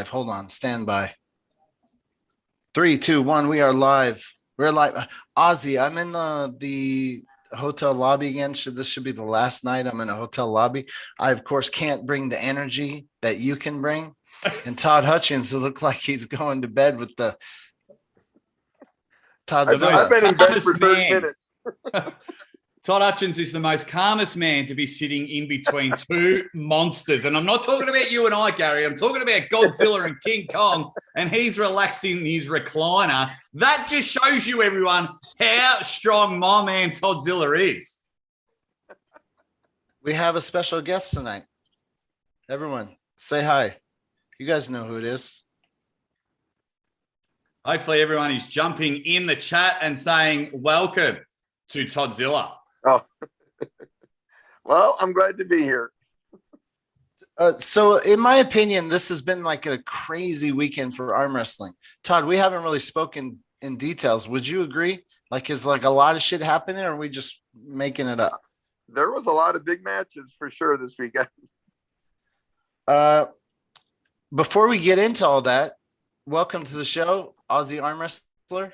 Hold on, stand by. 3, 2, 1. We are live. We're live. Ozzy, I'm in the hotel lobby again. This should be the last night I'm in a hotel lobby. I, of course, can't bring the energy that you can bring. And Todd Hutchins, it looked like he's going to bed with the Toddzilla. I've been in bed for 30 minutes. Todd Hutchins is the most calmest man to be sitting in between two monsters. And I'm not talking about you and I, Gary. I'm talking about Godzilla and King Kong, and he's relaxed in his recliner. That just shows you, everyone, how strong my man Toddzilla is. We have a special guest tonight. Everyone, say hi. You guys know who it is. Hopefully everyone is jumping in the chat and saying welcome to Toddzilla. Oh, well, I'm glad to be here. So in my opinion, this has been like a crazy weekend for arm wrestling. Todd, we haven't really spoken in details. Would you agree? Like, is like a lot of shit happening, or are we just making it up? There was a lot of big matches for sure this weekend. Before we get into all that, welcome to the show, Aussie Arm Wrestler.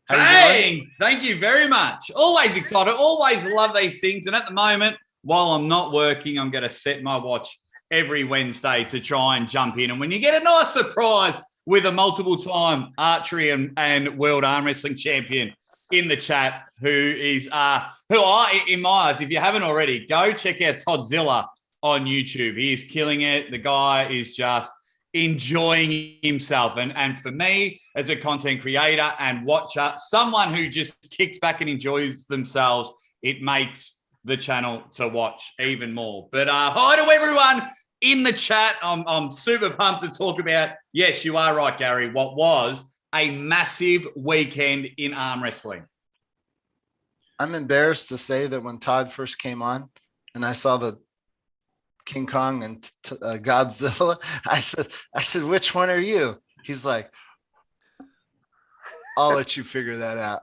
Hey, thank you very much. Always excited. Always love these things. And at the moment, while I'm not working, I'm going to set my watch every Wednesday to try and jump in. And when you get a nice surprise with a multiple-time archery and world arm wrestling champion in the chat, who in my eyes, if you haven't already, go check out Toddzilla on YouTube. He is killing it. The guy is just enjoying himself. And for me, as a content creator and watcher, someone who just kicks back and enjoys themselves, it makes the channel to watch even more. But hi to everyone in the chat. I'm super pumped to talk about, yes, you are right, Gary, what was a massive weekend in arm wrestling. I'm embarrassed to say that when Todd first came on and I saw the King Kong and Godzilla, I said, which one are you? He's like, I'll let you figure that out.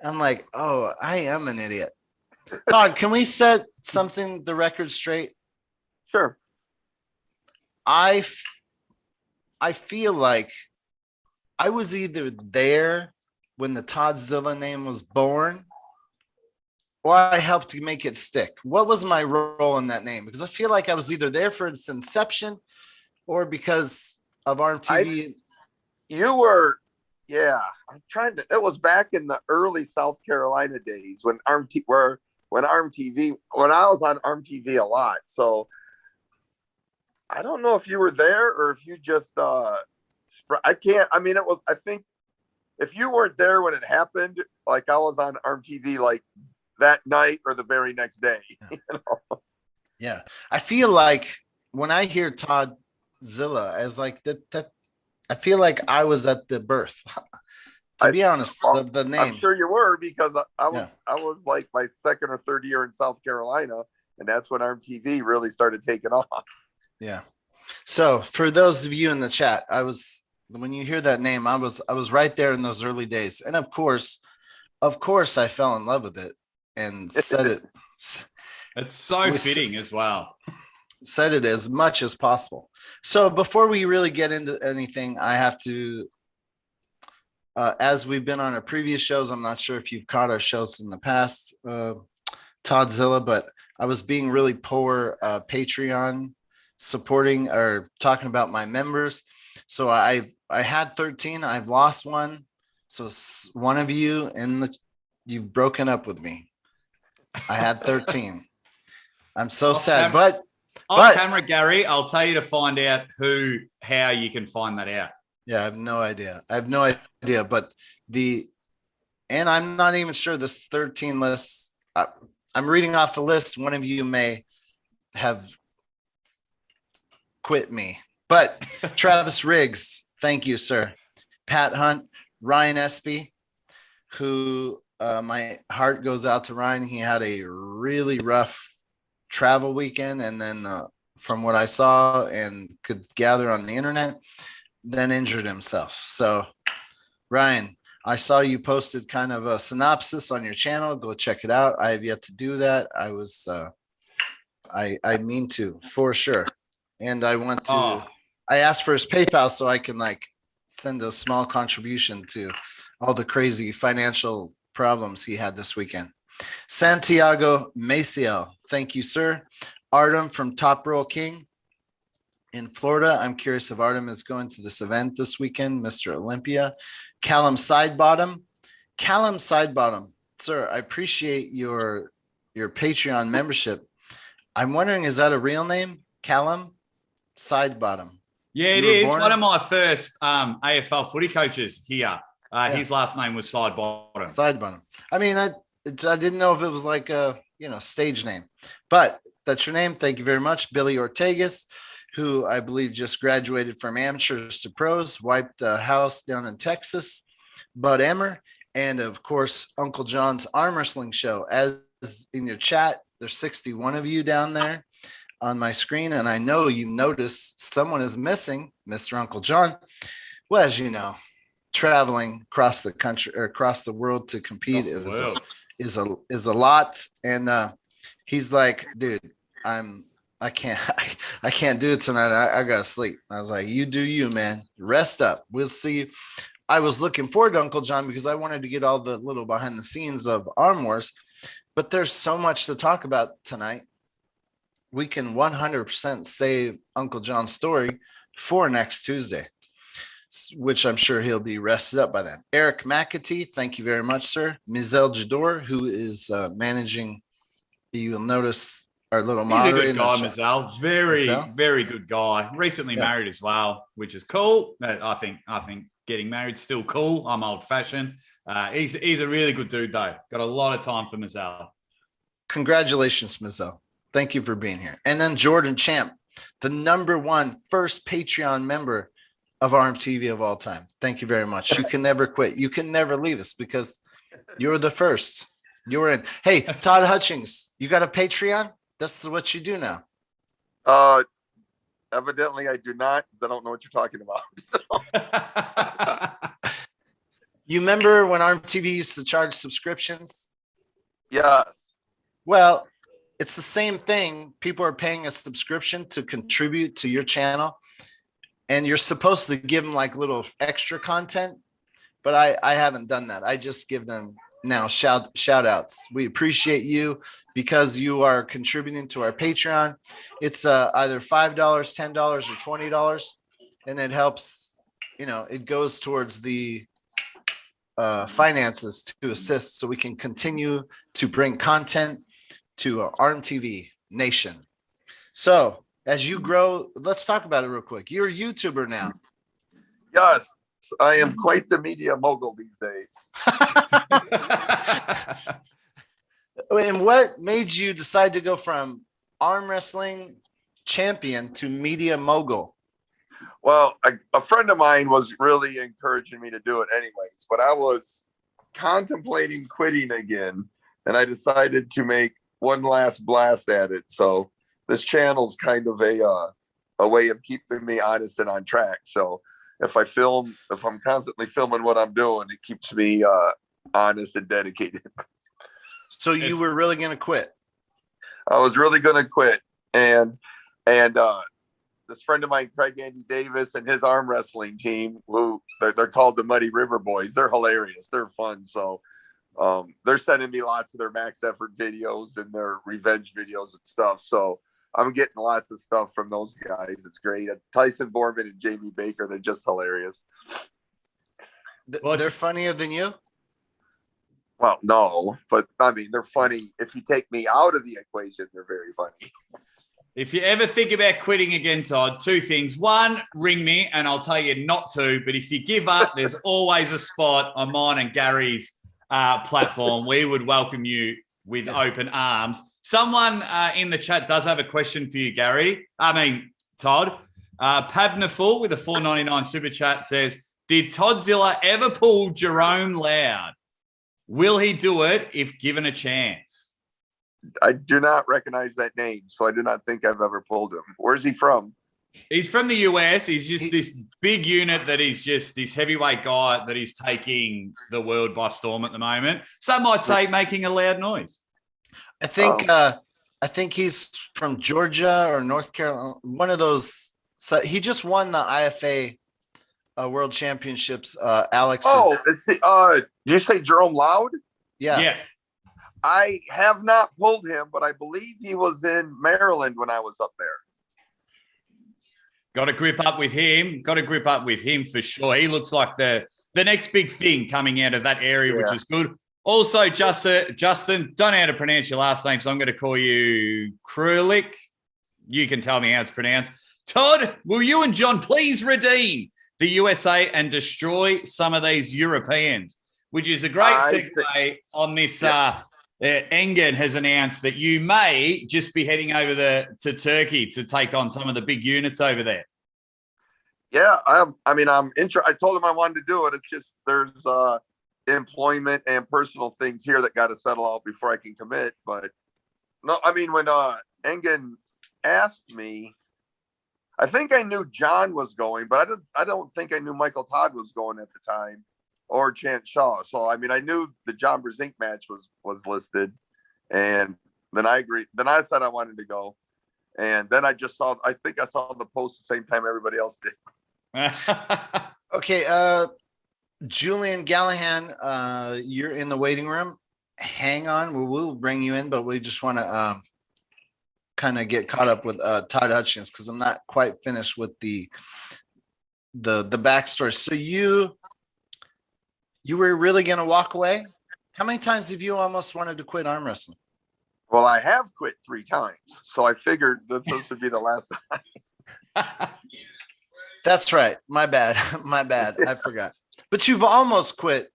I'm like, oh, I am an idiot. Todd, can we set the record straight? Sure. I feel like I was either there when the Toddzilla name was born, or I helped to make it stick. What was my role in that name? Because I feel like I was either there for its inception or because of ARMTV. You were, yeah. It was back in the early South Carolina days when I was on ARMTV a lot. So I don't know if you were there or if you just, I think if you weren't there when it happened, like I was on ARMTV, like that night or the very next day. You know? Yeah. I feel like when I hear Toddzilla as like that, I feel like I was at the birth. To be honest, the name. I'm sure you were, because I was like my second or third year in South Carolina, and that's when ARMTV really started taking off. Yeah. So for those of you in the chat, when you hear that name, I was right there in those early days. And of course, I fell in love with it. And said it. It's so fitting as well. Said it as much as possible. So before we really get into anything, I have to, as we've been on our previous shows, I'm not sure if you've caught our shows in the past, Toddzilla, but I was being really poor Patreon supporting or talking about my members. So I had 13. I've lost one. So one of you you've broken up with me. I had 13. I'm so sad, but off camera, Gary, I'll tell you to find out how you can find that out. Yeah, I have no idea. But and I'm not even sure this 13 list. I'm reading off the list. One of you may have quit me, but Travis Riggs, thank you, sir. Pat Hunt, Ryan Espy, who my heart goes out to Ryan. He had a really rough travel weekend, and then from what I saw and could gather on the internet, then injured himself. So Ryan, I saw you posted kind of a synopsis on your channel. Go check it out. I have yet to do that. I mean to, for sure. and I want to. Oh. I asked for his PayPal so I can like send a small contribution to all the crazy financial problems he had this weekend. Santiago Maciel, thank you, sir. Artem from Top Roll King in Florida. I'm curious if Artem is going to this event this weekend, Mr. Olympia. Callum Sidebottom. Callum Sidebottom, sir, I appreciate your Patreon membership. I'm wondering, is that a real name? Callum Sidebottom. Yeah, it is. One of my first AFL footy coaches here. His last name was Sidebottom. Sidebottom. I mean, I didn't know if it was like a stage name, but that's your name. Thank you very much, Billy Ortegas, who I believe just graduated from amateurs to pros, wiped a house down in Texas. Bud Emmer, and of course Uncle John's Arm Wrestling Show. As in your chat, there's 61 of you down there on my screen, and I know you noticed someone is missing, Mr. Uncle John. Well, as you know, traveling across the country or across the world to compete is a lot, and he's like, dude, I can't do it tonight. I gotta sleep. I was like, you do you, man. Rest up. We'll see. I was looking forward to Uncle John because I wanted to get all the little behind the scenes of ARMWARS, but there's so much to talk about tonight. We can 100% save Uncle John's story for next Tuesday, which I'm sure he'll be rested up by then. Eric McAtee, thank you very much, sir. Mizel Jador, who is managing, you'll notice our little moderator. He's a good guy, Mizel. Very good guy. Recently married as well, which is cool. I think getting married is still cool. I'm old fashioned. He's a really good dude though. Got a lot of time for Mizel. Congratulations, Mizel. Thank you for being here. And then Jordan Champ, the #1 first Patreon member of ARMTV of all time. Thank you very much. You can never quit. You can never leave us because you're the first. You're in. Hey, Todd Hutchings, you got a Patreon? That's what you do now. Evidently I do not, because I don't know what you're talking about. So. You remember when ARMTV used to charge subscriptions? Yes. Well, it's the same thing. People are paying a subscription to contribute to your channel, and you're supposed to give them like little extra content, but I haven't done that. I just give them now shout outs. We appreciate you because you are contributing to our Patreon. It's either $5, $10, or $20, and it helps. It goes towards the finances to assist, so we can continue to bring content to ARMTV Nation. So as you grow, let's talk about it real quick. You're a YouTuber now. Yes, I am quite the media mogul these days. And what made you decide to go from arm wrestling champion to media mogul? Well, a friend of mine was really encouraging me to do it anyways, but I was contemplating quitting again, and I decided to make one last blast at it. So this channel's kind of a way of keeping me honest and on track. So if I'm constantly filming what I'm doing, it keeps me honest and dedicated. So you were really going to quit? I was really going to quit. And this friend of mine, Craig Andy Davis, and his arm wrestling team, who they're called the Muddy River Boys. They're hilarious. They're fun. So they're sending me lots of their max effort videos and their revenge videos and stuff. So I'm getting lots of stuff from those guys. It's great. Tyson Borman and Jamie Baker, they're just hilarious. They're funnier than you? Well, no, but I mean, they're funny. If you take me out of the equation, they're very funny. If you ever think about quitting again, Todd, two things. One, ring me and I'll tell you not to. But if you give up, there's always a spot on mine and Gary's platform. We would welcome you with open arms. Someone in the chat does have a question for you, Gary. Todd. Pabnaful with a $4.99 super chat says, did Toddzilla ever pull Jerome Loud? Will he do it if given a chance? I do not recognize that name, so I do not think I've ever pulled him. Where's he from? He's from the US. He's just this big unit that is just this heavyweight guy that is taking the world by storm at the moment. Some might say making a loud noise. I think I think he's from Georgia or North Carolina. One of those. So he just won the IFA World Championships. Alex. Oh, did you say Jerome Loud? Yeah. I have not pulled him, but I believe he was in Maryland when I was up there. Got to grip up with him. Got to grip up with him for sure. He looks like the next big thing coming out of that area, which is good. Also, Justin, don't know how to pronounce your last name, so I'm going to call you Krulik. You can tell me how it's pronounced. Todd, will you and John please redeem the USA and destroy some of these Europeans? Which is a great segue on this. Engen has announced that you may just be heading over to Turkey to take on some of the big units over there. Yeah, I'm interested. I told him I wanted to do it. It's just there's employment and personal things here that got to settle out before I can commit. But no, I mean, when Engen asked me, I think I knew John was going, but I don't think I knew Michael Todd was going at the time, or Chance Shaw. So I mean, I knew the John Brzenk match was listed, and then I agreed. Then I said I wanted to go, and then I saw the post the same time everybody else did. Okay, Julian Gallahan, you're in the waiting room. Hang on, we'll bring you in, but we just want to kind of get caught up with Todd Hutchins because I'm not quite finished with the backstory. So you were really going to walk away? How many times have you almost wanted to quit arm wrestling? Well, I have quit 3 times, so I figured that this would be the last time. That's right. My bad. My bad. I forgot. But you've almost quit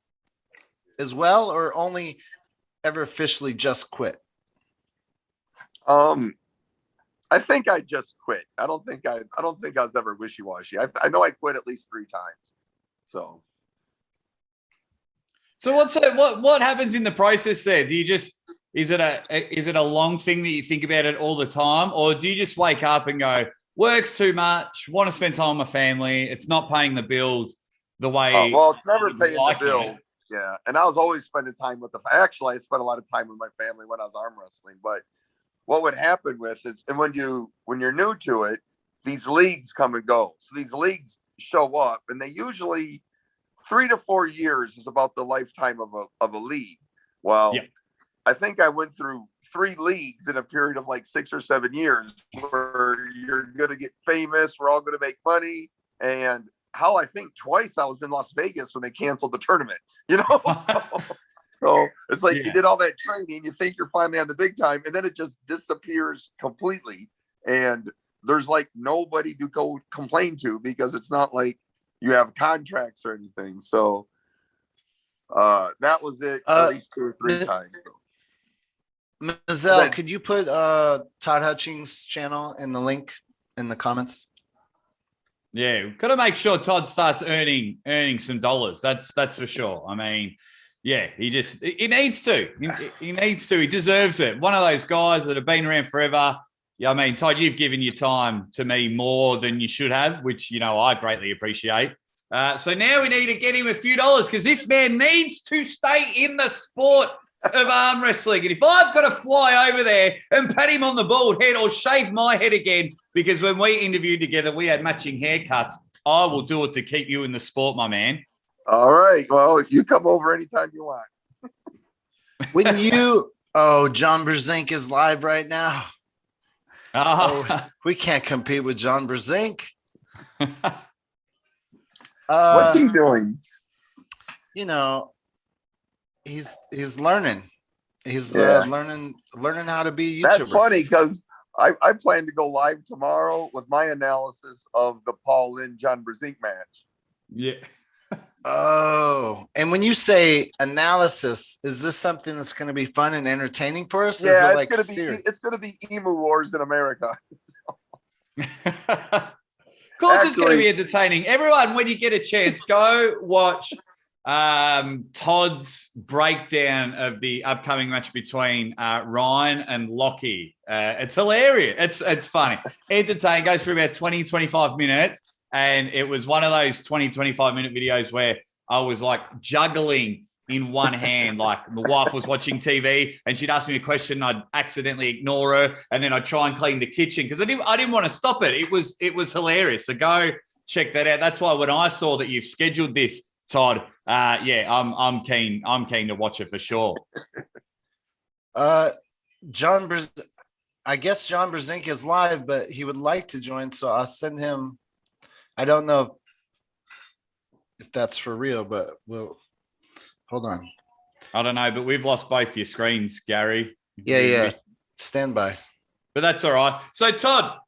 as well, or only ever officially just quit? I think I just quit. I don't think I was ever wishy-washy. I know I quit at least 3 times. So what happens in the process there? Do you just is it a long thing that you think about it all the time, or do you just wake up and go, work's too much, want to spend time with my family, it's not paying the bills the way well, it's never paying like the bills. Yeah. And I was always spending time with actually I spent a lot of time with my family when I was arm wrestling, but what would happen with is, and when you're new to it, these leagues come and go. So these leagues show up, and they usually 3 to 4 years is about the lifetime of a league. Well, yeah. I think I went through 3 leagues in a period of like 6 or 7 years where you're going to get famous. We're all going to make money. And I think twice I was in Las Vegas when they canceled the tournament, you know? So it's like you did all that training, you think you're finally on the big time, and then it just disappears completely. And there's like nobody to go complain to because it's not like you have contracts or anything. So that was it at least 2 or 3 times. Mazel, could you put Todd Hutchings' channel in the link in the comments? Yeah, got to make sure Todd starts earning some dollars. That's for sure. I mean, yeah, he needs to. He needs to. He deserves it. One of those guys that have been around forever. Yeah, I mean, Todd, you've given your time to me more than you should have, which, you know, I greatly appreciate. So now we need to get him a few dollars because this man needs to stay in the sport of arm wrestling. And if I've got to fly over there and pat him on the bald head or shave my head again, because when we interviewed together, we had matching haircuts, I will do it to keep you in the sport, my man. All right. Well, you come over anytime you want. John Brzenk is live right now. We can't compete with John Brzenk. What's he doing? You know, he's learning. He's learning how to be a YouTuber. That's funny because I plan to go live tomorrow with my analysis of the Paul Lynn John Brzenk match. Yeah. Oh, and when you say analysis, is this something that's going to be fun and entertaining for us? Yeah, it's going to be Emu Wars in America. Of course, it's going to be entertaining. Everyone, when you get a chance, go watch Todd's breakdown of the upcoming match between Ryan and Lockie. It's hilarious. It's funny. Entertaining. Goes for about 20, 25 minutes. And it was one of those 20, 25-minute videos where I was like juggling in one hand. Like my wife was watching TV and she'd ask me a question, I'd accidentally ignore her, and then I'd try and clean the kitchen because I didn't want to stop it. It was hilarious. So go check that out. That's why when I saw that you've scheduled this, Todd, I'm keen to watch it for sure. I guess John Brzenk is live, but he would like to join, so I'll send him. I don't know if that's for real, but we'll hold on. I don't know, but we've lost both your screens, Gary. Yeah. Stand by. But that's all right. So Todd,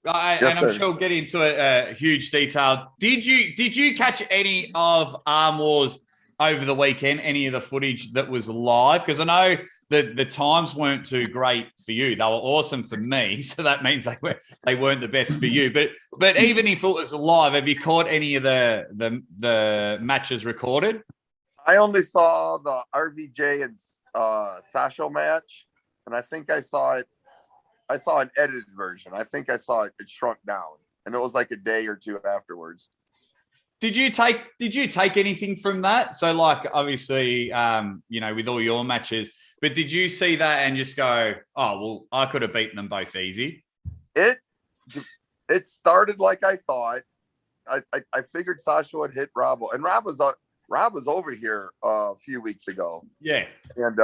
Yes, and I'm sir. sure we'll get into it huge detail. Did you catch any of ARMWARS over the weekend? Any of the footage that was live? Because I know the times weren't too great for you. They were awesome for me, so that means they weren't the best for you. But even if it was live, have you caught any of the matches recorded? I only saw the RVJ and Sasho match, and I think I saw it. I saw an edited version. I think I saw it shrunk down, and it was like a day or two afterwards. Did you take anything from that? So, like, obviously, with all your matches, but did you see that and just go, oh, well, I could have beaten them both easy? It started like I thought. I figured Sasha would hit Rob, and Rob was over here a few weeks ago. Yeah. And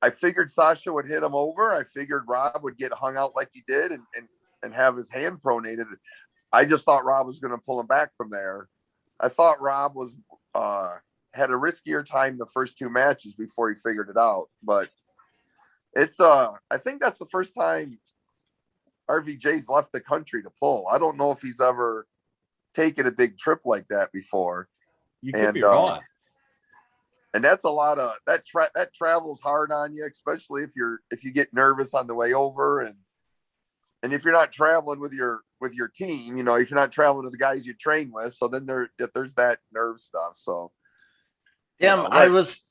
I figured Sasha would hit him over. I figured Rob would get hung out like he did and have his hand pronated. I just thought Rob was going to pull him back from there. I thought Rob was had a riskier time the first two matches before he figured it out. But it's I think that's the first time RVJ's left the country to pull. I don't know if he's ever taken a big trip like that before. You could be right. And that's a lot of that travels hard on you, especially if you get nervous on the way over, and if you're not traveling with your team, if you're not traveling with the guys you train with, so then there's that nerve stuff. So yeah, I was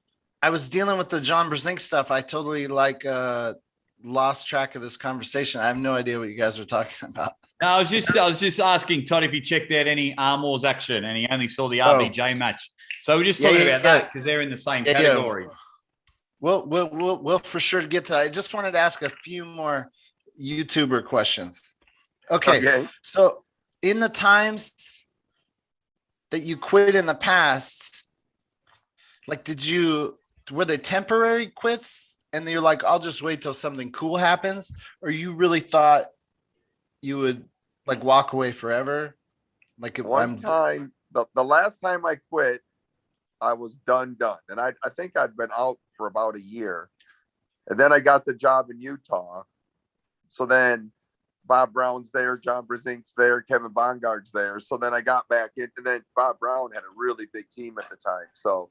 dealing with the John Brzenk stuff. I totally lost track of this conversation. I have no idea what you guys are talking about. No, I was just asking Todd if he checked out any ARMWARS action, and he only saw the RBJ match. So we're just talking about that because they're in the same category. Yeah. We'll for sure get to that. I just wanted to ask a few more YouTuber questions. Okay. So in the times that you quit in the past, were they temporary quits? And you're like, I'll just wait till something cool happens? Or you really thought you would walk away forever? One time, the last time I quit, I was done. And I think I'd been out for about a year. And then I got the job in Utah. So then Bob Brown's there, John Brzenk's there, Kevin Bongard's there. So then I got back in, and then Bob Brown had a really big team at the time. So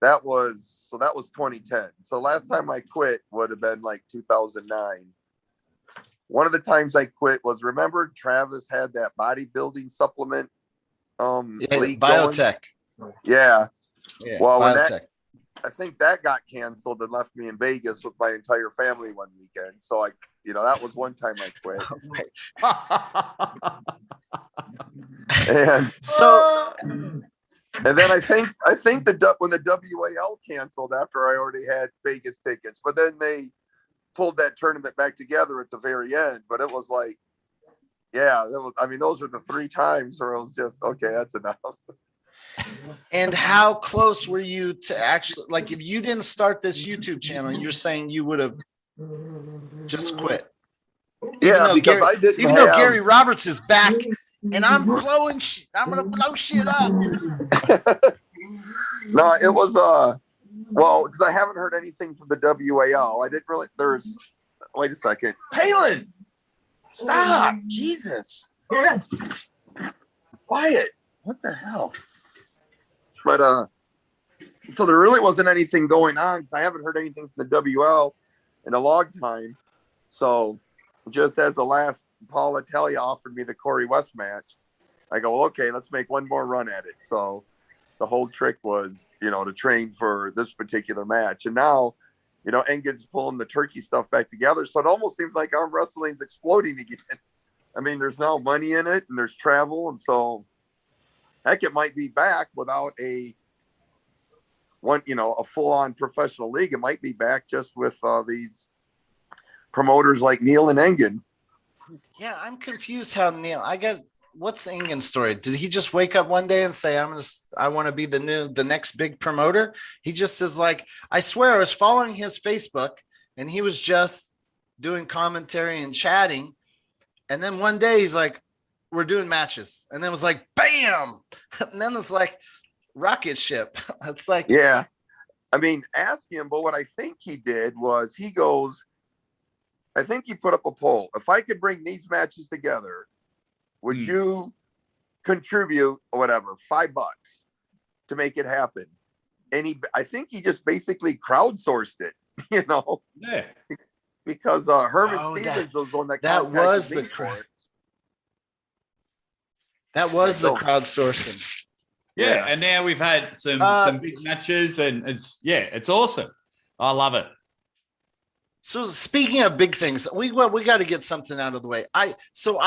that was 2010. So last time I quit would have been 2009. One of the times I quit was, remember Travis had that bodybuilding supplement league Biotech. Going? Yeah. Well, Biotech. I think that got canceled and left me in Vegas with my entire family one weekend. So that was one time I quit. And then I think when the WAL canceled after I already had Vegas tickets, but then they pulled that tournament back together at the very end. But it was those are the three times where it was just, okay, that's enough. And how close were you to actually, if you didn't start this YouTube channel, you're saying you would have just quit? Yeah, because I didn't. Even though Gary Roberts is back, and I'm going to blow shit up. No, it was because I haven't heard anything from the WAL. I didn't really. Wait a second, Callin, stop, Jesus, quiet. What the hell? But so there really wasn't anything going on because I haven't heard anything from the WL in a long time. So just as the last Paul Italia offered me the Corey West match, I go, okay, let's make one more run at it. So the whole trick was, to train for this particular match. And now, Engin's pulling the turkey stuff back together. So it almost seems like arm wrestling's exploding again. I mean, there's no money in it and there's travel. And so heck, it might be back without a one, a full-on professional league. It might be back just with these promoters like Neil and Engen. Yeah, I'm confused how Neil. What's Engen's story? Did he just wake up one day and say, I want to be the next big promoter? He just is like, I swear I was following his Facebook and he was just doing commentary and chatting. And then one day he's like, we're doing matches. And then it was like, bam. And then it's like rocket ship. It's like, yeah. I mean, ask him, but what I think he did was I think he put up a poll. If I could bring these matches together, would you contribute or whatever, $5 to make it happen? And I think he just basically crowdsourced it, Yeah. Because Herman Stevens was one that was the crowdsourcing. Yeah, and now we've had some big matches, and it's awesome. I love it. So speaking of big things, we got to get something out of the way. I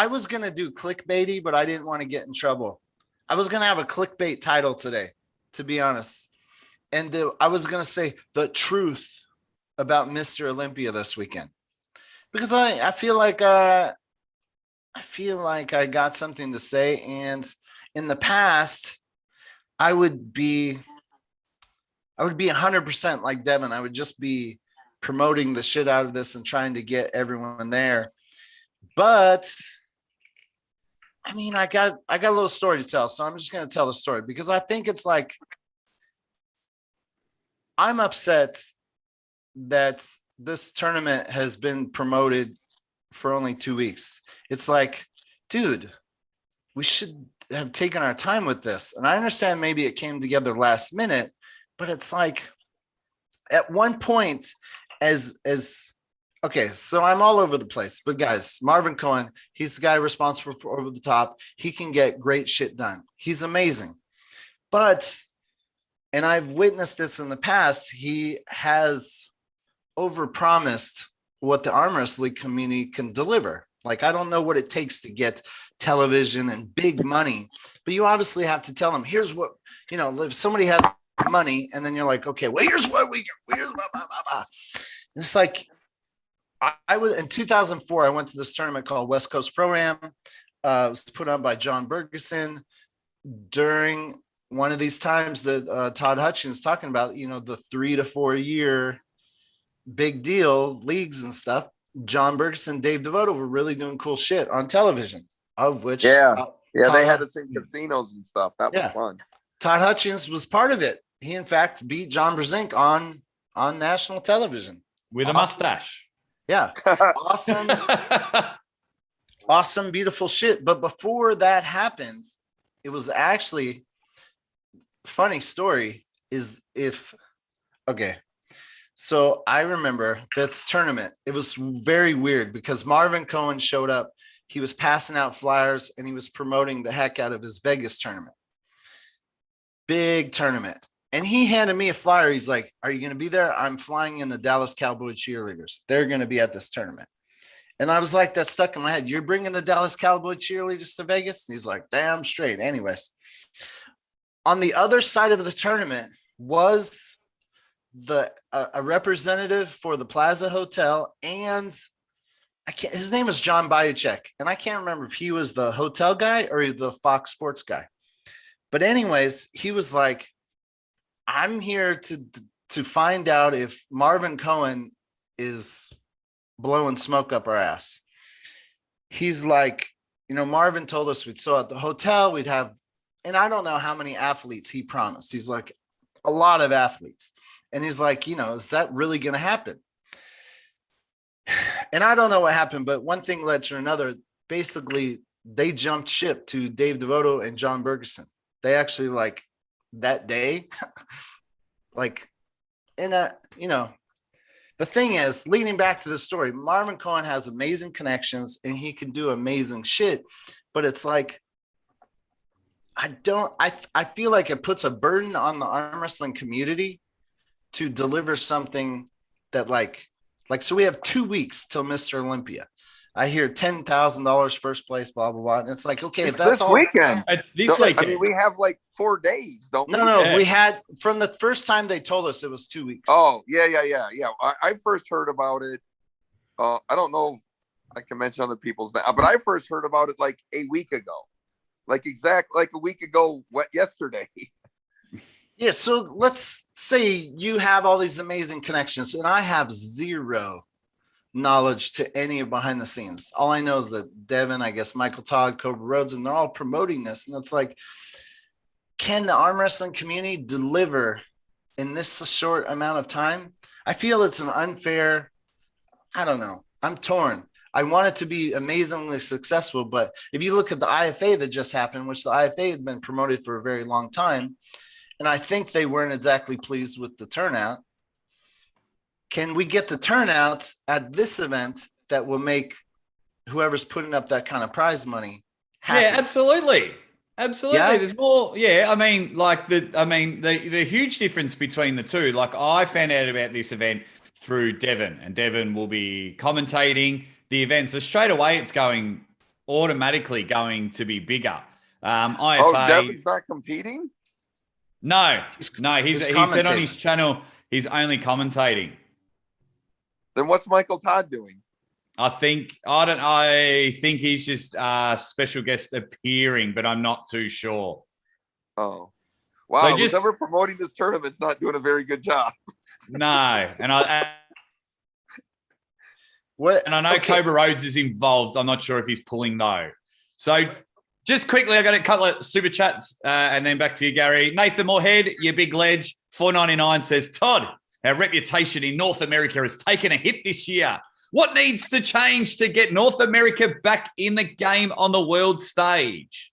was gonna do clickbaity, but I didn't want to get in trouble. I was gonna have a clickbait title today, to be honest, and I was gonna say the truth about Mr. Olympia this weekend, because I feel like I got something to say, and in the past, I would be 100% like Devin. I would just be promoting the shit out of this and trying to get everyone there. But I mean, I got a little story to tell, so I'm just going to tell the story because I think it's like, I'm upset that this tournament has been promoted for only 2 weeks. It's like, dude, we should have taken our time with this. And I understand maybe it came together last minute, but it's like at one point okay, so I'm all over the place, but guys, Marvin Cohen, he's the guy responsible for Over the Top. He can get great shit done. He's amazing. And I've witnessed this in the past, he has overpromised what the Arm Wrestling community can deliver. Like, I don't know what it takes to get television and big money, but you obviously have to tell them, here's what, if somebody has money, and then you're like, okay, well, here's what here's blah, blah, blah, blah. It's like, I was in 2004, I went to this tournament called West Coast Pro-Am. It was put on by John Bergeson during one of these times that Todd Hutchins talking about, the 3 to 4 year big deal leagues and stuff. John Bergeson and Dave Devoto were really doing cool shit on television, of which they had us in casinos and stuff. That was fun. Todd Hutchins was part of it. He in fact beat John Brzenk on national television with a mustache. Yeah. Awesome. Awesome, beautiful shit. But before that happened, it was actually funny story so I remember this tournament. It was very weird because Marvin Cohen showed up. He was passing out flyers and he was promoting the heck out of his Vegas tournament. Big tournament. And he handed me a flyer. He's like, are you going to be there? I'm flying in the Dallas Cowboy cheerleaders. They're going to be at this tournament. And I was like, that stuck in my head. You're bringing the Dallas Cowboy cheerleaders to Vegas? And he's like, damn straight. Anyways, on the other side of the tournament was a representative for the Plaza Hotel, and his name is John Bayachek, and I can't remember if he was the hotel guy or the Fox Sports guy. But anyways, he was like, I'm here to find out if Marvin Cohen is blowing smoke up our ass. He's like, Marvin told us so at the hotel we'd have, and I don't know how many athletes he promised. He's like, a lot of athletes. And he's like, is that really going to happen? And I don't know what happened, but one thing led to another. Basically, they jumped ship to Dave Devoto and John Bergeson. They actually that day, the thing is, leading back to the story, Marvin Cohen has amazing connections and he can do amazing shit, but it's like, I feel like it puts a burden on the arm wrestling community to deliver something that so we have 2 weeks till Mr. Olympia. I hear $10,000 first place, blah blah blah. And it's like, okay, if It's that's this all weekend. It's this Don't- I weekend. mean, we have like 4 days, don't we? no, Yeah. we had from the first time they told us it was 2 weeks. Oh, yeah. I first heard about it. I don't know if I can mention other people's name, but I first heard about it like a week ago. Like a week ago, yesterday. Yeah, so let's say you have all these amazing connections, and I have zero knowledge to any of behind the scenes. All I know is that Devin, I guess Michael Todd, Cobra Rhodes, and they're all promoting this. And it's like, can the arm wrestling community deliver in this short amount of time? I feel it's an unfair, I don't know. I'm torn. I want it to be amazingly successful, but if you look at the IFA that just happened, which the IFA has been promoted for a very long time, and I think they weren't exactly pleased with the turnout. Can we get the turnout at this event that will make whoever's putting up that kind of prize money happy? Yeah, absolutely. Absolutely. Yeah? There's more. Yeah. I mean, the huge difference between the two, like I found out about this event through Devin, and Devin will be commentating the event. So straight away, it's automatically going to be bigger. IFA. Oh, Devin's not competing? No, he said on commentating. his channel, he's only commentating. Then what's Michael Todd doing? I think he's just a special guest appearing, but I'm not too sure. Oh, wow. So Whoever promoting this tournament's not doing a very good job. No, and I know Okay. Cobra Rhodes is involved. I'm not sure if he's pulling though. So just quickly, I got a couple of super chats, and then back to you, Gary. Nathan Moorhead, you big ledge, $4.99 says, Todd, our reputation in North America has taken a hit this year. What needs to change to get North America back in the game on the world stage?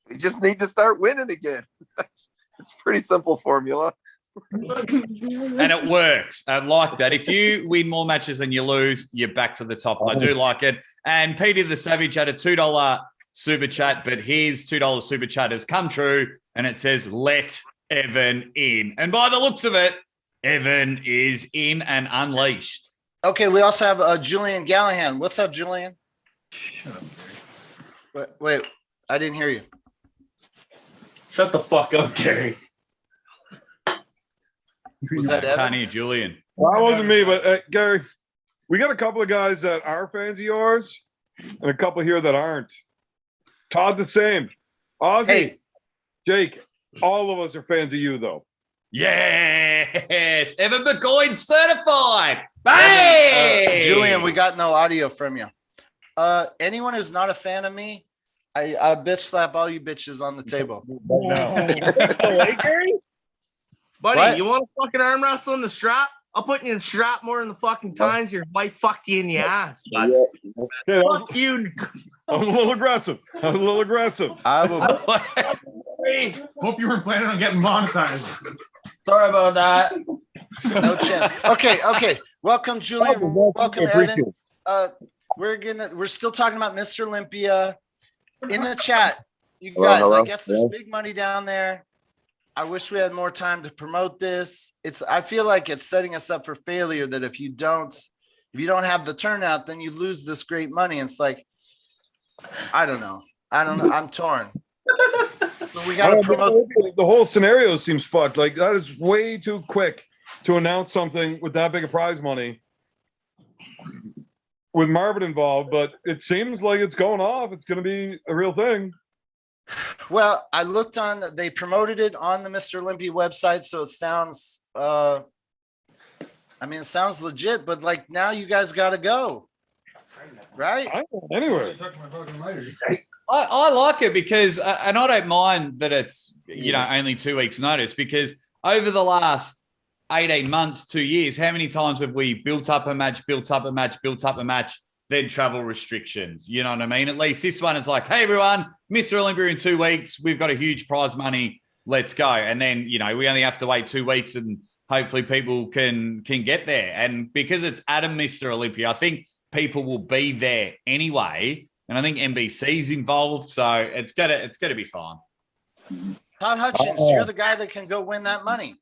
We just need to start winning again. It's a pretty simple formula. And it works. I like that. If you win more matches than you lose, you're back to the top. I do like it. And Peter the Savage had a $2 super chat, but his $2 super chat has come true, and it says, let Evan in. And by the looks of it, Evan is in and unleashed. Okay, we also have Julian Gallahan. What's up, Julian? Shut up, Gary. Wait, I didn't hear you. Shut the fuck up, Gary. Was that I can't Evan? hear Julian. Well, that wasn't me, but Gary, we got a couple of guys that are fans of yours and a couple here that aren't. Todd the same. Ozzy, Hey, Jake, all of us are fans of you, though. Yes, Evan McGoyne certified. Bang! Julian, we got no audio from you. Anyone who's not a fan of me, I bitch slap all you bitches on the table. Hey, Gary? Buddy, What? you want to fucking arm wrestle in the strap? I'll put you in the strap more than the fucking times your wife fucked you in the ass. Bud. Yeah, Fuck you. I was a little aggressive. I will. Hope you were planning on getting monetized. Sorry about that. No chance. Okay. Welcome, Julian. Welcome, Evan. We're still talking about Mr. Olympia. In the chat, you guys, Hello. I guess there's big money down there. I wish we had more time to promote this. I feel like it's setting us up for failure, that if you don't have the turnout, then you lose this great money. And it's like, I don't know. I'm torn. But we got to promote. The whole scenario seems fucked. Like, that is way too quick to announce something with that big a prize money with Marvin involved, but it seems like it's going off. It's going to be a real thing. Well, I looked they promoted it on the Mr. Olympia website. So it sounds, it sounds legit, but like now you guys got to go. Right? I don't know, anyway. I like it because, and I don't mind that it's, only 2 weeks notice, because over the last 18 months, 2 years, how many times have we built up a match, then travel restrictions? You know what I mean? At least this one is like, hey, everyone, Mr. Olympia in 2 weeks. We've got a huge prize money. Let's go. And then, we only have to wait 2 weeks and hopefully people can get there. And because it's Adam Mr. Olympia, I think people will be there anyway. And I think NBC's involved. So it's gotta be fine. Todd Hutchins, you're the guy that can go win that money.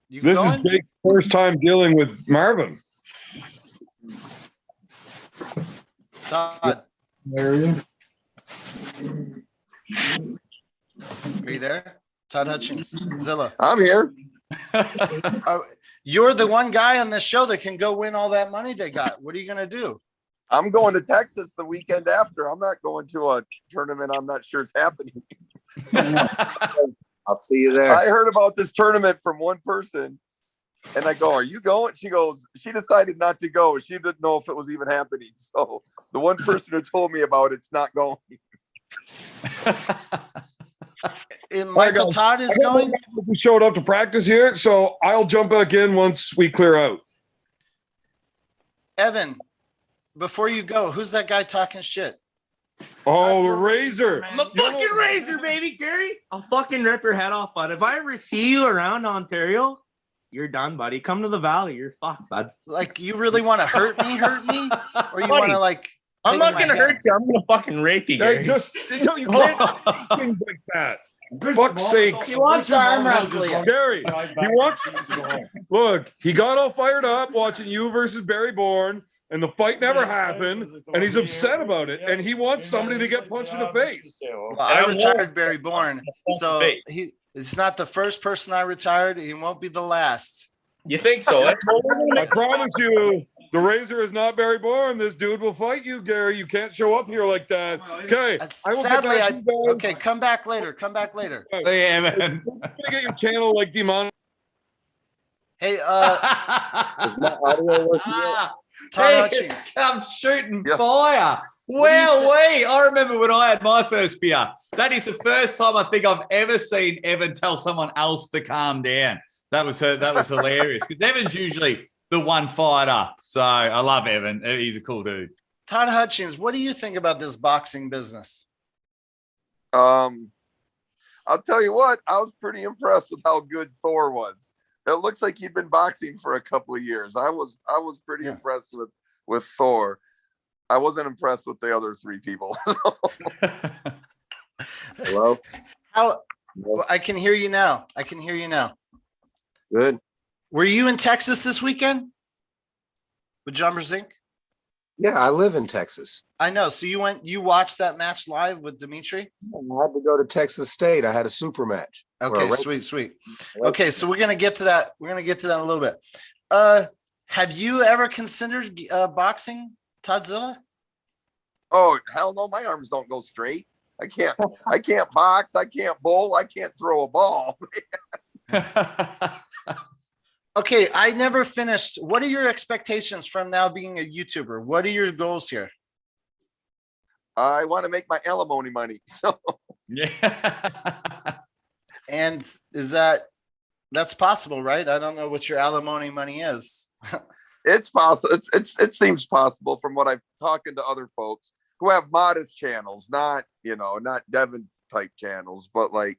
You This going? is Jake's first time dealing with Marvin. Todd, There you are you there? Todd Hutchins, Zilla. I'm here. You're the one guy on this show that can go win all that money they got. What are you gonna do? I'm going to Texas the weekend after. I'm not going to a tournament. I'm not sure it's happening. I'll see you there. I heard about this tournament from one person and I go, are you going? She goes, she decided not to go. She didn't know if it was even happening. So the one person who told me about it's not going. And Michael Todd is going. We showed up to practice here, so I'll jump back in once we clear out. Evan, before you go, who's that guy talking shit? Oh, the Razor. The fucking Razor, baby, Gary. I'll fucking rip your head off, bud. If I ever see you around Ontario, you're done, buddy. Come to the Valley. You're fucked, bud. Like, you really want to hurt me, or you want to like? I'm not take gonna my hurt you. I'm gonna fucking rape you, Gary. Hey, you can't say things like that. For fuck's sakes. He wants to arm wrestle you. Gary, he wants. Look, he got all fired up watching you versus Barry Bourne, and the fight never happened, and he's upset about it, and he wants somebody to get punched in the face. Well, I retired Barry Bourne, so it's not the first person I retired. He won't be the last. You think so? I promise you, the Razor is not Barry Bourne. This dude will fight you, Gary. You can't show up here like that. Okay. Sadly, okay, come back later. Come back later. Yeah, man. I'm gonna get your channel like demon. Hey, Audio working yet? Todd Hey, Hutchins. I'm shooting Yeah. fire. What do you Wow, I remember when I had my first beer. That is the first time I think I've ever seen Evan tell someone else to calm down. That was hilarious because Evan's usually the one fired up. So I love Evan. He's a cool dude. Todd Hutchins, what do you think about this boxing business? I'll tell you what, I was pretty impressed with how good Thor was. It looks like he'd been boxing for a couple of years. I was pretty impressed with Thor. I wasn't impressed with the other three people. Hello? How? I can hear you now. I can hear you now. Good. Were you in Texas this weekend with John Brzenk? Yeah, I live in Texas. I know. So you watched that match live with Dimitri? I had to go to Texas State. I had a super match. Okay, sweet. Okay, so we're gonna get to that. We're gonna get to that in a little bit. Have you ever considered boxing, Toddzilla? Oh, hell no, my arms don't go straight. I can't box, I can't bowl, I can't throw a ball. Okay, I never finished. What are your expectations from now being a YouTuber? What are your goals here? I want to make my alimony money. Yeah. And that's possible, right? I don't know what your alimony money is. It's possible. It seems possible from what I've talking to other folks who have modest channels, not Devin type channels, but like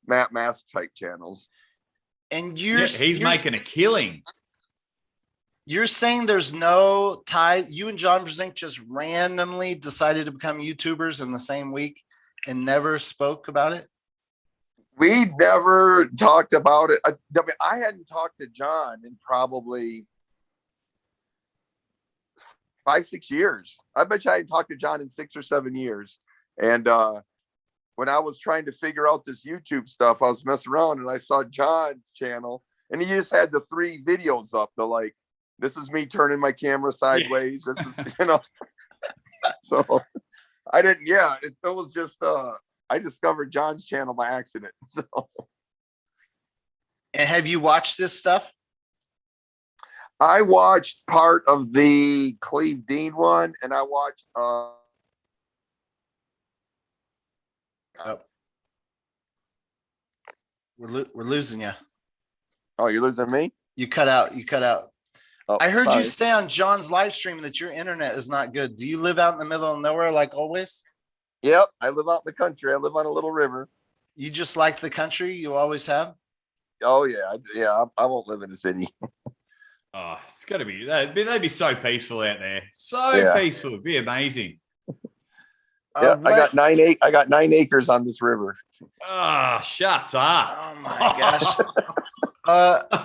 Matt Mask type channels. And He's making a killing. You're saying there's no tie. You and John Brzenk just randomly decided to become YouTubers in the same week and never spoke about it? We never talked about it. I hadn't talked to John in probably 5-6 years. I bet you I hadn't talked to John in 6 or 7 years. And when I was trying to figure out this YouTube stuff, I was messing around and I saw John's channel and he just had the 3 videos up. The like, this is me turning my camera sideways. This is, so I didn't, it was just, I discovered John's channel by accident. So. And have you watched this stuff? I watched part of the Cleve Dean one and I watched, We're losing you. oh, you're losing me? You cut out. Oh, I heard sorry. you say on John's live stream that your internet is not good. Do you live out in the middle of nowhere like always? Yep, I live out in the country. I live on a little river. You just like the country? You always have? Oh yeah. I won't live in the city. Oh, it's got to be. They'd be so peaceful out there. So peaceful. It'd be amazing. Yeah, I got 9 acres on this river. Oh, shut up. Oh my gosh.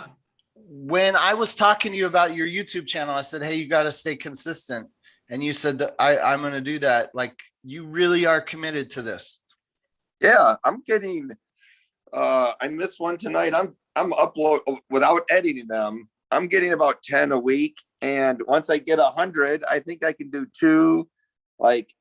When I was talking to you about your YouTube channel, I said, hey, you got to stay consistent. and you said that I'm going to do that. Like, you really are committed to this. Yeah, I'm getting. I missed one tonight. I'm upload without editing them. I'm getting about 10 a week, and once I get 100, I think I can do 2, like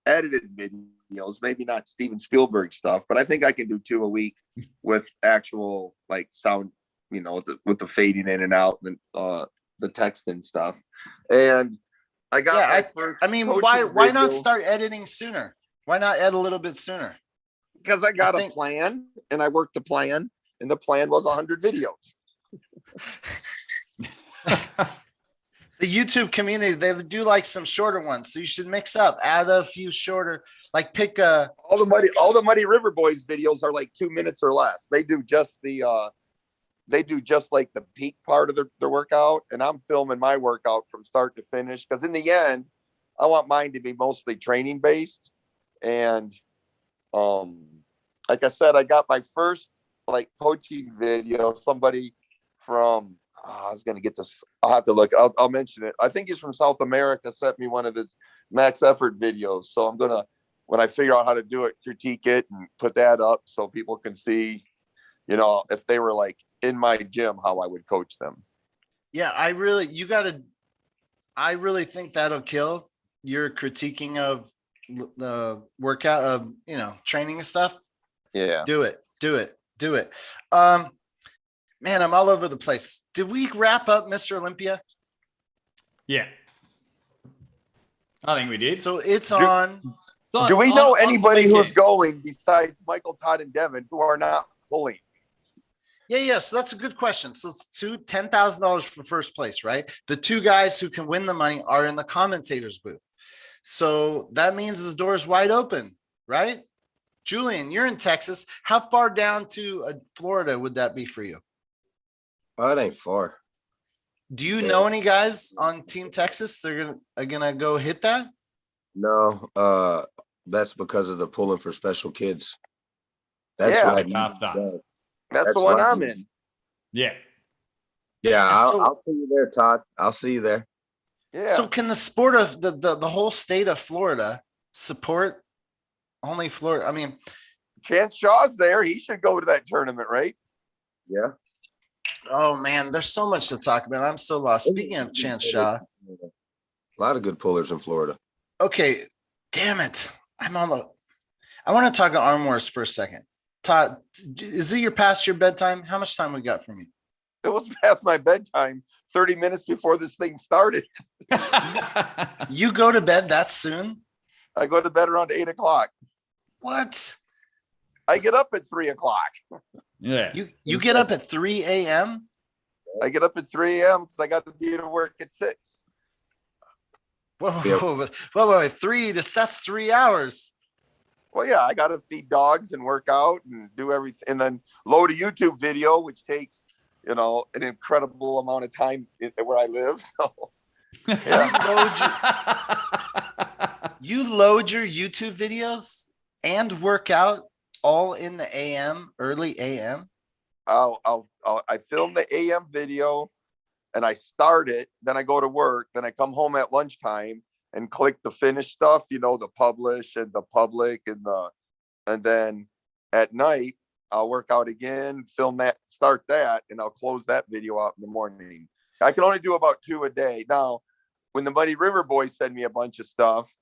edited videos. Maybe not Steven Spielberg stuff, but I think I can do 2 a week with actual like sound, with the fading in and out and the text and stuff. And I got I mean, why not start editing sooner? Why not edit a little bit sooner? Because I got a plan and I worked the plan, and the plan was 100 videos. The YouTube community, they do like some shorter ones, so you should mix up, add a few shorter, like pick a. All the Muddy River Boys videos are like 2 minutes or less. They do just the like the peak part of their workout, and I'm filming my workout from start to finish, because in the end, I want mine to be mostly training based. And like I said, I got my first like coaching video. Somebody from I was gonna get this. I'll have to look. I'll mention it. I think he's from South America. Sent me one of his max effort videos. So I'm gonna, when I figure out how to do it, critique it and put that up so people can see, if they were like in my gym, how I would coach them. Yeah, I really think that'll kill your critiquing of the workout of training and stuff. Yeah, do it. Man, I'm all over the place. Did we wrap up Mr. Olympia? Yeah, I think we did. So it's on. Do we know anybody who's going besides Michael, Todd, and Devin who are not pulling? Yeah. So that's a good question. So it's $10,000 for first place, right? The 2 guys who can win the money are in the commentators booth. So that means the door is wide open, right? Julian, you're in Texas. How far down to Florida would that be for you? Oh, it ain't far. Do you know any guys on Team Texas? They're gonna go hit that? No, that's because of the pulling for special kids. That's Yeah, what that's the one I'm in. Yeah. Yeah, I'll see you there, Todd. I'll see you there. Yeah. So can the sport of the whole state of Florida support only Florida? I mean, Chance Shaw's there. He should go to that tournament, right? Yeah. oh man, there's so much to talk about. I'm so lost. Speaking of Chance Shaw, A lot of good pullers in Florida. okay, damn it. I want to talk about ARMWARS for a second. Todd, is it past your bedtime? How much time we got from you? It was past my bedtime 30 minutes before this thing started. You go to bed that soon? I go to bed around 8 o'clock. What? I get up at 3 o'clock. Yeah. You get up at 3 a.m.? I get up at 3 a.m. because I got to be to work at 6. Whoa, 3, that's 3 hours. Well, yeah, I got to feed dogs and work out and do everything, and then load a YouTube video, which takes, an incredible amount of time where I live. So, yeah. You load your YouTube videos and work out all in the AM, early AM? I film the AM video and I start it, then I go to work, then I come home at lunchtime and click the finish stuff, the publish and the public and then at night I'll work out again, film that, start that, and I'll close that video out in the morning. I can only do about 2 a day. Now, when the Muddy River Boys send me a bunch of stuff,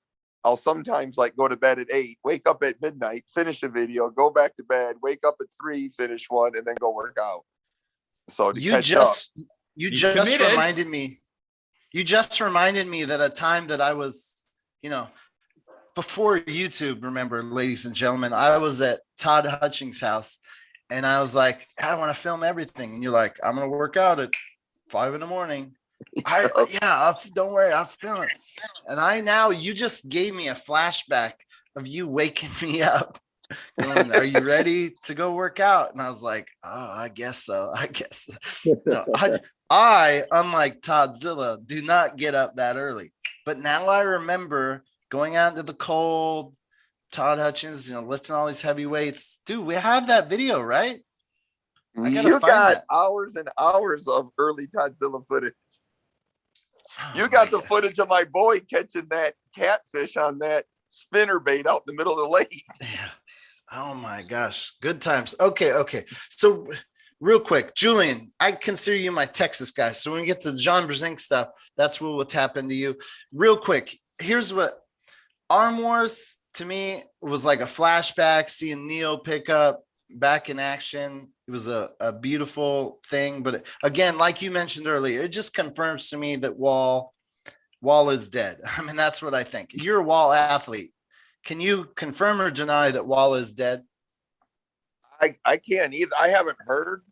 I'll sometimes like go to bed at 8, wake up at midnight, finish a video, go back to bed, wake up at 3, finish one, and then go work out. So you just reminded me. You just reminded me that a time that I was, before YouTube, remember, ladies and gentlemen, I was at Todd Hutchings' house and I was like, I want to film everything. And you're like, I'm going to work out at 5 a.m. Don't worry, I'll film it. And you just gave me a flashback of you waking me up. Going, are you ready to go work out? And I was like, oh, I guess so. I, unlike Toddzilla, do not get up that early. But now I remember going out into the cold, Todd Hutchins, lifting all these heavy weights. Dude, we have that video, right? You got hours and hours of early Toddzilla footage. You got the footage of my boy catching that catfish on that spinner bait out in the middle of the lake. Yeah. Oh my gosh. Good times. Okay. So real quick, Julian, I consider you my Texas guy. So when we get to the John Brzenk stuff, that's where we'll tap into you. Real quick, here's what Arm Wars to me was like a flashback, seeing Neo pick up back in action. It was a beautiful thing. But again, like you mentioned earlier, it just confirms to me that Wall is dead. I mean, that's what I think. You're a Wall athlete. Can you confirm or deny that Wall is dead? I can't either. I haven't heard.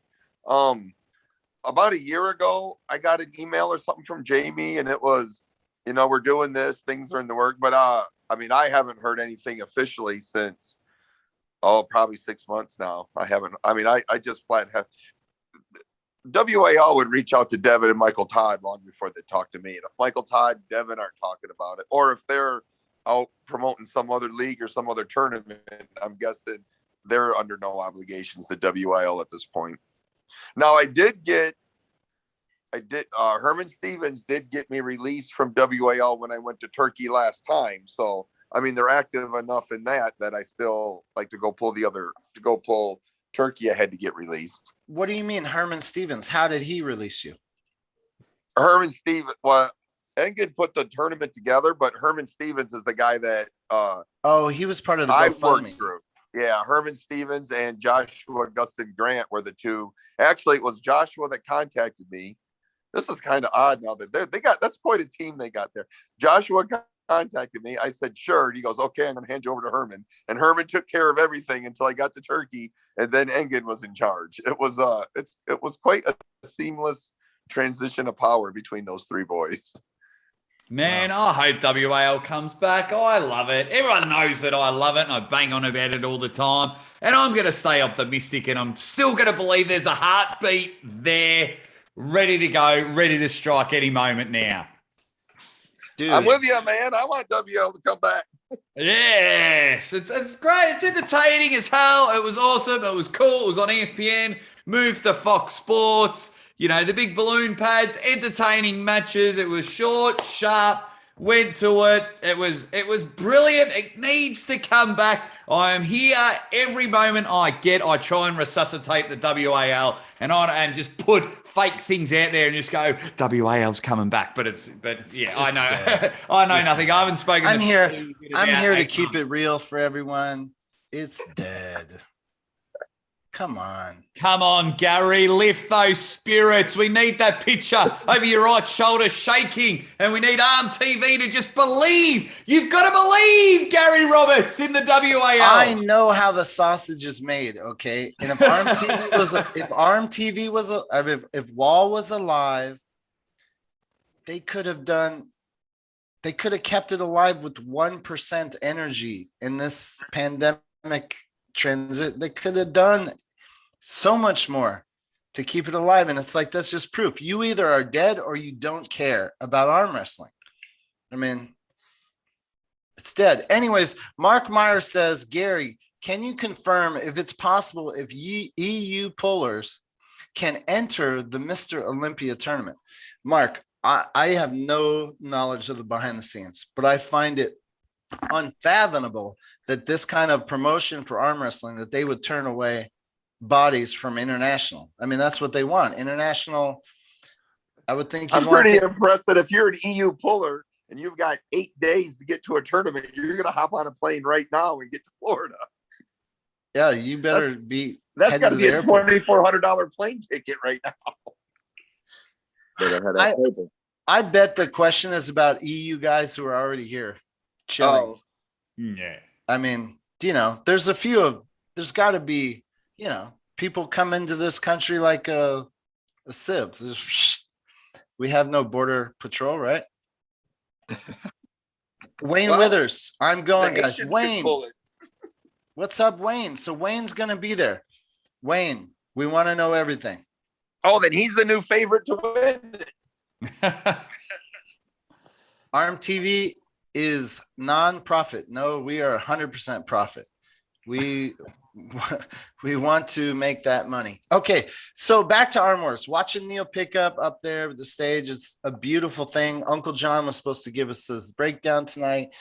About a year ago, I got an email or something from Jamie, and it was, we're doing this, things are in the work. But I mean, I haven't heard anything officially since probably 6 months now. I haven't. I mean, I just flat have. WAL would reach out to Devin and Michael Todd long before they talk to me. And if Michael Todd, Devin aren't talking about it, or if they're out promoting some other league or some other tournament, I'm guessing they're under no obligations to WIL at this point. Now, Herman Stevens did get me released from WAL when I went to Turkey last time. So, I mean, they're active enough in that I still like to go pull Turkey ahead to get released. What do you mean, Herman Stevens? How did he release you? Herman Stevens, well, Engen put the tournament together, but Herman Stevens is the guy that he was part of the I've GoFundMe worked through. Yeah, Herman Stevens and Joshua Augustin Grant were the two. Actually, it was Joshua that contacted me. This is kind of odd now that they got, that's quite a team they got there. Joshua contacted me. I said, sure. And he goes, okay, I'm going to hand you over to Herman. And Herman took care of everything until I got to Turkey. And then Engen was in charge. It was it was quite a seamless transition of power between those three boys. Man, I hope WAL comes back. I love it. Everyone knows that I love it, and I bang on about it all the time. And I'm going to stay optimistic, and I'm still going to believe there's a heartbeat there, ready to go, ready to strike any moment now. Dude, I'm with you, man. I want WL to come back. Yes, it's great. It's entertaining as hell. It was awesome. It was cool. It was on ESPN. Moved to Fox Sports. The big balloon pads, entertaining matches. It was short, sharp, went to it. It was brilliant. It needs to come back. I am here every moment I get. I try and resuscitate the WAL and just put fake things out there and just go, WAL's coming back. But I know. Dead. I know nothing. I haven't spoken. I'm here to keep it real for everyone. It's dead. Come on, Gary, lift those spirits. We need that picture over your right shoulder shaking, and we need ARMTV to just believe. You've got to believe, Gary Roberts, in the WAL. I know how the sausage is made, okay? And if if Wall was alive, they could have kept it alive with 1% energy in this pandemic transit. They could have done so much more to keep it alive. And it's like, that's just proof. You either are dead or you don't care about arm wrestling. I mean, it's dead. Anyways, Mark Meyer says, Gary, can you confirm if it's possible if EU pullers can enter the Mr. Olympia tournament? Mark, I have no knowledge of the behind the scenes, but I find it unfathomable that this kind of promotion for arm wrestling, that they would turn away bodies from international. I mean, that's what they want. International. I would think. I'm pretty impressed that if you're an EU puller and you've got 8 days to get to a tournament, you're going to hop on a plane right now and get to Florida. Yeah, you better be. That's got to be a $2,400 plane ticket right now. I bet the question is about EU guys who are already here chilling. Yeah. I mean, there's there's got to be, people come into this country like a sieve. We have no border patrol, right? Wayne Withers, I'm going, guys. Wayne, what's up, Wayne? So Wayne's going to be there. Wayne, we want to know everything. Oh, then he's the new favorite to win. ARMTV is non-profit. No, we are 100% profit. We we want to make that money. Okay, so back to ARMWARS. Watching Neil pick up there with the stage is a beautiful thing. Uncle John was supposed to give us this breakdown tonight.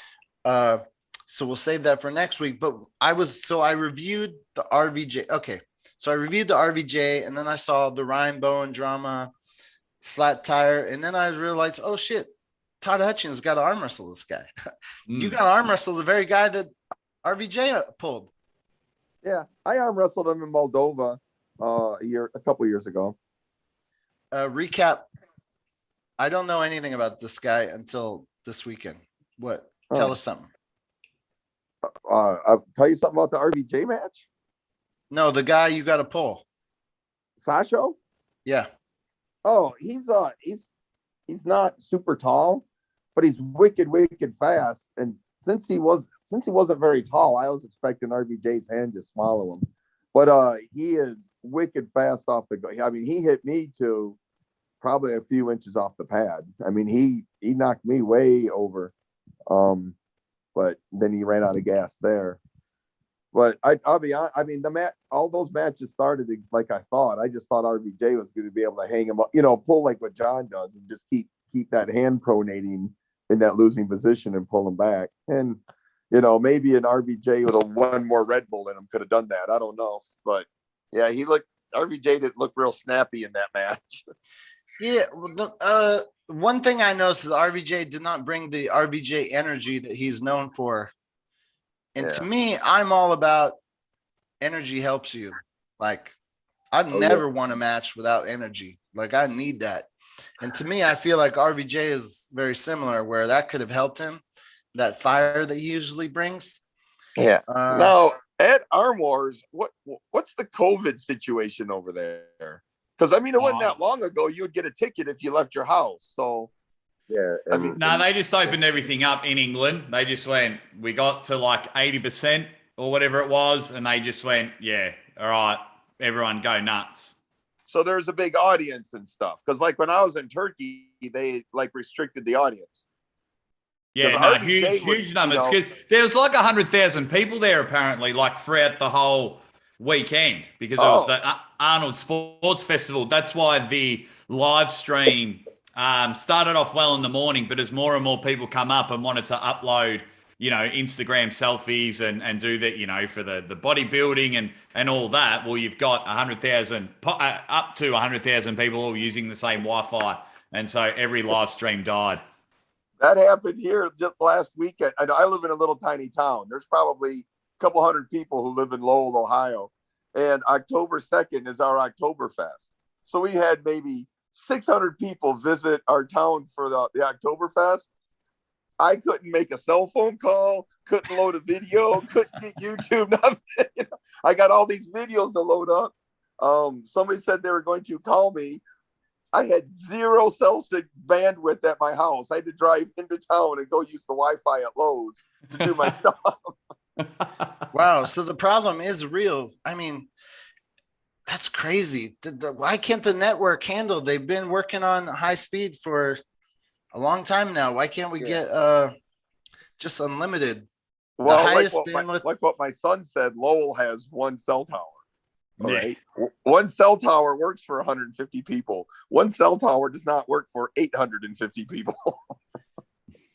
So we'll save that for next week. But I reviewed the RVJ. Okay, so I reviewed the RVJ, and then I saw the Ryan Bowen drama, flat tire, and then I realized, oh shit, Todd Hutchins got to arm wrestle this guy. You got to arm wrestle the very guy that RVJ pulled. Yeah, I arm wrestled him in Moldova a couple years ago. Recap. I don't know anything about this guy until this weekend. What? Tell us something. I'll tell you something about the RVJ match. No, the guy you got to pull. Sasha? Yeah. Oh, he's not super tall, but he's wicked fast. And since he wasn't very tall, I was expecting RVJ's hand to swallow him. But he is wicked fast off the go. I mean, he hit me to probably a few inches off the pad. I mean, he knocked me way over. But then he ran out of gas there. But I'll be honest, I mean, all those matches started like I thought. I just thought RVJ was going to be able to hang him up, pull like what John does and just keep that hand pronating in that losing position and pull him back. And, maybe an RVJ with one more Red Bull in him could have done that. I don't know. But yeah, RVJ didn't look real snappy in that match. Yeah. One thing I noticed is RVJ did not bring the RVJ energy that he's known for. And to me, I'm all about energy helps you. Like, I've never won a match without energy. Like, I need that. And to me, I feel like RVJ is very similar, where that could have helped him, that fire that he usually brings. Yeah. Now, at ARMWARS, what's the COVID situation over there? Because, I mean, it wasn't that long ago. You would get a ticket if you left your house. So, yeah. I mean, no, they just opened everything up in England. They just went, we got to like 80% or whatever it was. And they just went, yeah, all right, everyone go nuts. So there's a big audience and stuff. Because like when I was in Turkey, they like restricted the audience. Yeah, no, huge numbers. Because there was like 100,000 people there apparently, like throughout the whole weekend, because it was the Arnold Sports Festival. That's why the live stream started off well in the morning, but as more and more people come up and wanted to upload, Instagram selfies and do that, for the bodybuilding and all that, well, you've got 100,000, up to 100,000 people all using the same Wi-Fi. And so every live stream died. That happened here just last weekend. I live in a little tiny town. There's probably a couple hundred people who live in Lowell, Ohio. And October 2nd is our Oktoberfest. So we had maybe 600 people visit our town for the Oktoberfest. I couldn't make a cell phone call, couldn't load a video, couldn't get YouTube, nothing. I got all these videos to load up. Somebody said they were going to call me. I had zero cell stick bandwidth at my house. I had to drive into town and go use the Wi-Fi at Lowe's to do my stuff. Wow. So the problem is real. I mean, that's crazy. Why can't the network handle? They've been working on high speed for a long time now. Why can't we get just unlimited? Well, like what my son said, Lowell has one cell tower. All right. One cell tower works for 150 people. One cell tower does not work for 850 people.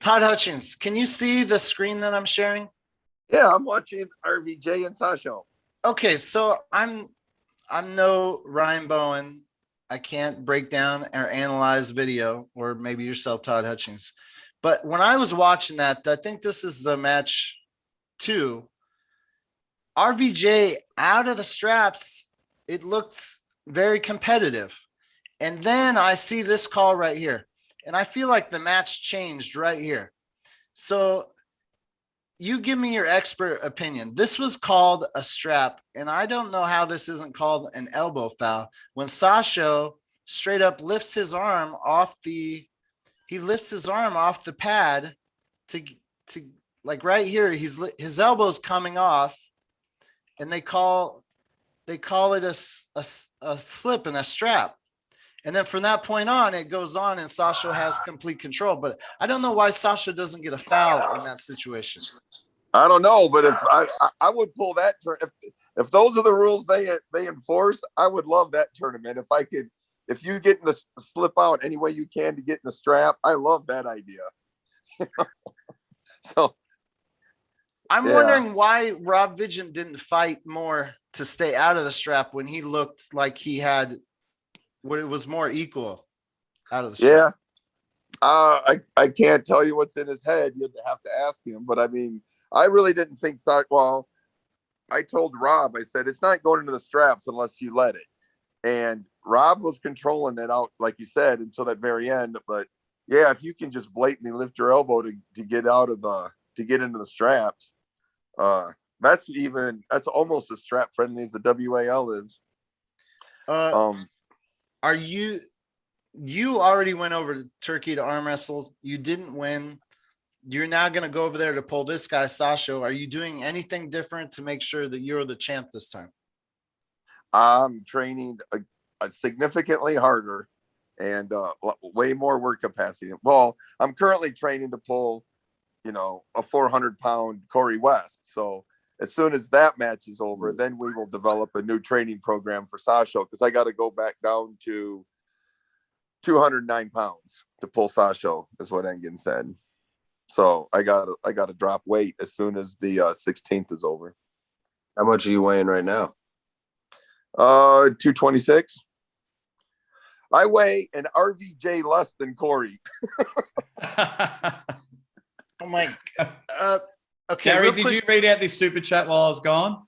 Todd Hutchins, can you see the screen that I'm sharing? Yeah, I'm watching RVJ and Sasha. Okay, so I'm no Ryan Bowen. I can't break down or analyze video, or maybe yourself, Todd Hutchins. But when I was watching that, I think this is a match 2. RVJ out of the straps, it looks very competitive. And then I see this call right here. And I feel like the match changed right here. So you give me your expert opinion. This was called a strap. And I don't know how this isn't called an elbow foul. When Sasha straight up lifts his arm off the pad to like right here, his elbow's coming off. And they call it a slip and a strap. And then from that point on, it goes on and Sasha has complete control. But I don't know why Sasha doesn't get a foul in that situation. I don't know, but if I would pull that if those are the rules they enforce, I would love that tournament. If you get in the slip out any way you can to get in the strap, I love that idea. So I'm wondering why Rob Vigent didn't fight more to stay out of the strap when he looked like he had what it was more equal out of the strap. I can't tell you what's in his head. You'd have to ask him. But I mean, I really didn't think so. Well, I told Rob, I said, it's not going into the straps unless you let it. And Rob was controlling that out, like you said, until that very end. But yeah, if you can just blatantly lift your elbow to get out of to get into the straps, that's almost as strap friendly as the WAL is. Are you already went over to Turkey to arm wrestle? You didn't win. You're now going to go over there to pull this guy, Sasho. Are you doing anything different to make sure that you're the champ this time? I'm training significantly harder and way more work capacity. Well, I'm currently training to pull, a 400-pound Corey West. So as soon as that match is over, then we will develop a new training program for Sasho, because I got to go back down to 209 pounds to pull Sasho, is what Engen said. So I got to drop weight as soon as the 16th is over. How much are you weighing right now? 226. I weigh an RVJ less than Corey. Oh my. Okay. Gary, did you read out this super chat while I was gone?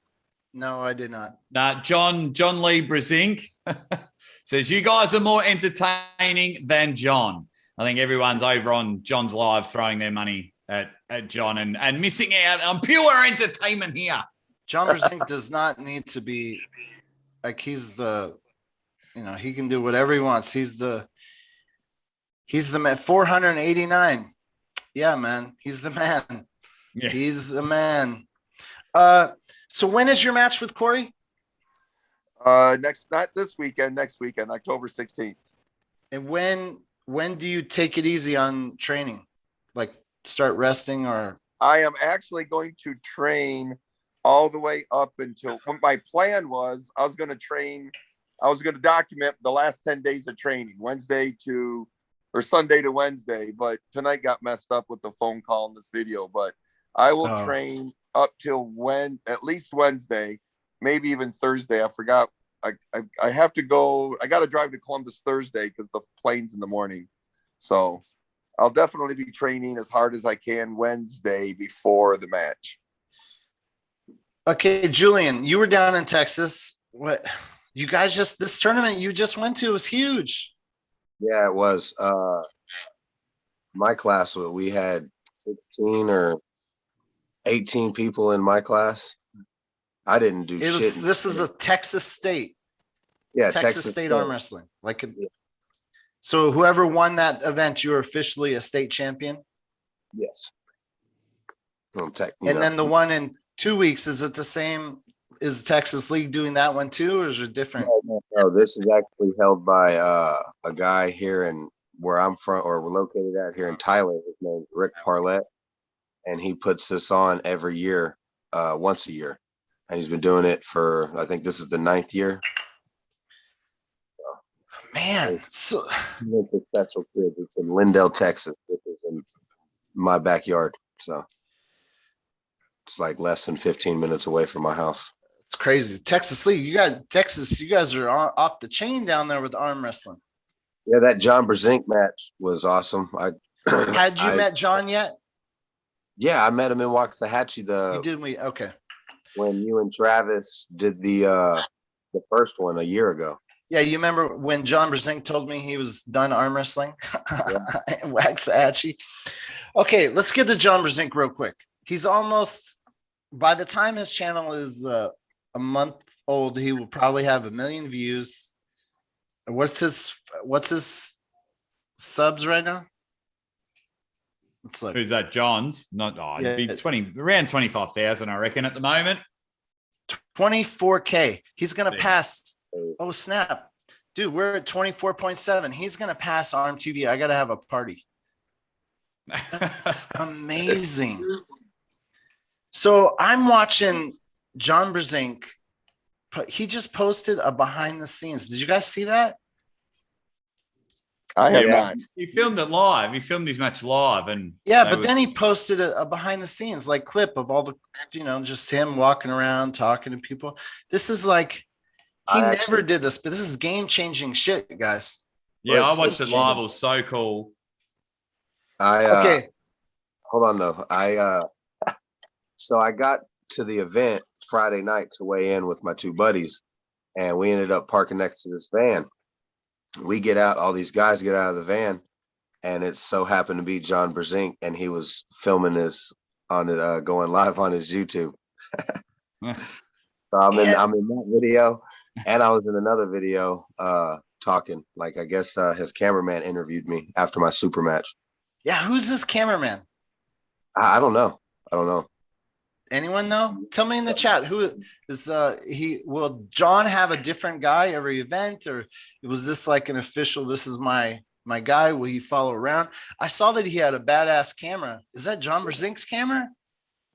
No, I did not. John Lee Brzenk says, you guys are more entertaining than John. I think everyone's over on John's live throwing their money at John and missing out on pure entertainment here. John Brzenk does not need to be like he's he can do whatever he wants. He's the man. 489. Yeah, man. He's the man. Yeah. He's the man. So when is your match with Corey? Not this weekend, next weekend, October 16th. And when do you take it easy on training? Like start resting? Or I am actually going to train all the way up until what my plan was. I was going to document the last 10 days of training, Sunday to Wednesday, but tonight got messed up with the phone call in this video. But I will train up till at least Wednesday, maybe even Thursday. I forgot. I have to go. I got to drive to Columbus Thursday because the plane's in the morning. So I'll definitely be training as hard as I can Wednesday before the match. Okay, Julian, you were down in Texas. What you guys this tournament you just went to was huge. Yeah, it was. My class, we had 16 or 18 people in my class. I didn't do shit. This is a Texas State. Yeah, Texas State arm wrestling. So whoever won that event, you're officially a state champion? Yes. Then the one in 2 weeks, is it the same? Is Texas League doing that one too, or is it different? No, this is actually held by a guy here in where I'm from, or we're located at here in Tyler. His name's Rick Parlett, and he puts this on every year, once a year. And he's been doing it for, I think this is the 9th year. Man, so it's a special kid. It's in Lindell, Texas, which is in my backyard. So it's like less than 15 minutes away from my house. It's crazy. Texas League, you guys are off the chain down there with arm wrestling. Yeah, that John Brzenk match was awesome. Had you met John yet? Yeah, I met him in Waxahachie. You did? Okay. When you and Travis did the first one a year ago. Yeah, you remember when John Brzenk told me he was done arm wrestling? In Waxahachie. Okay, let's get to John Brzenk real quick. He's almost, by the time his channel is a month old, he will probably have 1 million views. What's his subs right now? Let's look. Who's that? John's? Not Yeah. It'd be around 25,000, I reckon, at the moment. 24K. He's gonna pass. Oh snap, dude! We're at 24.7. He's gonna pass ARMTV. I gotta have a party. That's amazing. So I'm watching John Brzenk. He just posted a behind the scenes. Did you guys see that? I have Yeah. not. He filmed it live. He filmed his match live, and Yeah, they but were- then he posted a behind the scenes like clip of all the, just him walking around talking to people. This is like he I never actually- did this, but this is game changing shit, guys. yeah, I Well, watched it live. It was so cool. Okay, Hold on though. So I got to the event Friday night to weigh in with my two buddies, and we ended up parking next to this van. We get out, all these guys get out of the van, and it so happened to be John Brzenk, and he was filming this on it, going live on his YouTube. So I'm in that video, and I was in another video talking. Like I guess his cameraman interviewed me after my super match. yeah. Who's this cameraman? I don't know. Anyone know? Tell me in the chat. Who is he? Will John have a different guy every event, or was this like an official? This is my guy. Will he follow around? I saw that he had a badass camera. Is that John Brzenk's camera?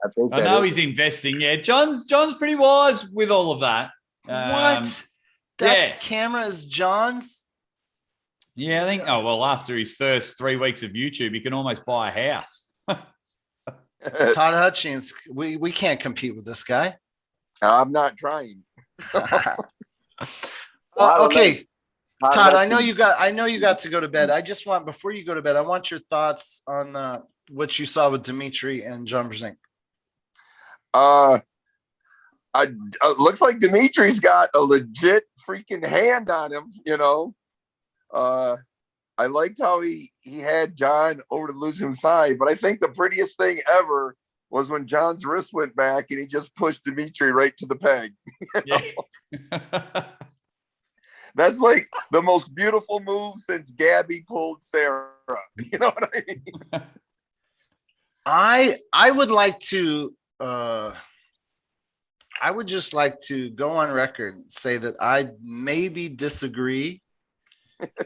I think I that know is- he's investing. Yeah, John's pretty wise with all of that. What? That yeah. camera is John's? Yeah, I think. Oh well, after his first 3 weeks of YouTube, he can almost buy a house. Todd Hutchings. We can't compete with this guy. I'm not trying. Okay, Todd. I know Hutchins- you got to go to bed. I just want, before you go to bed, I want your thoughts on what you saw with Dimitri and John Brzenk. Looks like Dimitri's got a legit freaking hand on him, I liked how he had John over to lose his side, but I think the prettiest thing ever was when John's wrist went back and he just pushed Dimitri right to the peg. Yeah. That's like the most beautiful move since Gabby pulled Sarah. You know what I mean? I would like to I would just like to go on record and say that I maybe disagree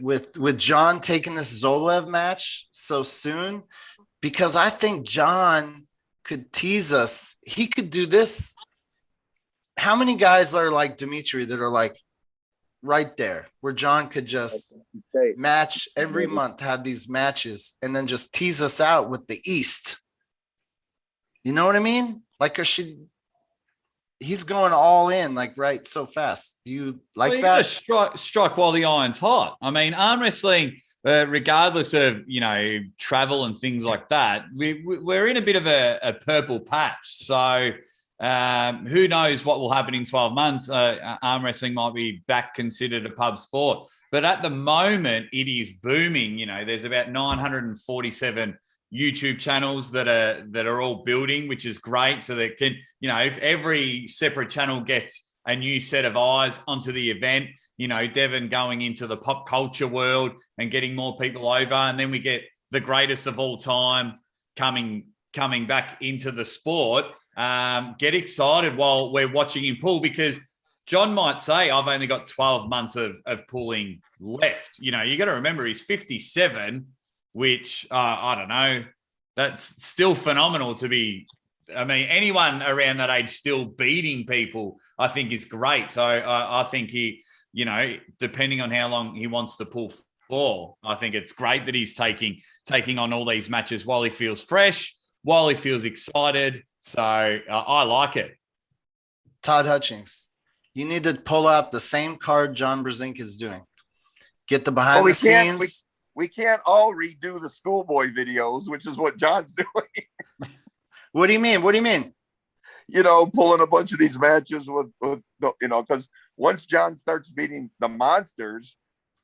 with John taking this Zolev match so soon, because I think John could tease us. He could do this. How many guys are like Dimitri that are like right there where John could just match every month, have these matches, and then just tease us out with the East? You know what I mean? Like, he's going all in, like, right, so fast. You like you that? gotta strike while the iron's hot. I mean, arm wrestling, regardless of travel and things like that, we're in a bit of a purple patch. So who knows what will happen in 12 months? Arm wrestling might be back considered a pub sport, but at the moment it is booming. There's about 947 YouTube channels that are all building, which is great. So that can, if every separate channel gets a new set of eyes onto the event, Devin going into the pop culture world and getting more people over, and then we get the greatest of all time coming back into the sport. Get excited while we're watching him pull, because John might say, I've only got 12 months of pulling left. You got to remember he's 57, which I don't know, that's still phenomenal to be. I mean, anyone around that age still beating people, I think is great. So I think he, depending on how long he wants to pull for, I think it's great that he's taking on all these matches while he feels fresh, while he feels excited. So I like it. Todd Hutchings, you need to pull out the same card John Brzenk is doing. Get the behind the scenes. We can't all redo the schoolboy videos, which is what John's doing. What do you mean? What do you mean? Pulling a bunch of these matches with because once John starts beating the monsters,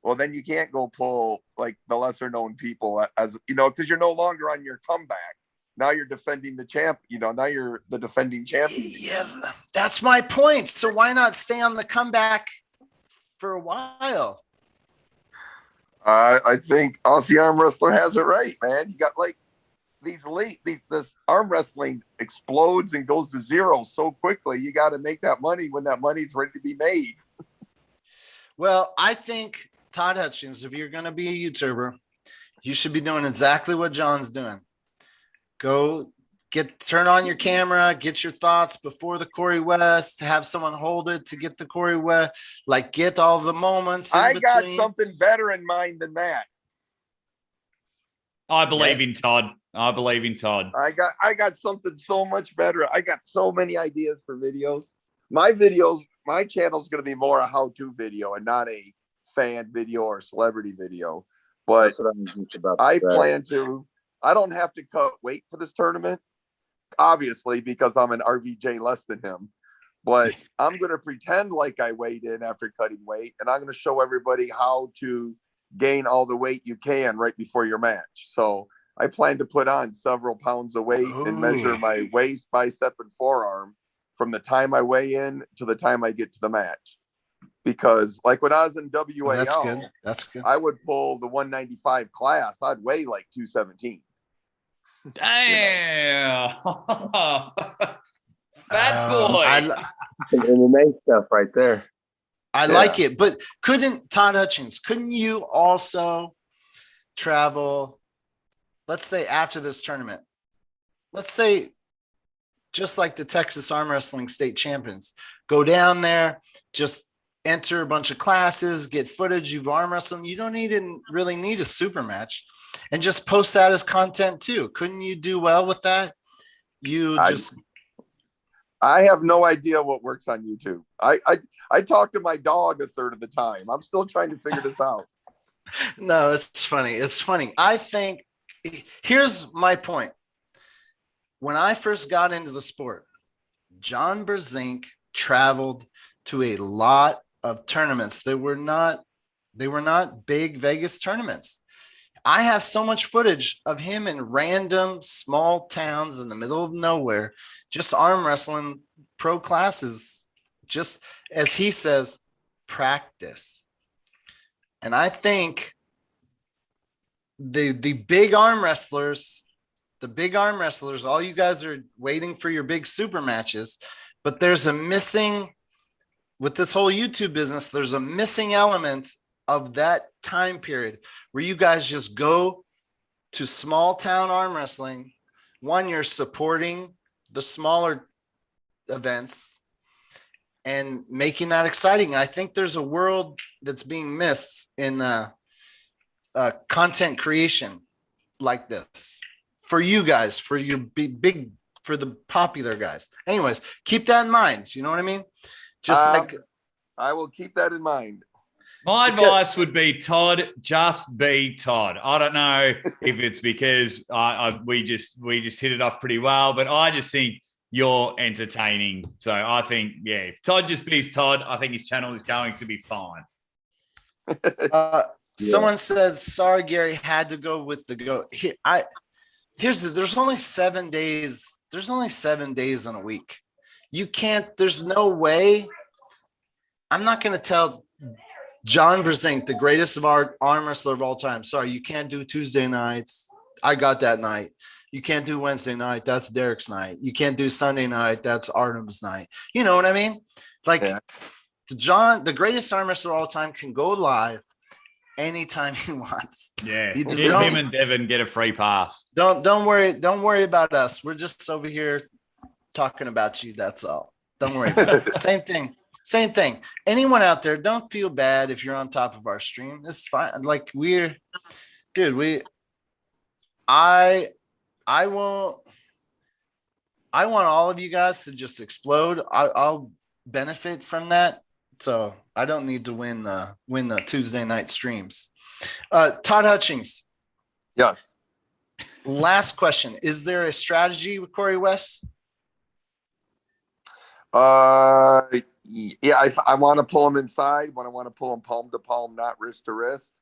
well, then you can't go pull like the lesser known people as because you're no longer on your comeback. Now you're defending the champ. Now you're the defending champion. Yeah, that's my point. So why not stay on the comeback for a while? I think Aussie Arm Wrestler has it right, man. You got like this arm wrestling explodes and goes to zero so quickly. You got to make that money when that money's ready to be made. Well, I think, Todd Hutchings, if you're going to be a YouTuber, you should be doing exactly what John's doing. Go turn on your camera, get your thoughts before the Corey West, have someone hold it to get the Corey West, like get all the moments. I got something better in mind than that. I believe in Todd. I believe in Todd. I got something so much better. I got so many ideas for videos. My channel is going to be more a how-to video and not a fan video or celebrity video. But I plan to. I don't have to cut weight for this tournament, obviously, because I'm an RVJ less than him. But I'm going to pretend like I weighed in after cutting weight, and I'm going to show everybody how to gain all the weight you can right before your match. So I plan to put on several pounds of weight and measure my waist, bicep, and forearm from the time I weigh in to the time I get to the match. Because like when I was in WAL, that's good. I would pull the 195 class. I'd weigh like 217. Damn. That boy. MMA stuff right there. I like it, but Todd Hutchings, couldn't you also travel, let's say after this tournament, let's say just like the Texas Arm Wrestling State Champions, go down there, just enter a bunch of classes, get footage you've arm wrestling. You don't really need a super match, and just post that as content too. Couldn't you do well with that? I have no idea what works on YouTube. I talk to my dog a third of the time. I'm still trying to figure this out. No, it's funny. It's funny. I think here's my point. When I first got into the sport, John Brzenk traveled to a lot of tournaments. They were not big Vegas tournaments. I have so much footage of him in random small towns in the middle of nowhere, just arm wrestling pro classes, just as he says, practice. And I think the big arm wrestlers, all you guys are waiting for your big super matches, but there's a missing, with this whole YouTube business, there's a missing element of that time period where you guys just go to small town arm wrestling. One, you're supporting the smaller events and making that exciting. I think there's a world that's being missed in content creation like this for you guys, for your big, for the popular guys. Anyways, keep that in mind. You know what I mean? I will keep that in mind. My advice would be, Todd, just be Todd. I don't know if it's because we just hit it off pretty well, but I just think you're entertaining. So I think, if Todd just be Todd, I think his channel is going to be fine. Someone says, sorry, Gary, had to go with the go. There's only 7 days. There's only 7 days in a week. You can't, there's no way. I'm not going to tell John Brzenk, the greatest of our arm wrestler of all time, sorry, you can't do Tuesday nights. I got that night. You can't do Wednesday night. That's Derek's night. You can't do Sunday night. That's Artem's night. You know what I mean? Like John, the greatest arm wrestler of all time, can go live anytime he wants. Yeah. Him and Devin get a free pass. Don't worry about us. We're just over here talking about you. That's all. Don't worry about it. Same thing. Anyone out there, don't feel bad if you're on top of our stream. It's fine. Like I want all of you guys to just explode. I'll benefit from that. So I don't need to win the Tuesday night streams. Todd Hutchings. Yes. Last question. Is there a strategy with Corey West? Yeah, I want to pull him inside when I want to pull him palm to palm, not wrist to wrist.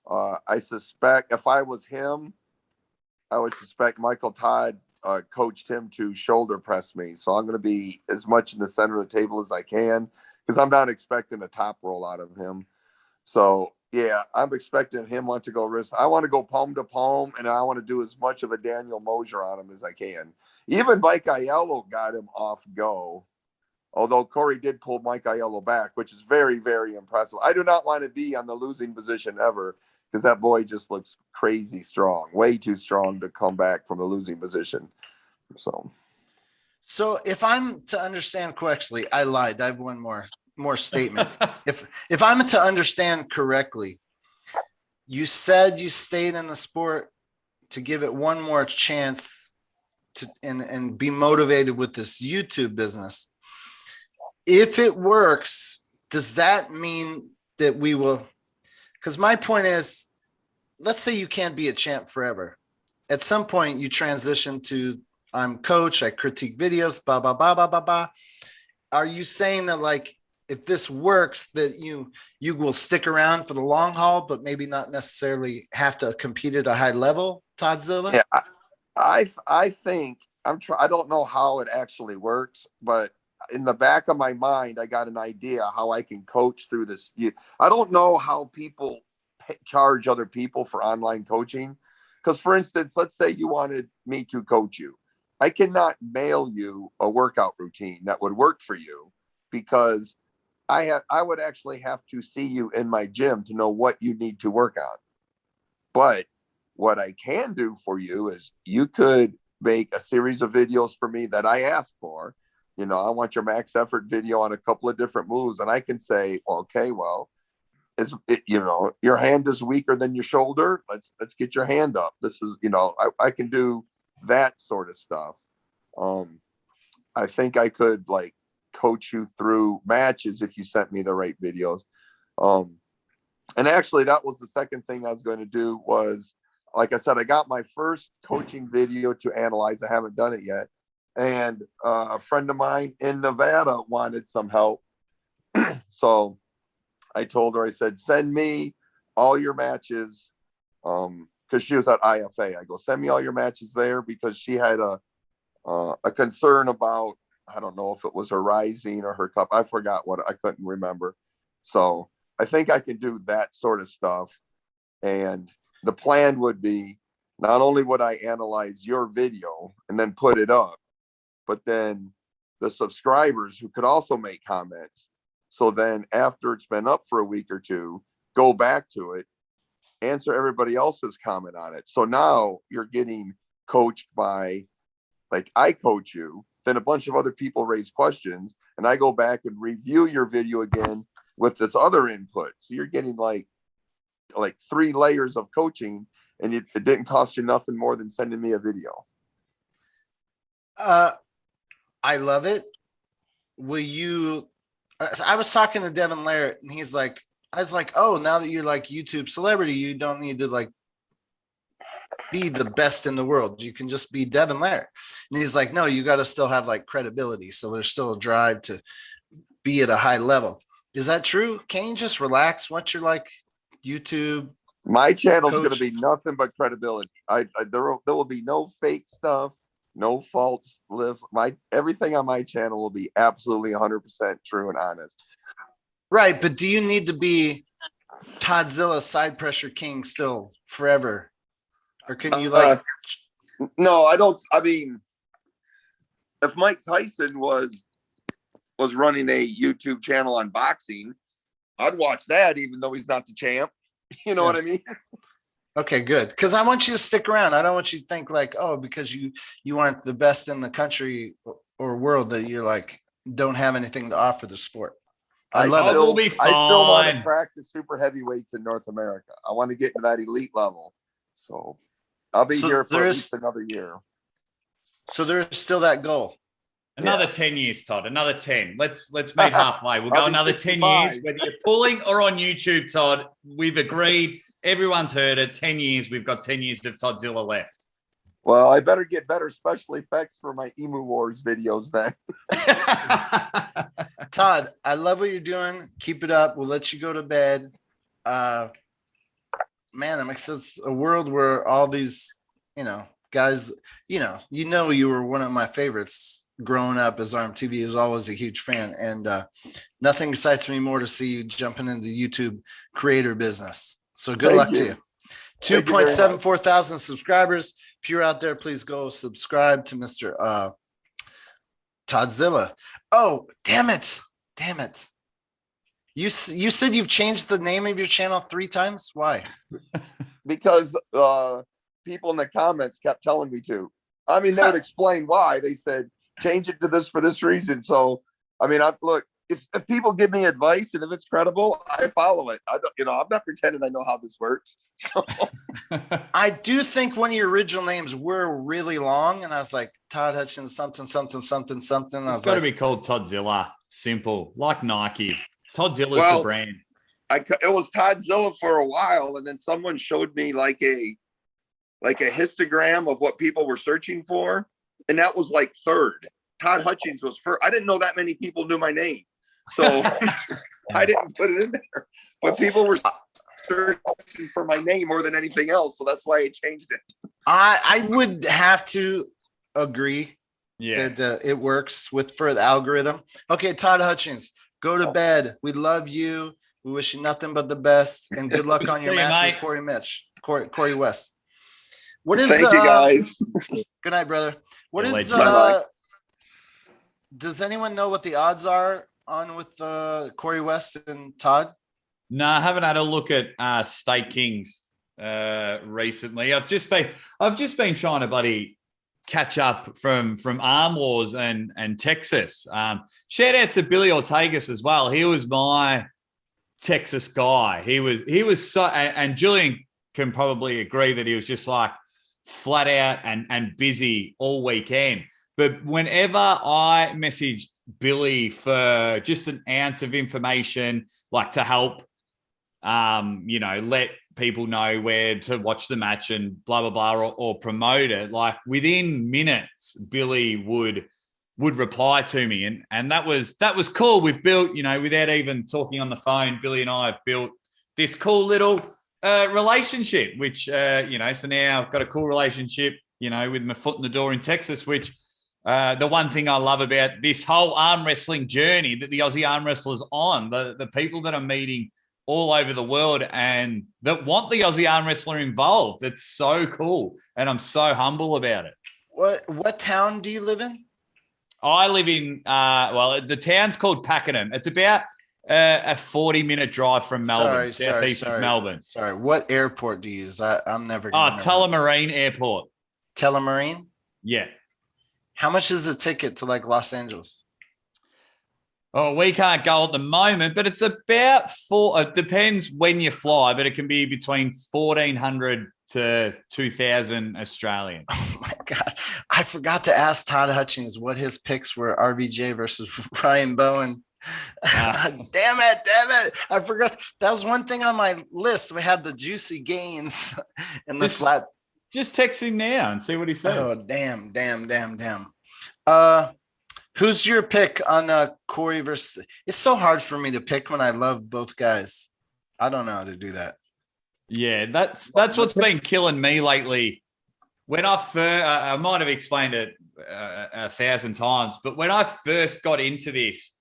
I suspect if I was him, I would suspect Michael Todd coached him to shoulder press me. So I'm going to be as much in the center of the table as I can because I'm not expecting a top roll out of him. So, yeah, I'm expecting him want to go wrist. I want to go palm to palm, and I want to do as much of a Daniel Mosier on him as I can. Even Mike Aiello got him off go. Although Corey did pull Mike Aiello back, which is very, very impressive. I do not want to be on the losing position ever because that boy just looks crazy strong, way too strong to come back from the losing position. So if I'm to understand correctly, I lied. I have one more statement. If I'm to understand correctly, you said you stayed in the sport to give it one more chance to and be motivated with this YouTube business. If it works, does that mean that we will? Because my point is, let's say you can't be a champ forever. At some point, you transition to I'm coach, I critique videos, blah, blah, blah, blah, blah, blah. Are you saying that, like, if this works, that you will stick around for the long haul, but maybe not necessarily have to compete at a high level, Toddzilla? Yeah, I think I don't know how it actually works, but in the back of my mind, I got an idea how I can coach through this. I don't know how people charge other people for online coaching. Because, for instance, let's say you wanted me to coach you. I cannot mail you a workout routine that would work for you, because I would actually have to see you in my gym to know what you need to work on. But what I can do for you is you could make a series of videos for me that I ask for. You know, I want your max effort video on a couple of different moves. And I can say, okay, well, your hand is weaker than your shoulder. Let's get your hand up. This is, I can do that sort of stuff. I think I could like coach you through matches if you sent me the right videos. And actually that was the second thing I was going to do was, like I said, I got my first coaching video to analyze. I haven't done it yet. And a friend of mine in Nevada wanted some help. So I told her, I said, send me all your matches. Because she was at IFA. I go, send me all your matches there, because she had a concern about, I don't know if it was her rising or her cup. I forgot what, I couldn't remember. So I think I can do that sort of stuff. And the plan would be, not only would I analyze your video and then put it up, but then the subscribers who could also make comments. So then after it's been up for a week or two, go back to it, answer everybody else's comment on it. So now you're getting coached by, like, I coach you, then a bunch of other people raise questions, and I go back and review your video again with this other input. So you're getting like 3 layers of coaching, and it didn't cost you nothing more than sending me a video. I love it. Will you? I was talking to Devin Larrett, and he's like, I was like, oh, now that you're like YouTube celebrity, you don't need to like be the best in the world. You can just be Devin Larrett. And he's like, no, you got to still have like credibility. So there's still a drive to be at a high level. Is that true? Can you just relax once you're like YouTube? My channel's going to be nothing but credibility. There will be no fake stuff, no false lives. Everything on my channel will be absolutely 100% true and honest. Right, but do you need to be Toddzilla side pressure king still forever, or can you like? No, I don't. I mean, if Mike Tyson was running a YouTube channel on boxing, I'd watch that, even though he's not the champ. You know what I mean? Okay, good. Because I want you to stick around. I don't want you to think like, oh, because you aren't the best in the country or world, that you're like don't have anything to offer the sport. I love it. We'll be fine. I still want to crack the super heavyweights in North America. I want to get to that elite level. So I'll be here for at least another year. So there's still that goal. Another 10 years, Todd. Another 10. Let's meet halfway. We'll go another 10 years. Whether you're pulling or on YouTube, Todd, we've agreed. Everyone's heard it. 10 years. We've got 10 years of Toddzilla left. Well, I better get better special effects for my Emu Wars videos then. Todd, I love what you're doing. Keep it up. We'll let you go to bed. Man, it makes sense. A world where all these, guys, you were one of my favorites growing up as ARMTV. Was always a huge fan. And nothing excites me more to see you jumping into the YouTube creator business. So good luck to you. 2.74 thousand subscribers. If you're out there, please go subscribe to Mr. Toddzilla. Oh, damn it. You said you've changed the name of your channel 3 times. Why? Because people in the comments kept telling me to. I mean, they would explain why. They said, change it to this for this reason. So, I mean, look, if people give me advice and if it's credible, I follow it. I don't, I'm not pretending I know how this works. So. I do think one of your original names were really long, and I was like, Todd Hutchins, something, something, something, something. It's got to be called Toddzilla. Simple, like Nike. Todzilla's the brand. It was Toddzilla for a while, and then someone showed me like a histogram of what people were searching for, and that was like third. Todd Hutchins was first. I didn't know that many people knew my name, so I didn't put it in there. But people were searching for my name more than anything else, so that's why I changed it. I would have to agree that it works for the algorithm. Okay, Todd Hutchins, go to bed. We love you. We wish you nothing but the best, and good luck on your match with Corey West. What is Thank you guys. Good night, brother. What is does anyone know what the odds are on with Corey West and Todd? No, I haven't had a look at State Kings recently. I've just been trying to bloody catch up from ARMWARS and Texas. Shout out to Billy Ortegas as well. He was my Texas guy. He was so, and Julian can probably agree that he was just like flat out and busy all weekend. But whenever I messaged Billy for just an ounce of information, like to help, let people know where to watch the match and blah, blah, blah, or promote it, like within minutes, Billy would reply to me. And that was cool. We've built, without even talking on the phone, Billy and I have built this cool little relationship, which, so now I've got a cool relationship, with my foot in the door in Texas, which the one thing I love about this whole arm wrestling journey that the Aussie arm wrestlers on, the people that I'm meeting all over the world and that want the Aussie arm wrestler involved. It's so cool. And I'm so humble about it. What town do you live in? I live in, the town's called Pakenham. It's about a 40-minute drive from Melbourne, southeast of Melbourne. Sorry, what airport do you use? I'm never going to Tullamarine Airport. Tullamarine? Yeah. How much is the ticket to like Los Angeles? Oh, we can't go at the moment, but it's about it depends when you fly, but it can be between 1,400 to 2,000 Australian. Oh my God. I forgot to ask Todd Hutchins what his picks were, RVJ versus Ryan Bowen. Damn it. I forgot. That was one thing on my list. We had the juicy gains in the flat. Just text him now and see what he says. Oh, damn. Who's your pick on Corey versus? It's so hard for me to pick when I love both guys. I don't know how to do that. Yeah, that's what's been killing me lately. When I might have explained it 1,000 times, but when I first got into this,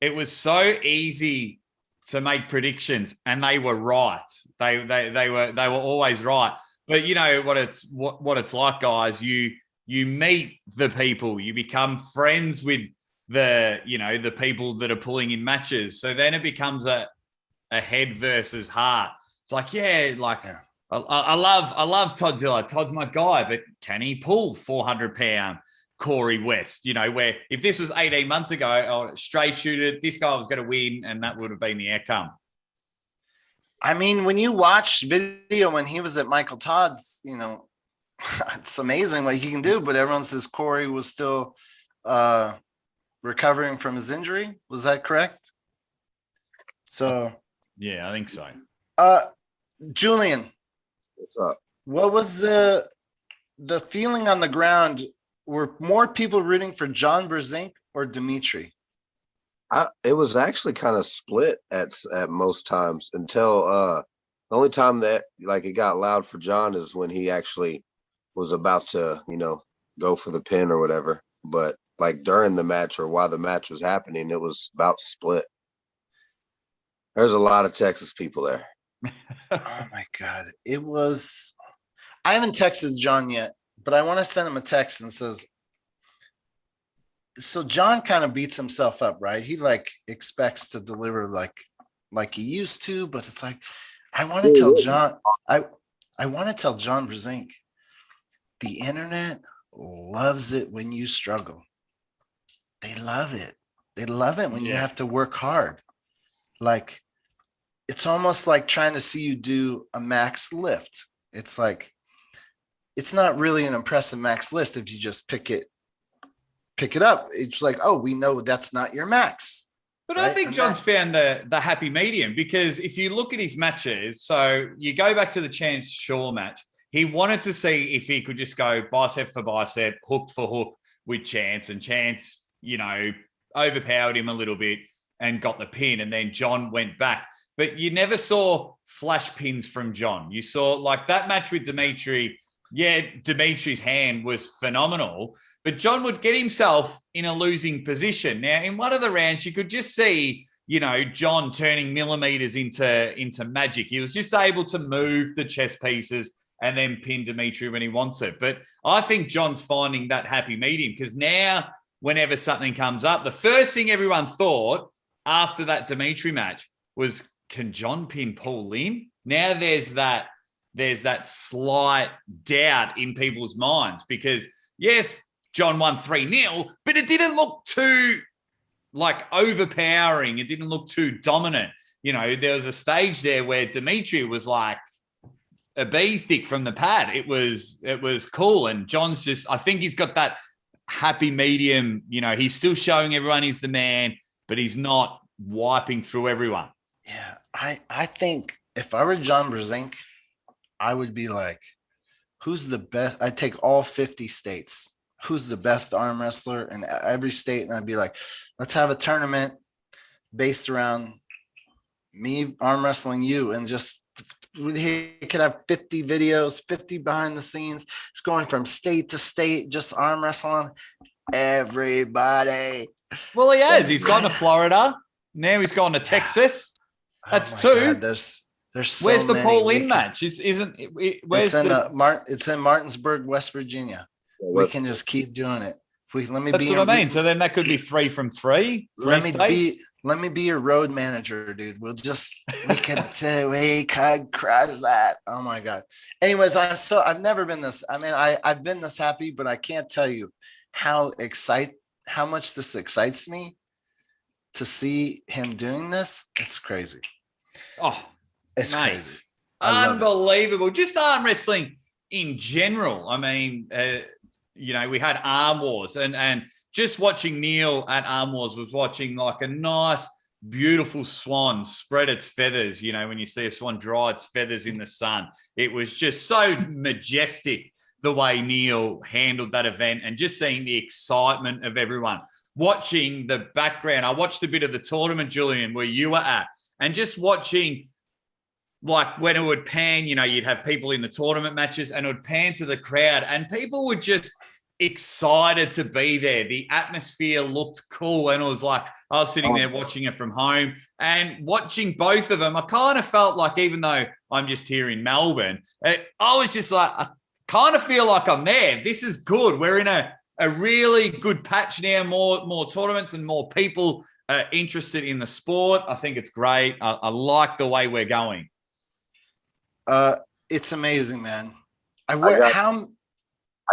it was so easy to make predictions, and they were right. They were always right. But you know what it's like, guys. You meet the people, you become friends with the people that are pulling in matches. So then it becomes a head versus heart. It's like, I love Toddzilla. Todd's my guy, but can he pull 400-pound Corey West? Where if this was 18 months ago, straight shooter, this guy was going to win, and that would have been the outcome. I mean, when you watch video when he was at Michael Todd's, it's amazing what he can do, but everyone says Corey was still recovering from his injury. Was that correct? So yeah, I think so. Julian, what's up? What was the feeling on the ground? Were more people rooting for John Brzenk or Dimitri? It was actually kind of split at most times until the only time that it got loud for John is when he actually was about to, go for the pin or whatever. But during the match or while the match was happening, it was about split. There's a lot of Texas people there. Oh my God. It was, I haven't texted John yet, but I want to send him a text and says, so John kind of beats himself up, right? He expects to deliver like he used to, but it's like, I want to tell John, I want to tell John Brzenk, the internet loves it when you struggle. They love it. They love it when you have to work hard. Like, it's almost like trying to see you do a max lift. It's like, it's not really an impressive max lift if you just pick it up. It's like, oh, we know that's not your max. But right? I think John's found the happy medium, because if you look at his matches, so you go back to the Chance Shaw match, he wanted to see if he could just go bicep for bicep, hook for hook with Chance, and Chance, you know, overpowered him a little bit and got the pin, and then John went back. But you never saw flash pins from John. You saw, like, that match with Dimitri. Yeah, Dimitri's hand was phenomenal, but John would get himself in a losing position. Now, in one of the rounds, you could just see, you know, John turning millimeters into magic. He was just able to move the chess pieces and then pin Dimitri when he wants it. But I think John's finding that happy medium, because now whenever something comes up, the first thing everyone thought after that Dimitri match was, can John pin Paul Lin? Now there's that slight doubt in people's minds, because yes, John won 3-0, but it didn't look too like overpowering. It didn't look too dominant. You know, there was a stage there where Dimitri was like a bee stick from the pad. It was cool. And John's just, I think he's got that happy medium. You know, he's still showing everyone he's the man, but he's not wiping through everyone. Yeah, I think if I were John Brzenk, I would be like, who's the best? I'd take all 50 states. Who's the best arm wrestler in every state? And I'd be like, let's have a tournament based around me arm wrestling you, and just he could have 50 videos, 50 behind the scenes. It's going from state to state, just arm wrestling everybody. Well, he has. He's gone to Florida. Now he's gone to Texas. That's two. God, there's so where's the many. Paul Lin match? Where's it's in Martinsburg, West Virginia. We can just keep doing it. That's what I mean. So then that could be 3 from 3. Let me be your road manager, dude. We could crush that. Oh my God. Anyways, I've never been this. I mean, I've been this happy, but I can't tell you how much this excites me to see him doing this. It's crazy. Oh, it's mate, crazy. Unbelievable. Just arm wrestling in general. I mean, you know, we had ARMWARS, and just watching Neil at ARMWARS was watching like a nice, beautiful swan spread its feathers. You know, when you see a swan dry its feathers in the sun, it was just so majestic the way Neil handled that event, and just seeing the excitement of everyone. Watching the background, I watched a bit of the tournament, Julian, where you were at, and just watching, like, when it would pan, you know, you'd have people in the tournament matches, and it would pan to the crowd, and people were just excited to be there. The atmosphere looked cool, and it was like I was sitting there watching it from home and watching both of them. I kind of felt like, even though I'm just here in Melbourne, I was just like, I kind of feel like I'm there. This is good. We're in a really good patch now, more tournaments and more people interested in the sport. I think it's great. I like the way we're going. It's amazing, man. I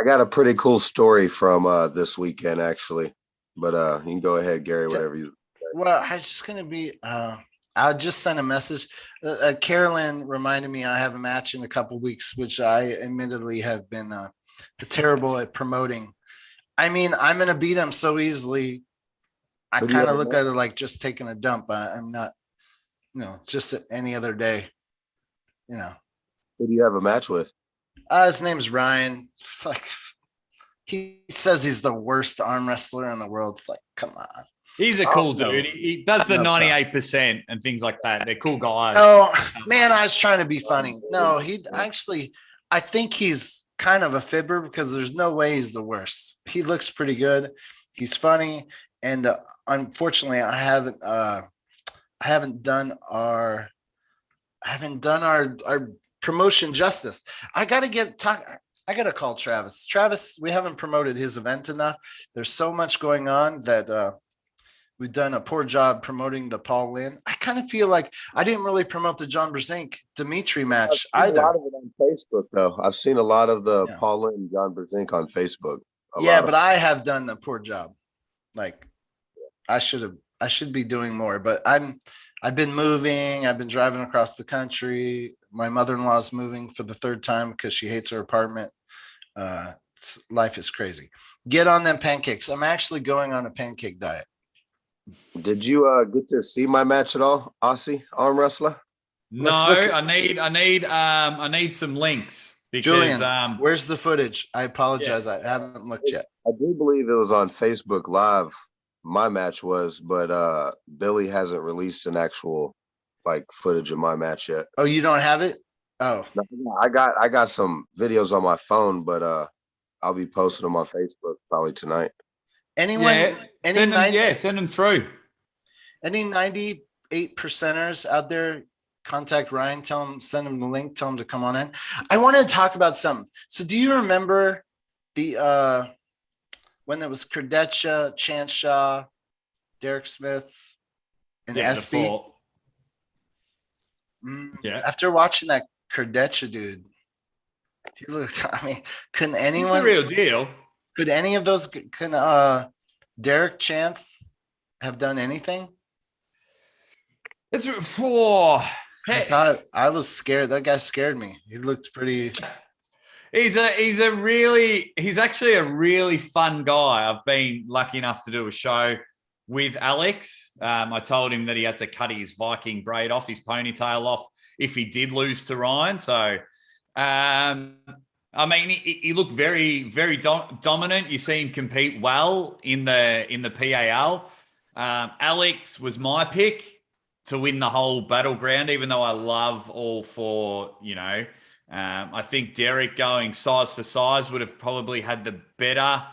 got a pretty cool story from this weekend, actually, but you can go ahead, Gary, whatever you. Well, I was just gonna be. I'll just send a message. Callin reminded me I have a match in a couple of weeks, which I admittedly have been terrible at promoting. I mean, I'm gonna beat him so easily. I kind of look at it like just taking a dump. I'm not, you know, just any other day. You know. Who do you have a match with? His name's Ryan. It's like, he says he's the worst arm wrestler in the world. It's like, come on. He's a cool dude. He does the 98% and things like that. They're cool guys. Oh, man, I was trying to be funny. No, I think he's kind of a fibber, because there's no way he's the worst. He looks pretty good. He's funny. And unfortunately, I haven't done our promotion justice. I got to call Travis. Travis, we haven't promoted his event enough. There's so much going on that we've done a poor job promoting the Paul Lin. I kind of feel like I didn't really promote the John Brzenk Dimitri match either. A lot of it on Facebook, though. I've seen a lot of the Paul Lin, John Brzenk on Facebook. Yeah, but I have done a poor job. Like I should be doing more, but I've been moving, I've been driving across the country. My mother-in-law is moving for the third time because she hates her apartment. Life is crazy. Get on them pancakes. I'm actually going on a pancake diet. Did you get to see my match at all, Aussie arm wrestler? No, I need some links because Julian, where's the footage? I apologize. Yeah. I haven't looked yet. I do believe it was on Facebook Live. My match was, but Billy hasn't released an actual like footage of my match yet. Oh, you don't have it? Oh, I got some videos on my phone, but I'll be posting them on Facebook probably tonight. anyone? Send them through. Any 98 percenters out there? Contact Ryan. Send him the link. Tell him to come on in. I wanted to talk about something. So, do you remember the when it was Kardetcha, Chance Shaw, Derek Smith, and SB? Yeah. After watching that Kardetcha dude, he looked. I mean, couldn't anyone? He's the real deal. Could any of those? Can Derek, Chance have done anything? It's I was scared. That guy scared me. He looked pretty. He's actually a really fun guy. I've been lucky enough to do a show with Alex. I told him that he had to cut his Viking braid off, his ponytail off, if he did lose to Ryan. So, I mean, he looked very, very dominant. You see him compete well in the PAL. Alex was my pick to win the whole battleground, even though I love all four, I think Derek going size for size would have probably had the better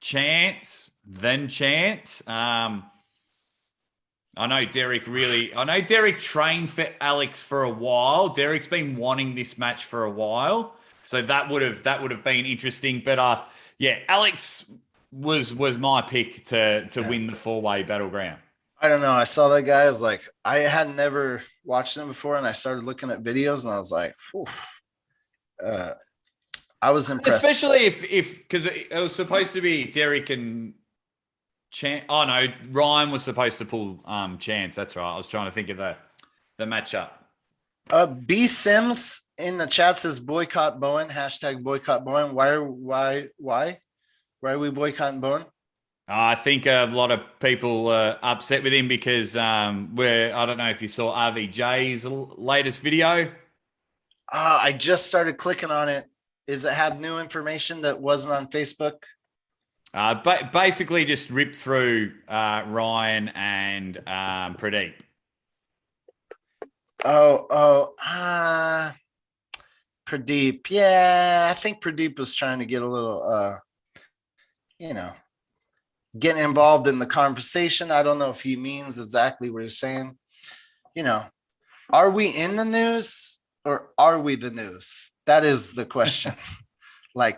chance than Chance. I know Derek trained for Alex for a while. Derek's been wanting this match for a while. So that would have been interesting. But Alex was my pick to win the 4-way battleground. I don't know. I saw that guy. I was like, I had never watched him before, and I started looking at videos, and I was like, I was impressed. Especially if because it was supposed to be Derek and Chance. Oh no, Ryan was supposed to pull Chance. That's right. I was trying to think of the matchup. B Sims in the chat says boycott Bowen. # boycott Bowen. Why are we boycotting Bowen? I think a lot of people are upset with him because I don't know if you saw RVJ's latest video. I just started clicking on it. Does it have new information that wasn't on Facebook? Basically just ripped through Ryan and Pradeep. Pradeep. Yeah, I think Pradeep was trying to get a little, getting involved in the conversation. I don't know if he means exactly what he's saying. Are we in the news or are we the news? That is the question. I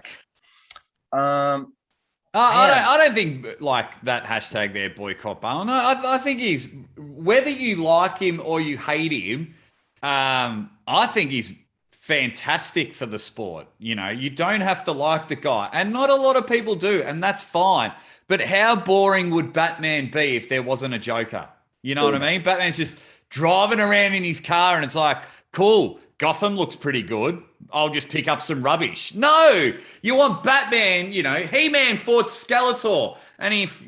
don't think like that hashtag there, boycott Bowen. I think he's, whether you like him or you hate him, I think he's fantastic for the sport. You don't have to like the guy, and not a lot of people do, and that's fine. But how boring would Batman be if there wasn't a Joker? You know what I mean? Batman's just driving around in his car and it's like, cool, Gotham looks pretty good. I'll just pick up some rubbish. No, you want Batman, He-Man fought Skeletor. And if,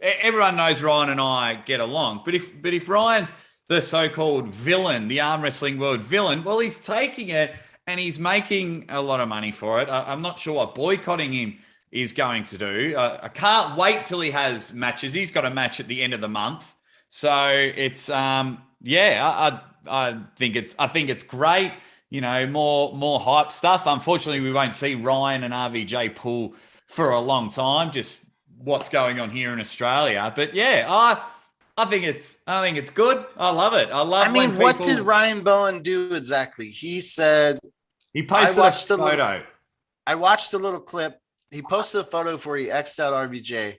everyone knows Ryan and I get along. But if Ryan's the so-called villain, the arm wrestling world villain, well, he's taking it and he's making a lot of money for it. I'm not sure what boycotting him is going to do. I can't wait till he has matches. He's got a match at the end of the month. So it's, I think it's great. More hype stuff. Unfortunately, we won't see Ryan and RVJ pull for a long time. Just what's going on here in Australia. But I think it's good. I love it. What did Ryan Bowen do exactly? He said he posted a photo. I watched a little clip. He posted a photo where he X'd out RVJ,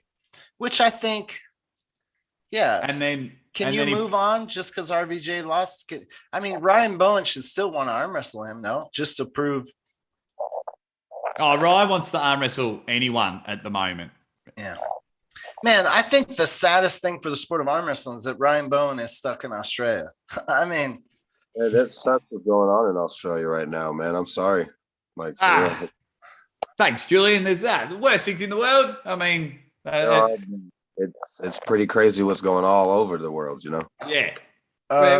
which I think, And then can you move on just because RVJ lost? Ryan Bowen should still want to arm wrestle him, no? Just to prove. Oh, Ryan wants to arm wrestle anyone at the moment. Yeah. Man, I think the saddest thing for the sport of arm wrestling is that Ryan Bowen is stuck in Australia. I mean, Yeah, that sucks what's going on in Australia right now, man. I'm sorry. Like, for real. Thanks, Julian. There's that. The worst things in the world. I mean, it's pretty crazy what's going all over the world, you know? yeah.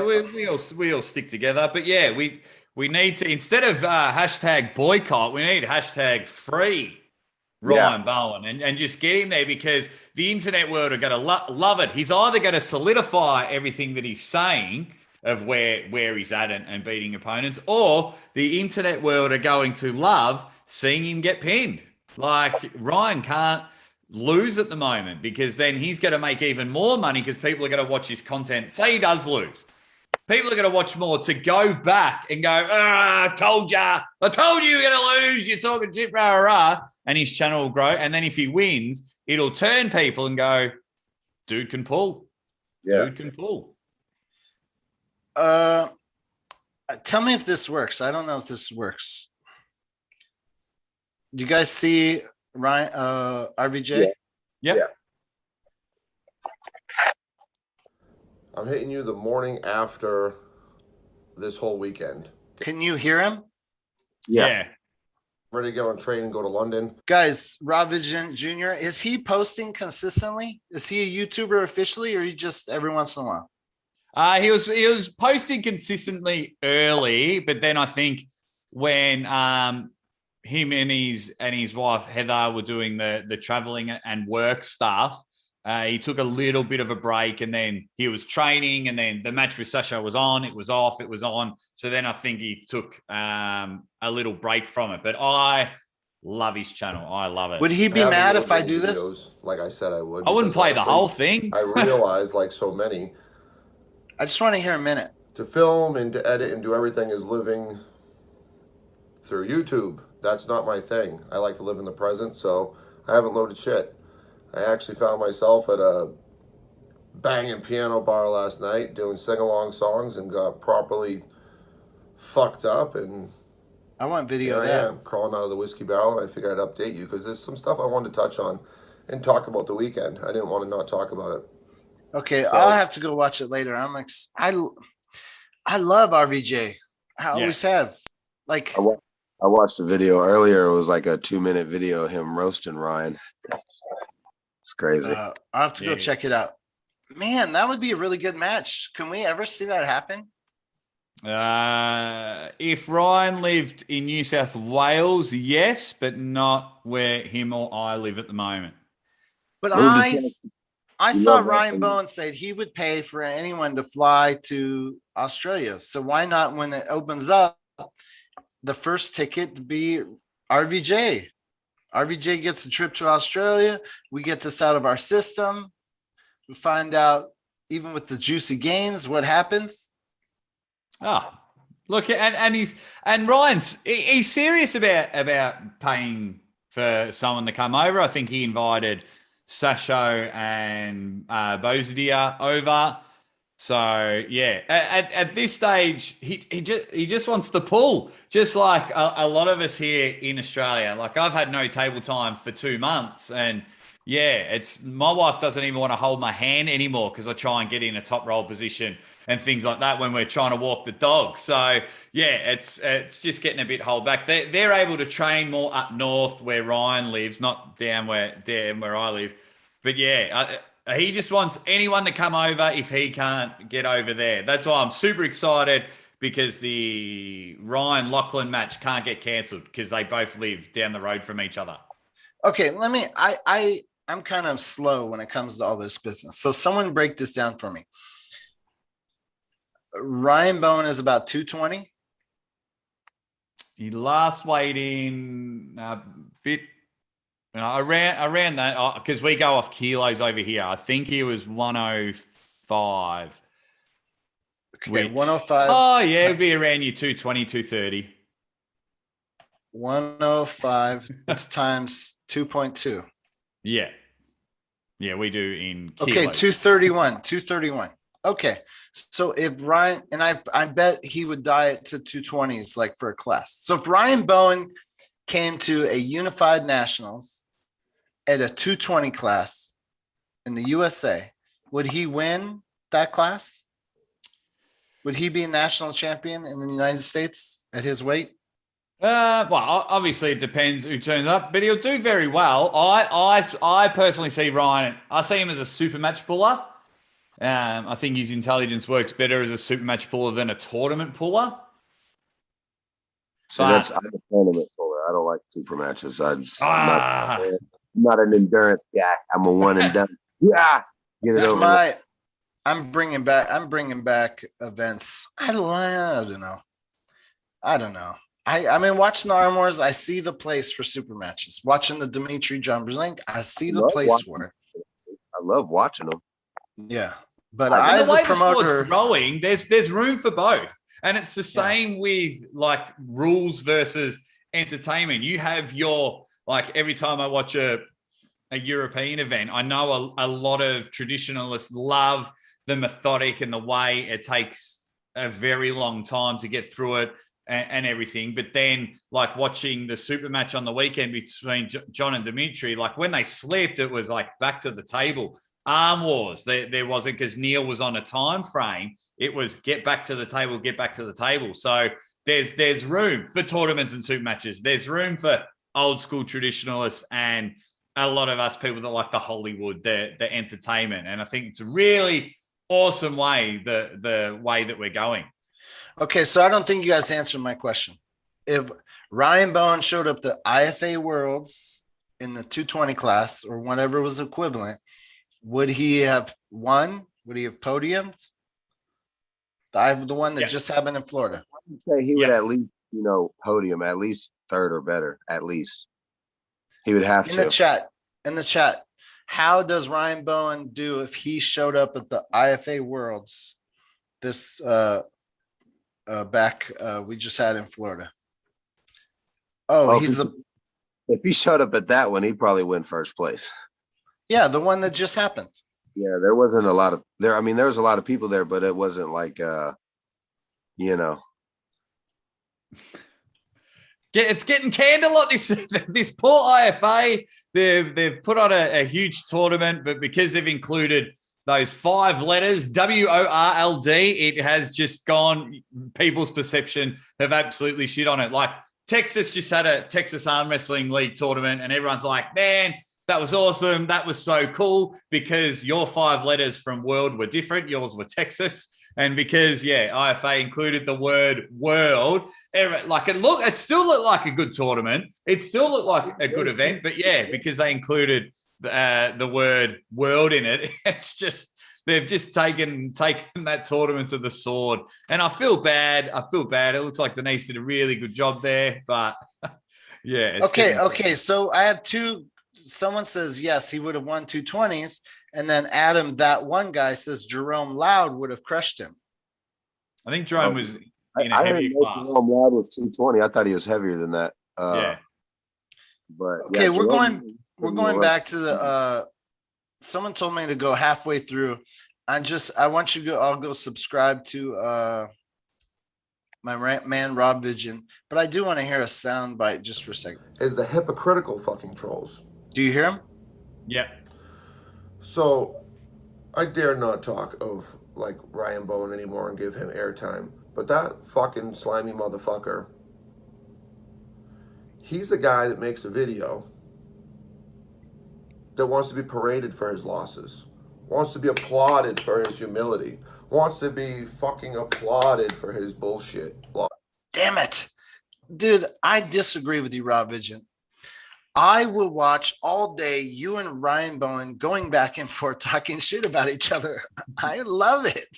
We all stick together. But yeah, we need to, instead of hashtag boycott, we need hashtag free Ryan Bowen and just get him there, because the internet world are going to love it. He's either going to solidify everything that he's saying of where he's at and beating opponents, or the internet world are going to love seeing him get pinned. Like, Ryan can't lose at the moment, because then he's going to make even more money, because people are going to watch his content. Say he does lose. People are going to watch more to go back and go, I told you you're going to lose. You're talking shit, rah, rah. And his channel will grow. And then if he wins, it'll turn people and go, dude can pull. Yeah. Dude can pull. tell me if this works. I don't know if this works. Do you guys see Ryan RVJ? Yeah. I'm hitting you the morning after this whole weekend. Can you hear him? Yeah. Ready to get on a train and go to London. Guys, Rob Vision Jr., is he posting consistently? Is he a YouTuber officially, or he just every once in a while? He was posting consistently early, but then I think when him and his wife Heather were doing the traveling and work stuff, he took a little bit of a break, and then he was training, and then the match with Sasha was on, it was off, it was on. So then I think he took a little break from it. But I love his channel. I love it. Would he be mad if I do this? Videos, like I said, I would. I wouldn't play the honestly, whole thing. I realize, like so many, I just want to hear a minute. to film and to edit and do everything is living through YouTube. That's not my thing. I like to live in the present, so I haven't loaded shit. I actually found myself at a banging piano bar last night doing sing-along songs and got properly fucked up, and I want video here of I that. am crawling out of the whiskey barrel, and I figured I'd update you because there's some stuff I wanted to touch on and talk about the weekend. I didn't want to not talk about it. Okay, So- I'll have to go watch it later. I love RVJ. I always have. Like, I watched a video earlier. It was like a 2-minute video of him roasting Ryan. It's crazy. I'll have to go Yeah. check it out. Man, that would be a really good match. Can we ever see that happen? If Ryan lived in New South Wales, yes, but not where him or I live at the moment. But It would I depend. I You saw love Ryan wrestling. Bowen say he would pay for anyone to fly to Australia. So why not, when it opens up, the first ticket to be RVJ? RVJ gets a trip to Australia. We get this out of our system. We find out, even with the juicy gains, what happens. Oh, look, and Ryan's he's serious about paying for someone to come over. I think he invited Sasho and Toddzilla over. So yeah, at this stage, he just wants to pull, just like a lot of us here in Australia. Like, I've had no table time for 2 months, and yeah, it's my wife doesn't even want to hold my hand anymore because I try and get in a top roll position and things like that when we're trying to walk the dog. So yeah, it's just getting a bit hold back. They're able to train more up north where Ryan lives, not down where I live. But yeah, he just wants anyone to come over if he can't get over there. That's why I'm super excited, because the Ryan Lachlan match can't get cancelled because they both live down the road from each other. Okay, I'm kind of slow when it comes to all this business. So someone break this down for me. Ryan Bowen is about 220. He last weighed in a bit around that, because we go off kilos over here. I think he was 105. Okay, 105. Oh yeah, it'd be around your 220, 230. 105. It's times 2.2. Yeah, we do in kilos. Okay, 231. Okay, so if Ryan, and I bet he would diet to 220s like for a class. So if Ryan Bowen came to a unified nationals at a 220 class in the USA, would he win that class? Would he be national champion in the United States at his weight? Well, obviously it depends who turns up, but he'll do very well. I personally see Ryan. I see him as a super match puller. I think his intelligence works better as a super match puller than a tournament puller. So I'm a tournament puller. I don't like super matches. I'm not an endurance guy. I'm a one and done. Yeah, get it over. I'm bringing back events. I don't know. I mean, watching the ARMWARS, I see the place for super matches. Watching the Dimitri John Brzenk, I see the place for it. I love watching them. Yeah, but as a promoter, growing, there's room for both, and it's the same with like rules versus entertainment. You have your like every time I watch a European event, I know a lot of traditionalists love the methodic and the way it takes a very long time to get through it and everything. But then like watching the super match on the weekend between John and Dimitri, like when they slipped, it was like back to the table. ARMWARS, there wasn't, because Neil was on a time frame. It was get back to the table, get back to the table. So there's room for tournaments and super matches. There's room for old school traditionalists and a lot of us people that like the Hollywood, the entertainment. And I think it's a really awesome way, the way that we're going. Okay, so I don't think you guys answered my question. If Ryan Bowen showed up the IFA Worlds in the 220 class or whatever was equivalent, would he have won? Would he have podiumed? The one that just happened in Florida. I would say he would at least, podium, at least third or better, at least. He would have to. In the chat, how does Ryan Bowen do if he showed up at the IFA Worlds this we just had in Florida? If he showed up at that one, he'd probably win first place. Yeah, the one that just happened. Yeah, there wasn't a lot of there. I mean, there was a lot of people there, but it wasn't like It's getting canned a lot. This poor IFA, they've put on a huge tournament, but because they've included those 5 letters, WORLD, it has just gone, people's perception have absolutely shit on it. Like Texas just had a Texas Arm Wrestling League tournament, and everyone's like, man, that was awesome. That was so cool because your 5 letters from world were different. Yours were Texas. And because, IFA included the word world, it still looked like a good tournament. It still looked like a good event. But because they included the word world in it, it's just, they've just taken that tournament to the sword. And I feel bad. It looks like Denise did a really good job there. But Okay. So I have 2. Someone says, yes, he would have won 220s. And then Adam, that one guy, says Jerome Loud would have crushed him. I think Jerome was in a heavier class. Jerome Loud was 220. I thought he was heavier than that. But okay, we're going back to the. Someone told me to go halfway through. I want you to go. I'll go subscribe to my man Rob Vision, but I do want to hear a sound bite just for a second. Is the hypocritical fucking trolls? Do you hear him? Yeah. So, I dare not talk of like Ryan Bowen anymore and give him airtime. But that fucking slimy motherfucker, he's a guy that makes a video that wants to be paraded for his losses, wants to be applauded for his humility, wants to be fucking applauded for his bullshit. Damn it. Dude, I disagree with you, Rob Vision. I will watch all day you and Ryan Bowen going back and forth talking shit about each other. I love it.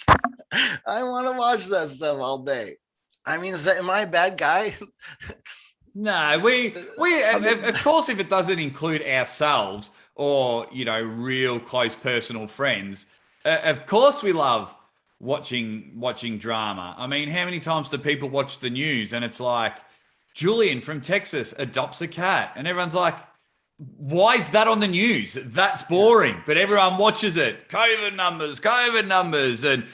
I want to watch that stuff all day. I mean, am I a bad guy? No, we of course, if it doesn't include ourselves or, real close personal friends, of course we love watching drama. I mean, how many times do people watch the news and it's like, Julian from Texas adopts a cat. And everyone's like, why is that on the news? That's boring. But everyone watches it. COVID numbers, and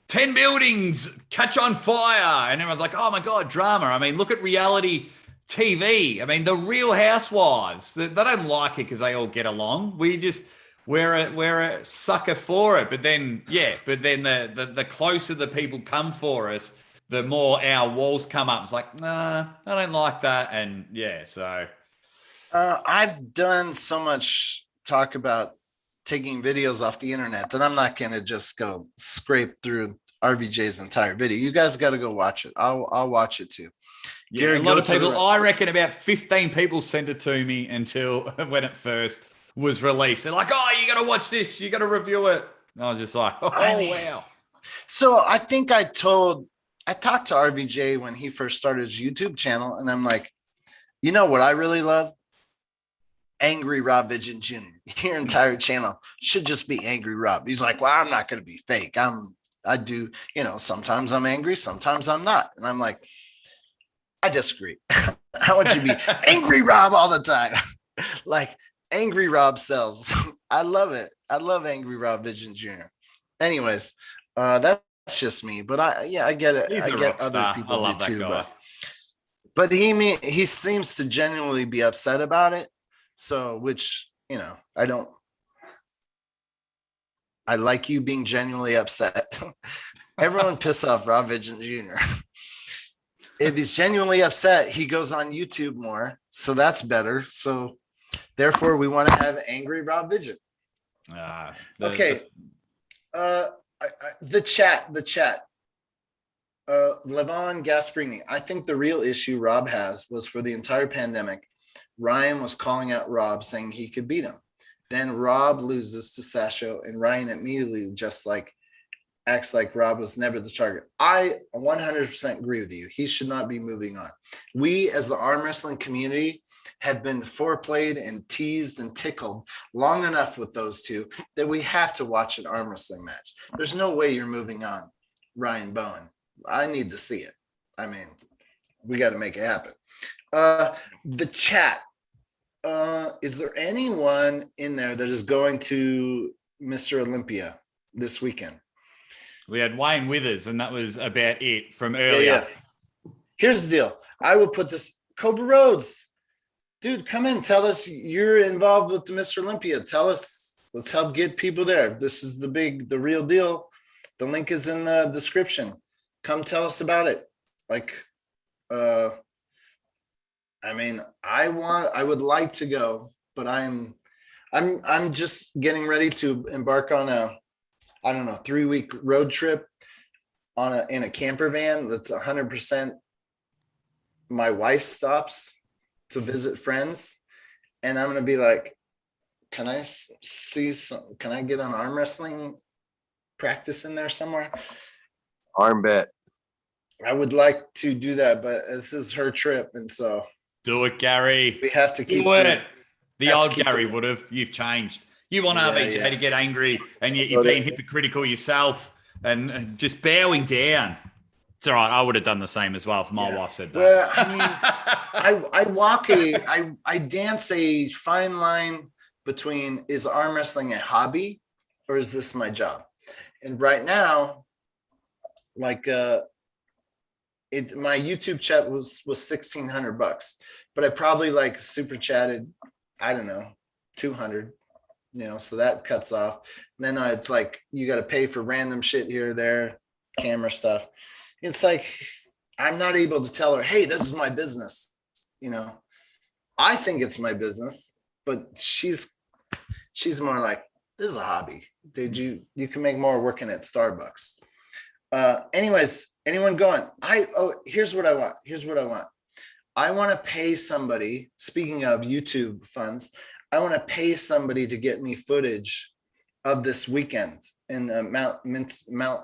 10 buildings catch on fire. And everyone's like, oh my God, drama. I mean, look at reality TV. I mean, the Real Housewives. They don't like it because they all get along. We're a sucker for it. But then the closer the people come for us, the more our walls come up. It's like, nah, I don't like that. And yeah, so I've done so much talk about taking videos off the internet that I'm not going to just go scrape through RVJ's entire video. You guys got to go watch it. I'll watch it too. Yeah, Gary, a lot of people, I reckon about 15 people sent it to me until when it first was released. They're like, oh, you got to watch this. You got to review it. And I was just like, oh, wow. So I think I talked to RVJ when he first started his YouTube channel. And I'm like, you know what I really love? Angry Rob Vigent Jr. Your entire channel should just be Angry Rob. He's like, well, I'm not going to be fake. I do, sometimes I'm angry, sometimes I'm not. And I'm like, I disagree. I want you to be Angry Rob all the time. Like Angry Rob sells. I love it. I love Angry Rob Vigent Jr. Anyways, that's just me. But I get it. He's I get other people do too. But he seems to genuinely be upset about it. So, which, I like you being genuinely upset. Everyone piss off Rob Vigent Jr. If he's genuinely upset, he goes on YouTube more. So that's better. So therefore, we want to have Angry Rob Vigent. Okay. The chat. Levon Gasparini. I think the real issue Rob has was for the entire pandemic. Ryan was calling out Rob saying he could beat him. Then Rob loses to Sasho and Ryan immediately acts like Rob was never the target. I 100% agree with you. He should not be moving on. We as the arm wrestling community have been foreplayed and teased and tickled long enough with those two that we have to watch an arm wrestling match. There's no way you're moving on, Ryan Bowen. I need to see it. I mean, we got to make it happen. The chat. Is there anyone in there that is going to Mr. Olympia this weekend? We had Wayne Withers, and that was about it from earlier. Yeah. Here's the deal. I will put this. Cobra Rhodes, dude, come in. Tell us you're involved with the Mr. Olympia. Tell us. Let's help get people there. This is the real deal. The link is in the description. Come tell us about it. I would like to go, but I'm just getting ready to embark on a 3-week road trip in a camper van that's 100% my wife stops to visit friends, and I'm gonna be like, can I get an arm wrestling practice in there somewhere? Arm bet. I would like to do that, but this is her trip, and so do it, Gary. We have to keep it. The old Gary would have. You've changed. You want RVJ to get angry, and you're being hypocritical yourself and just bowing down. It's all right. I would have done the same as well if my wife said that. Well, I mean, I dance a fine line between, is arm wrestling a hobby or is this my job? And right now, my YouTube chat was $1,600, but I probably super chatted, I don't know, 200, so that cuts off. And then I'd you got to pay for random shit here or there, camera stuff. It's I'm not able to tell her, hey, this is my business. I think it's my business, but she's more like, this is a hobby. Dude, you can make more working at Starbucks. Anyways, anyone going? Here's what I want. I want to pay somebody, speaking of YouTube funds, I want to pay somebody to get me footage of this weekend in Mount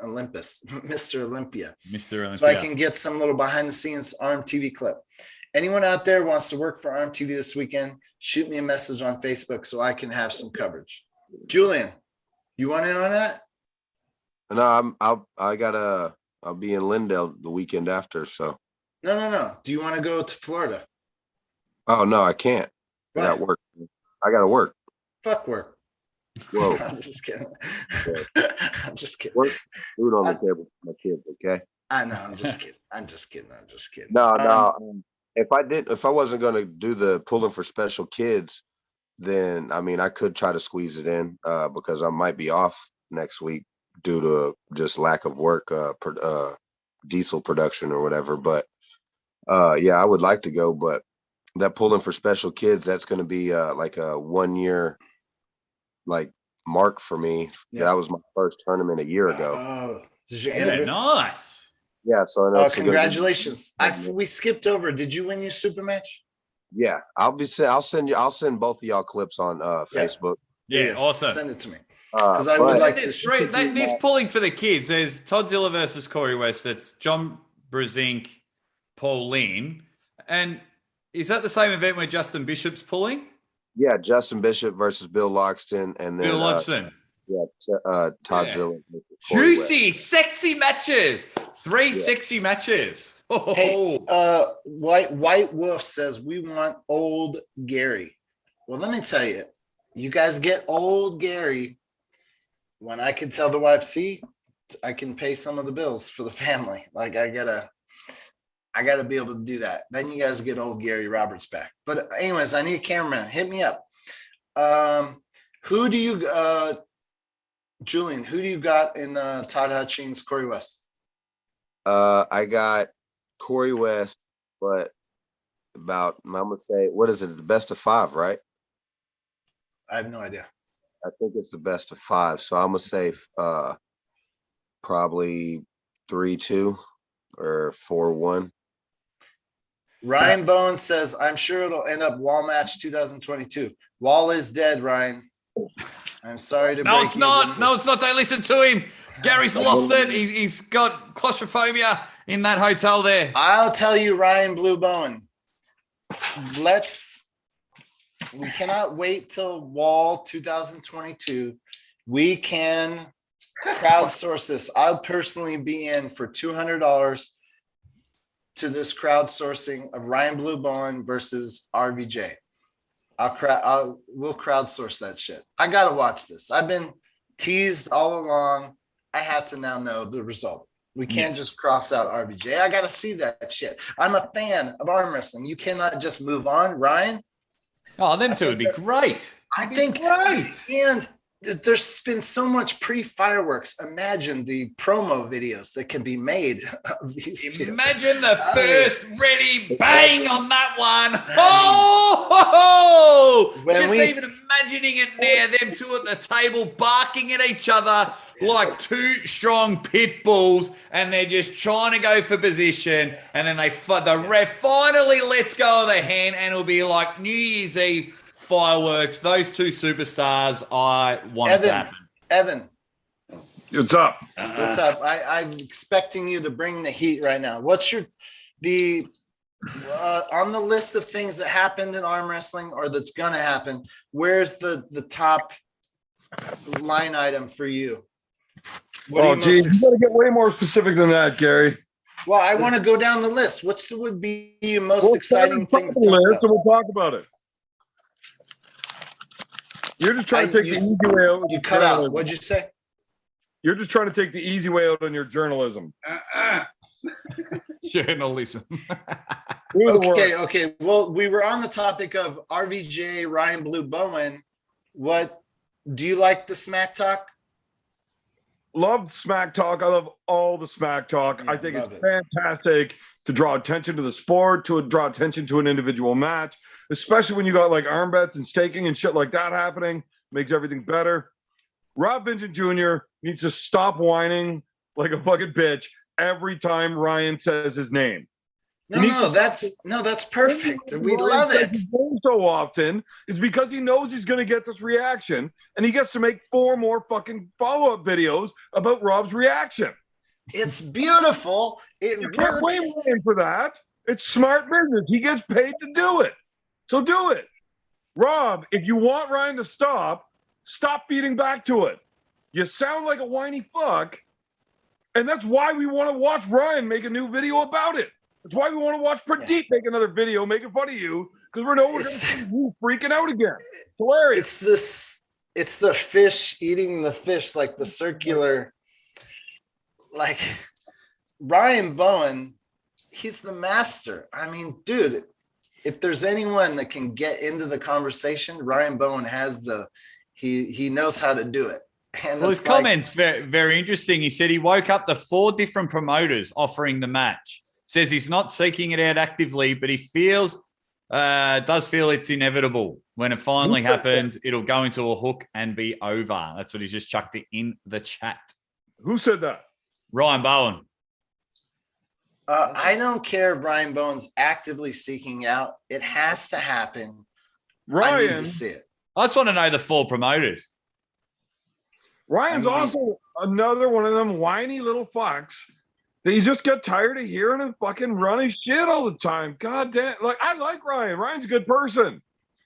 Olympus, Mr. Olympia. So I can get some little behind the scenes ARMTV clip. Anyone out there wants to work for ARMTV this weekend, shoot me a message on Facebook so I can have some coverage. Julian, you want in on that? No, I'll be in Lindale the weekend after. So no. Do you want to go to Florida? Oh no, I can't. I got work. I gotta work. Fuck work. Whoa. I'm just kidding. I'm just kidding. Work, food on the table for my kids, okay? I know. I'm just kidding. I'm just kidding. No. if I wasn't going to do the pulling for special kids, then I mean, I could try to squeeze it in because I might be off next week due to just lack of work, diesel production or whatever. But yeah, I would like to go, but that pulling for special kids, that's going to be like a 1 year like mark for me. Yeah. That was my first tournament a year ago. Oh, did you Yeah, enter it? nice. Yeah, so Oh, congratulations! We skipped over. Did you win your super match? Yeah, I'll send both of y'all clips on Facebook. Yeah, awesome. Send it to me because I would like to. This pulling for the kids. There's Toddzilla versus Corey West. That's John Brzenk, Paul Lynn, and is that the same event where Justin Bishop's pulling? Yeah, Justin Bishop versus Bill Loxton, and then Bill Loxton. Toddzilla. Juicy, sexy matches. Three sexy matches. Oh. Hey, White Wolf says we want old Gary. Well, let me tell you, you guys get old Gary. When I can tell the wife, see, I can pay some of the bills for the family. Like I gotta be able to do that. Then you guys get old Gary Roberts back. But anyways, I need a cameraman. Hit me up. Who do you, Julian? Who do you got in Todd Hutchings, Corey West? I got Corey West, but I'm gonna say, what is it? The best of 5, right? I have no idea. I think it's the best of 5. So I'm gonna say probably 3-2 or 4-1. Ryan Bowen says, I'm sure it'll end up Wall match 2022. Wall is dead, Ryan. I'm sorry to break it's not. No, it's not. Don't listen to him. Gary's lost it. He's got claustrophobia in that hotel there. I'll tell you, Ryan Blue Bowen. We cannot wait till Wall 2022. We can crowdsource this. I'll personally be in for $200 to this crowdsourcing of Ryan Blue Bowen versus RVJ. We'll crowdsource that shit. I gotta watch this. I've been teased all along. I have to now know the result. We can't just cross out RVJ. I gotta see that shit. I'm a fan of arm wrestling. You cannot just move on, Ryan. Oh, them two would be great. I think great. And there's been so much pre-fireworks. Imagine the promo videos that can be made of these two. Imagine the first ready bang on that one. Oh! Even imagining it now, them two at the table barking at each other like two strong pit bulls, and they're just trying to go for position, and then the ref finally lets go of the hand, and it'll be like New Year's Eve fireworks. Those two superstars, I want it to happen. Evan, what's up? What's up? I'm expecting you to bring the heat right now. What's on the list of things that happened in arm wrestling or that's gonna happen? Where's the top line item for you? Oh, geez, you gotta get way more specific than that, Gary. Well, I want to go down the list. What would be your most exciting thing to talk about? So we'll talk about it. You're just trying to take the easy way out. You cut out. What'd you say? You're just trying to take the easy way out on your journalism. Journalism. Okay. Well, we were on the topic of RVJ, Ryan Blue Bowen. What do you like the smack talk? Love smack talk. I love all the smack talk. Yeah, I think it's fantastic to draw attention to the sport, to draw attention to an individual match, especially when you got like arm bets and staking and shit like that happening. Makes everything better. Rob Vincent Jr. needs to stop whining like a fucking bitch every time Ryan says his name. That's perfect. We love it. So often is because he knows he's going to get this reaction, and he gets to make 4 more fucking follow-up videos about Rob's reaction. It's beautiful. It you works. Can't blame Ryan for that. It's smart business. He gets paid to do it, so do it. Rob, if you want Ryan to stop feeding back to it. You sound like a whiny fuck, and that's why we want to watch Ryan make a new video about it. That's why we want to watch Pradeep make another video making fun of you, because we're going to see you freaking out again. It's hilarious. It's the fish eating the fish, like the circular. Like Ryan Bowen, he's the master. I mean, dude, if there's anyone that can get into the conversation, Ryan Bowen has he knows how to do it. And well, his comments very, very interesting. He said he woke up to 4 different promoters offering the match. Says he's not seeking it out actively, but he does feel it's inevitable. When it finally happens, it'll go into a hook and be over. That's what he's just chucked it in the chat. Who said that? Ryan Bowen. I don't care if Ryan Bowen's actively seeking out. It has to happen. I need to see it. I just want to know the 4 promoters. Ryan's also another one of them whiny little fucks that you just get tired of hearing him fucking run his shit all the time. God damn. Like, I like Ryan. Ryan's a good person.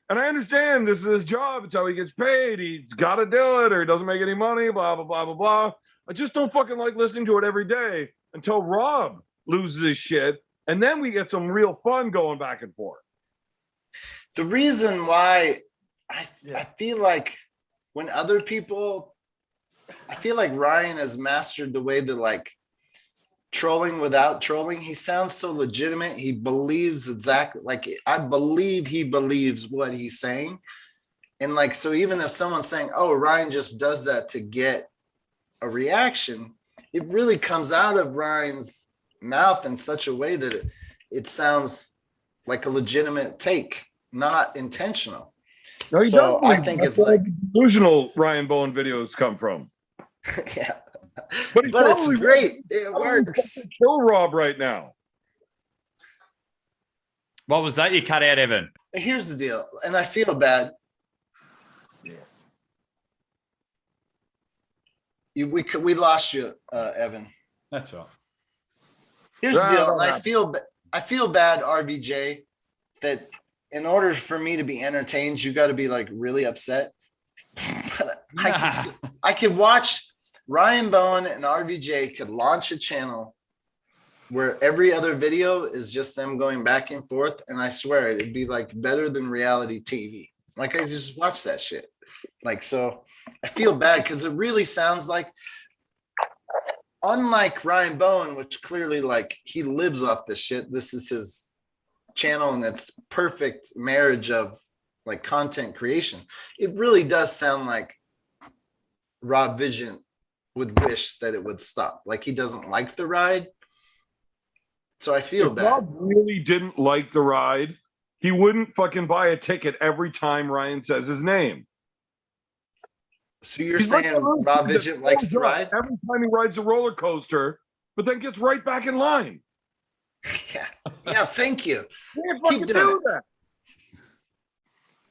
And I understand this is his job. It's how he gets paid. He's got to do it or he doesn't make any money, blah, blah, blah, blah, blah. I just don't fucking like listening to it every day until Rob loses his shit. And then we get some real fun going back and forth. The reason why I feel like when other people, I feel like Ryan has mastered the way to like trolling without trolling. He sounds so legitimate. He believes exactly, like, I believe he believes what he's saying. And like, so even if someone's saying, oh, Ryan just does that to get a reaction, it really comes out of Ryan's mouth in such a way that it sounds like a legitimate take, not intentional. No, so I think it's like delusional Ryan Bowen videos come from. Yeah. But it's great. It works. Kill Rob right now. What was that? You cut out, Evan. Here's the deal, and I feel bad. We lost you, Evan. That's right. Here's the deal, and I feel bad, RVJ, that in order for me to be entertained, you got to be like really upset. But I could watch. Ryan Bowen and RVJ could launch a channel where every other video is just them going back and forth. And I swear it'd be like better than reality TV. Like I just watch that shit. Like, so I feel bad because it really sounds like, unlike Ryan Bowen, which clearly like he lives off this shit. This is his channel and it's perfect marriage of like content creation. It really does sound like Rob Vision would wish that it would stop. Like he doesn't like the ride. So I feel bad. Rob really didn't like the ride, he wouldn't fucking buy a ticket every time Ryan says his name. So you're saying Rob Vision likes the ride? Every time he rides a roller coaster, but then gets right back in line. Yeah, thank you. You can't fucking do that.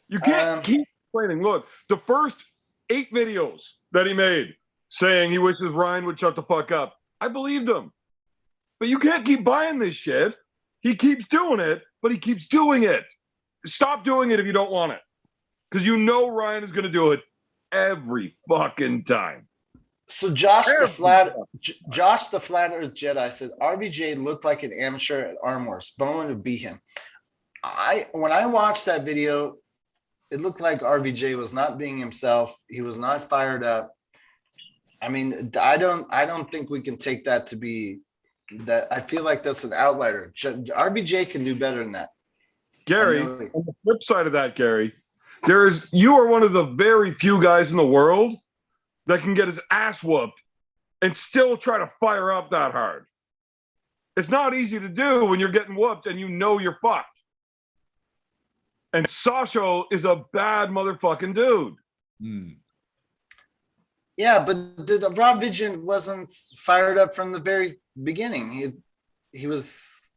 You can't keep explaining. Look, the first 8 videos that he made saying he wishes Ryan would shut the fuck up, I believed him. But you can't keep buying this shit. He keeps doing it, but he keeps doing it. Stop doing it if you don't want it. Because you know Ryan is going to do it every fucking time. So Josh the Flat Earth Jedi said RVJ looked like an amateur at ARMWARS. Bowen would beat him. When I watched that video, it looked like RVJ was not being himself. He was not fired up. I mean, I don't think we can take that to be that. I feel like that's an outlier. RVJ can do better than that. Gary, on the flip side of that, Gary, you are one of the very few guys in the world that can get his ass whooped and still try to fire up that hard. It's not easy to do when you're getting whooped and you know you're fucked. And Sasha is a bad motherfucking dude. Yeah, but the Rob Vision wasn't fired up from the very beginning. He was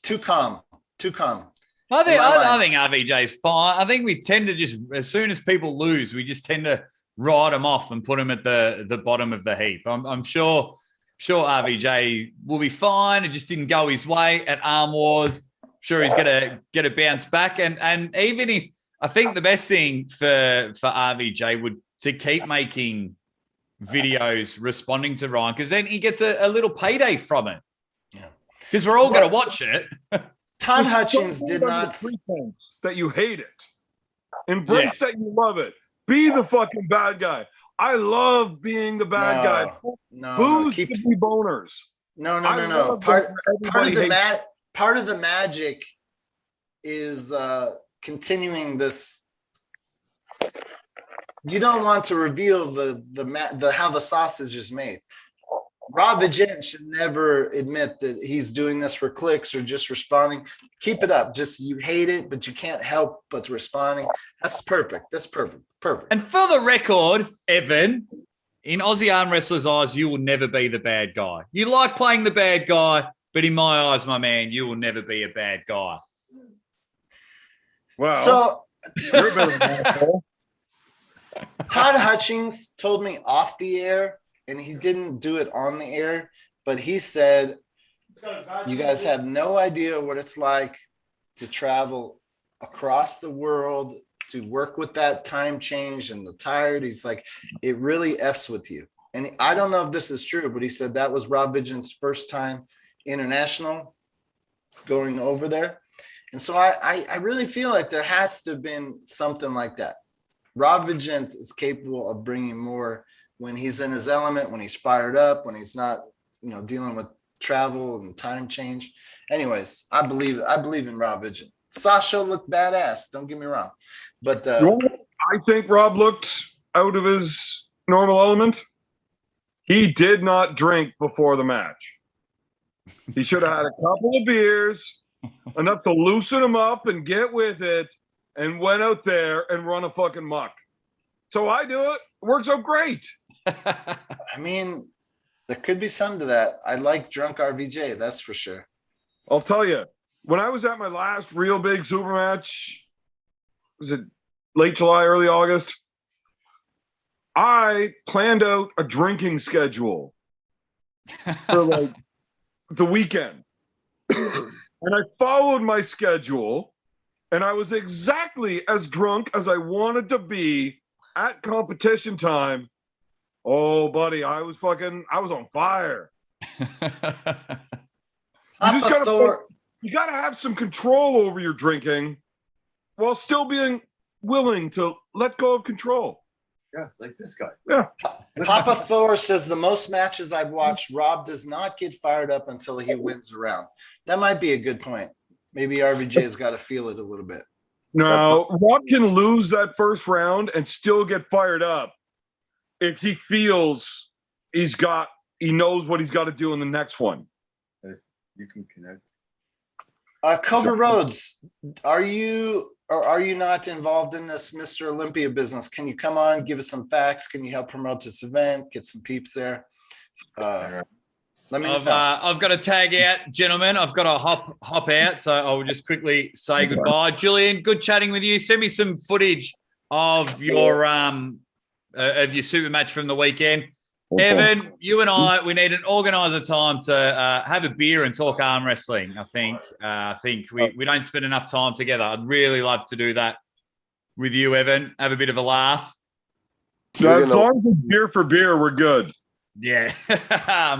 too calm. I think RVJ's fine. I think we tend to just, as soon as people lose, we just tend to write them off and put them at the bottom of the heap. I'm sure RVJ will be fine. It just didn't go his way at ARMWARS. Sure, he's gonna get a bounce back. And even if I think the best thing for RVJ would to keep making videos responding to Ryan, because then he gets a little payday from it. Yeah, because we're all going to watch it. Todd Hutchins did not that you hate it. Embrace that you love it. Be the fucking bad guy. I love being the bad guy. Who's to be boners? No. I love Part that everybody of the hates- part of the magic is continuing this. You don't want to reveal the how the sausage is made. Rob Vigent should never admit that he's doing this for clicks or just responding. Keep it up. Just you hate it, but you can't help but responding. That's perfect. That's perfect. Perfect. And for the record, Evan, in Aussie arm wrestlers' eyes, you will never be the bad guy. You like playing the bad guy, but in my eyes, my man, you will never be a bad guy. Well, So you're a bit of an asshole. Todd Hutchings told me off the air, and he didn't do it on the air, but he said, you guys have no idea what it's like to travel across the world to work with that time change and the tired. He's like, it really F's with you. And I don't know if this is true, but he said that was Rob Vigent's first time international going over there. And so I really feel like there has to have been something like that. Rob Vigent is capable of bringing more when he's in his element, when he's fired up, when he's not, dealing with travel and time change. Anyways, I believe in Rob Vigent. Sasha looked badass. Don't get me wrong, but I think Rob looked out of his normal element. He did not drink before the match. He should have had a couple of beers, enough to loosen him up and get with it, and went out there and run a fucking muck. So I do it. It works out great. I mean, there could be some to that. I like drunk RVJ, that's for sure. I'll tell you, when I was at my last real big super match, was it late July, early August? I planned out a drinking schedule for like the weekend. And I followed my schedule, and I was exactly as drunk as I wanted to be at competition time. Oh, buddy, I was on fire. You gotta have some control over your drinking while still being willing to let go of control. Yeah, like this guy. Yeah. Papa Thor says the most matches I've watched, Rob does not get fired up until he wins a round. That might be a good point. Maybe RVJ's got to feel it a little bit. No, Rob can lose that first round and still get fired up if he feels he knows what he's got to do in the next one. You can connect. Cobra Rhodes, are you not involved in this Mr. Olympia business? Can you come on, give us some facts? Can you help promote this event? Get some peeps there. Let me know. I've got to tag out, gentlemen. I've got to hop out, so I'll just quickly say goodbye. Julian, good chatting with you. Send me some footage of your super match from the weekend. Okay. Evan, you and I, we need to organise a time to have a beer and talk arm wrestling. I think we don't spend enough time together. I'd really love to do that with you, Evan. Have a bit of a laugh. As long as it's beer for beer, we're good. Yeah,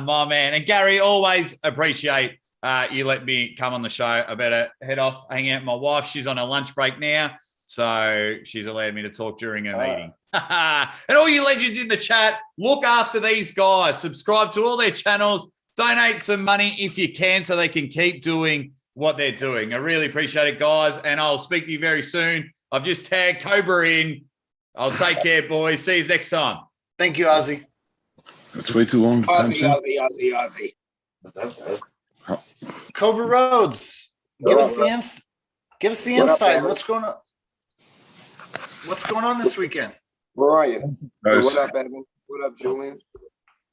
my man. And Gary, always appreciate you let me come on the show. I better head off, hang out with my wife. She's on her lunch break now, so she's allowed me to talk during her meeting. And all you legends in the chat, look after these guys. Subscribe to all their channels. Donate some money if you can so they can keep doing what they're doing. I really appreciate it, guys, and I'll speak to you very soon. I've just tagged Cobra in. I'll take care, boys. See you next time. Thank you, Ozzy. That's way too long. Ozzy. Cobra Rhodes, give us the insight. What's going on? What's going on this weekend? Where are you? Nice. Hey, what up, Evan? What up, Julian?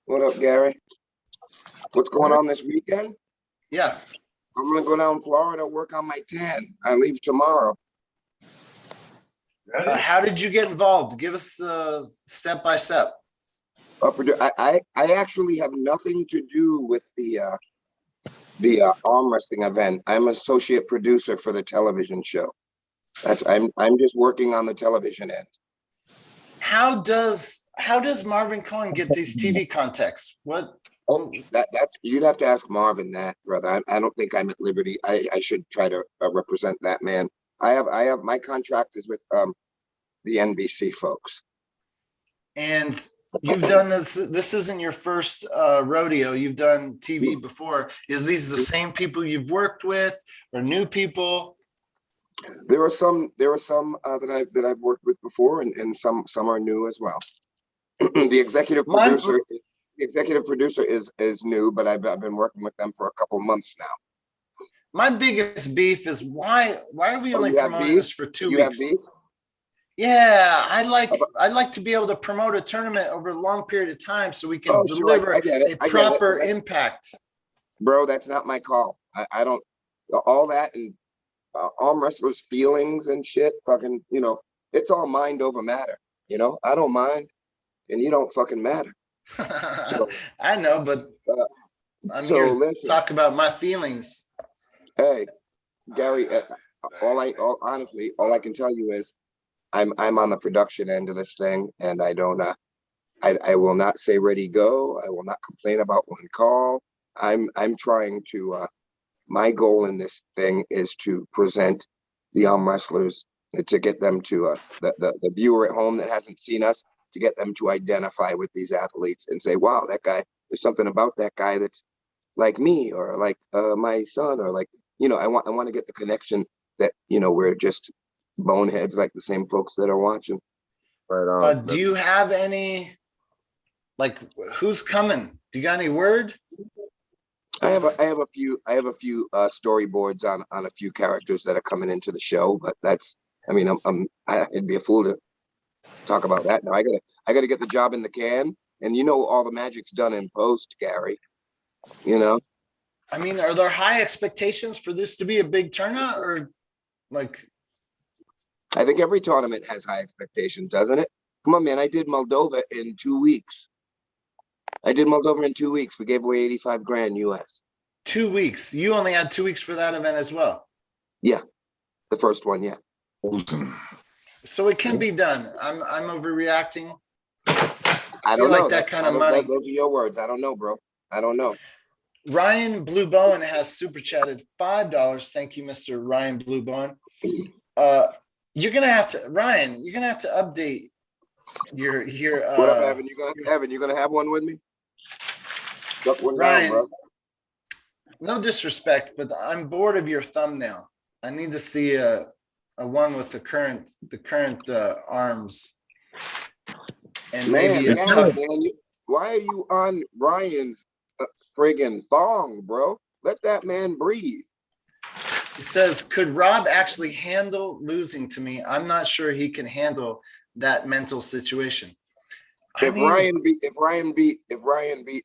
What up, Gary? What's going on this weekend? Yeah. I'm going to go down to Florida, work on my tan. I leave tomorrow. How did you get involved? Give us step by step. I actually have nothing to do with the arm wrestling event. I'm associate producer for the television show. I'm just working on the television end. How does Marvin Cohen get these TV contacts? What? Oh, that's you'd have to ask Marvin that, brother. I don't think I'm at liberty. I should try to represent that man. I have my contract is with the NBC folks. And You've done this. This isn't your first rodeo. You've done TV before. Is these the same people you've worked with, or new people? There are some that I've worked with before, and some are new as well. The executive producer is new, but I've been working with them for a couple months now. My biggest beef is why are we only promoting this for 2 weeks? Have beef? Yeah, I'd like to be able to promote a tournament over a long period of time so we can deliver a proper impact. Bro, that's not my call. I don't all that, and arm wrestlers' feelings and shit. Fucking, it's all mind over matter. I don't mind, and you don't fucking matter. So, I know, but I'm here to talk about my feelings. Hey, Gary, honestly, all I can tell you is I'm on the production end of this thing, and I don't I will not say ready, go. I will not complain about one call. I'm trying to my goal in this thing is to present the arm wrestlers, to get them to the viewer at home that hasn't seen us, to get them to identify with these athletes and say, wow, that guy, there's something about that guy that's like me, or like my son, or like, I want to get the connection that, we're just boneheads like the same folks that are watching. But do you have any, like, who's coming? Do you got any word? I have a few storyboards on a few characters that are coming into the show, but that's, I'd be a fool to talk about that now. I gotta get the job in the can, and all the magic's done in post, Gary. Are there high expectations for this to be a big turnout, or like? I think every tournament has high expectations, doesn't it? Come on, man. I did Moldova in 2 weeks. We gave away 85 grand US. 2 weeks. You only had 2 weeks for that event as well. Yeah. The first one. Yeah. So it can be done. I'm overreacting. I don't know. Like that kind of money. Those are your words. I don't know, bro. I don't know. Ryan Blue Bowen has super chatted $5. Thank you, Mr. Ryan Blue Bowen. You're gonna have to, Ryan. You're gonna have to update your. What up, Evan? You gonna have one with me? Ryan, down, no disrespect, but I'm bored of your thumbnail. I need to see a one with the current arms, and maybe a tough. Why are you on Ryan's friggin' thong, bro? Let that man breathe. He says, could Rob actually handle losing to me? I'm not sure he can handle that mental situation. If Ryan beat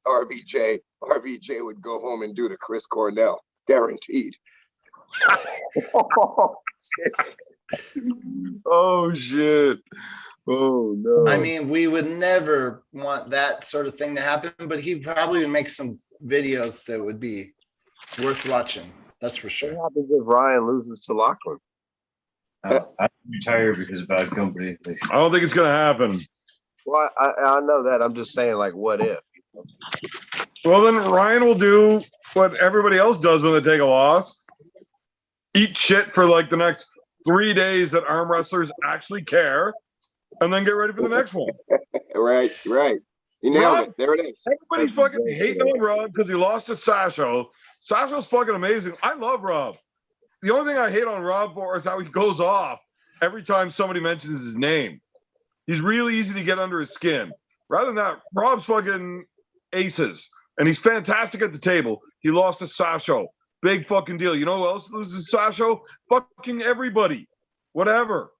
RVJ would go home and do the Chris Cornell, guaranteed. Oh shit. Oh no. We would never want that sort of thing to happen, but he probably would make some videos that would be worth watching. That's for sure. What happens if Ryan loses to Lachlan? I retire because of bad company. I don't think it's gonna happen. Well, I know that. I'm just saying, like, what if? Well, then Ryan will do what everybody else does when they take a loss. Eat shit for like the next 3 days that arm wrestlers actually care, and then get ready for the next one. Right. You nailed it. There it is. Everybody's fucking hating on Rob because he lost to Sasho. Sasho's fucking amazing. I love Rob. The only thing I hate on Rob for is how he goes off every time somebody mentions his name. He's really easy to get under his skin. Rather than that, Rob's fucking aces, and he's fantastic at the table. He lost to Sasho. Big fucking deal. You know who else loses to Sasho? Fucking everybody. Whatever.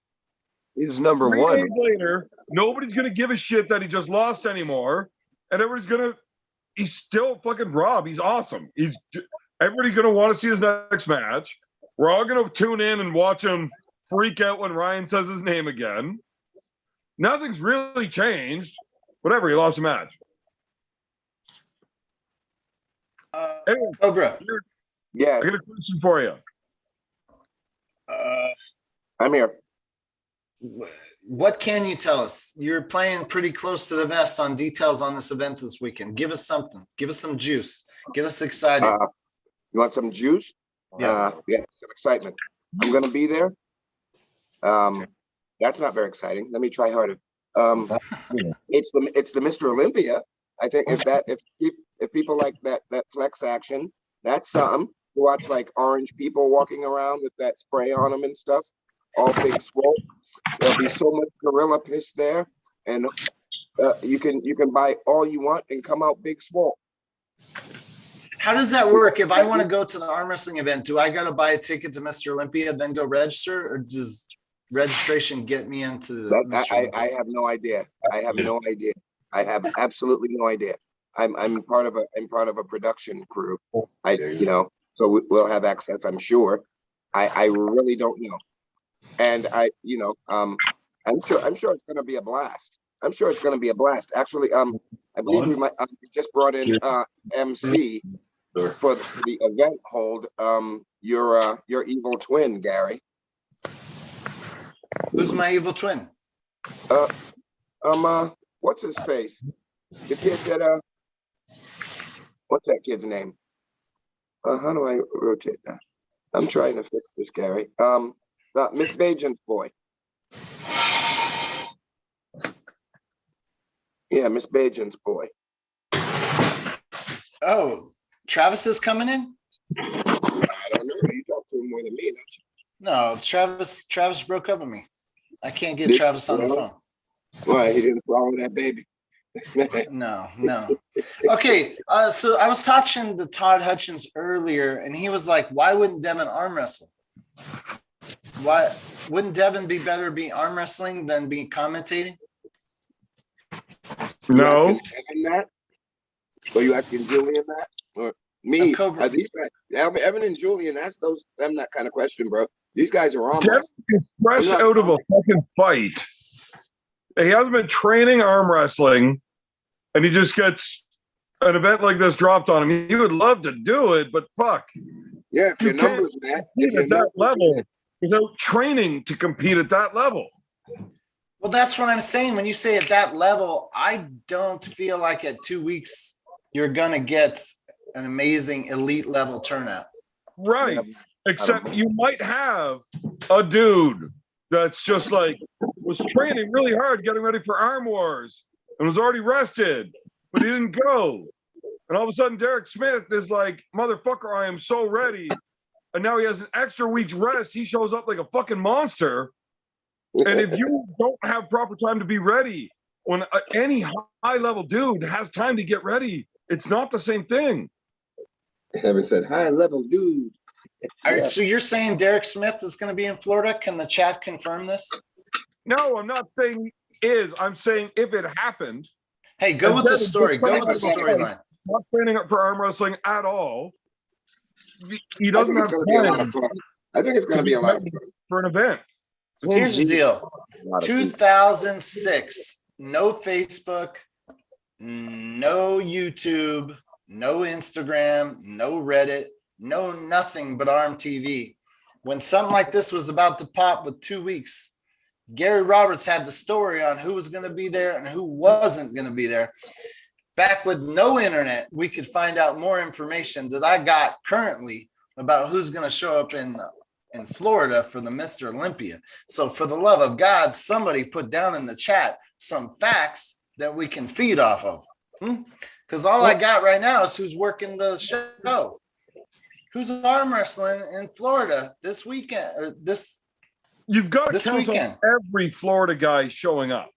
He's number 3 one. days later, nobody's gonna give a shit that he just lost anymore, and he's still fucking Rob. He's awesome. Everybody's gonna want to see his next match. We're all gonna tune in and watch him freak out when Ryan says his name again. Nothing's really changed. Whatever, he lost a match. Anyway, Cobra. Yeah. I got a question for you. I'm here. What can you tell us? You're playing pretty close to the vest on details on this event this weekend. Give us something. Give us some juice. Get us excited. You want some juice? Yeah. Some excitement. I'm gonna be there. That's not very exciting. Let me try harder. It's the Mr. Olympia. I think if people like that flex action, that's something to watch, like orange people walking around with that spray on them and stuff, all big swole. There'll be so much gorilla piss there, and you can buy all you want and come out big swole. How does that work? If I want to go to the arm wrestling event, do I got to buy a ticket to Mr. Olympia, then go register, or does registration get me into Mr. Olympia? I have no idea. I have no idea. I have absolutely no idea. I'm part of a production crew. So we'll have access, I'm sure. I really don't know. And I'm sure it's gonna be a blast. I'm sure it's gonna be a blast. Actually, I believe we just brought in MC for the event hold. Your evil twin, Gary. Who's my evil twin? What's his face? The kid that what's that kid's name? How do I rotate that? I'm trying to fix this, Gary. Miss Bajan's boy. Yeah, Miss Bajan's boy. Oh, Travis is coming in? I don't know. You talk to him more than me, don't you? No, Travis broke up with me. I can't get Travis on the phone. Why? He didn't swallow that baby. No. Okay, so I was talking to Todd Hutchins earlier, and he was like, why wouldn't Devin arm wrestle? Why wouldn't Devin be better be arm wrestling than be commentating? No. Are you asking Julian that? Or me? These guys, Evan and Julian, ask them that kind of question, bro. These guys are arm Devin is fresh out of a fucking fight. He hasn't been training arm wrestling, and he just gets an event like this dropped on him. He would love to do it, but fuck. Yeah, if your numbers, man. At that level, without training to compete at that level. Well, that's what I'm saying. When you say at that level, I don't feel like at 2 weeks you're going to get an amazing elite level turnout. Right. Except you might have a dude that's just like was training really hard, getting ready for ARMWARS, and was already rested, but he didn't go. And all of a sudden, Derek Smith is like, motherfucker, I am so ready. And now he has an extra week's rest. He shows up like a fucking monster. And if you don't have proper time to be ready, when any high-level dude has time to get ready, it's not the same thing. Evan said, high-level dude. All right, so you're saying Derek Smith is going to be in Florida? Can the chat confirm this? No, I'm not saying is. I'm saying if it happened. Hey, go with the story. Go with the storyline. Not training up for arm wrestling at all. He I doesn't think have it's going to be a lot of fun. I think it's going to be a lot of fun. For an event. Here's the deal. 2006, no Facebook, no YouTube, no Instagram, no Reddit, no nothing but ARMTV. When something like this was about to pop with 2 weeks, Gary Roberts had the story on who was going to be there and who wasn't going to be there. Back with no internet, we could find out more information that I got currently about who's going to show up in Florida for the Mr. Olympia. So for the love of God, somebody put down in the chat some facts that we can feed off of. Because all I got right now is who's working the show. Who's arm wrestling in Florida this weekend or this? You've got to this count weekend. on every Florida guy showing up.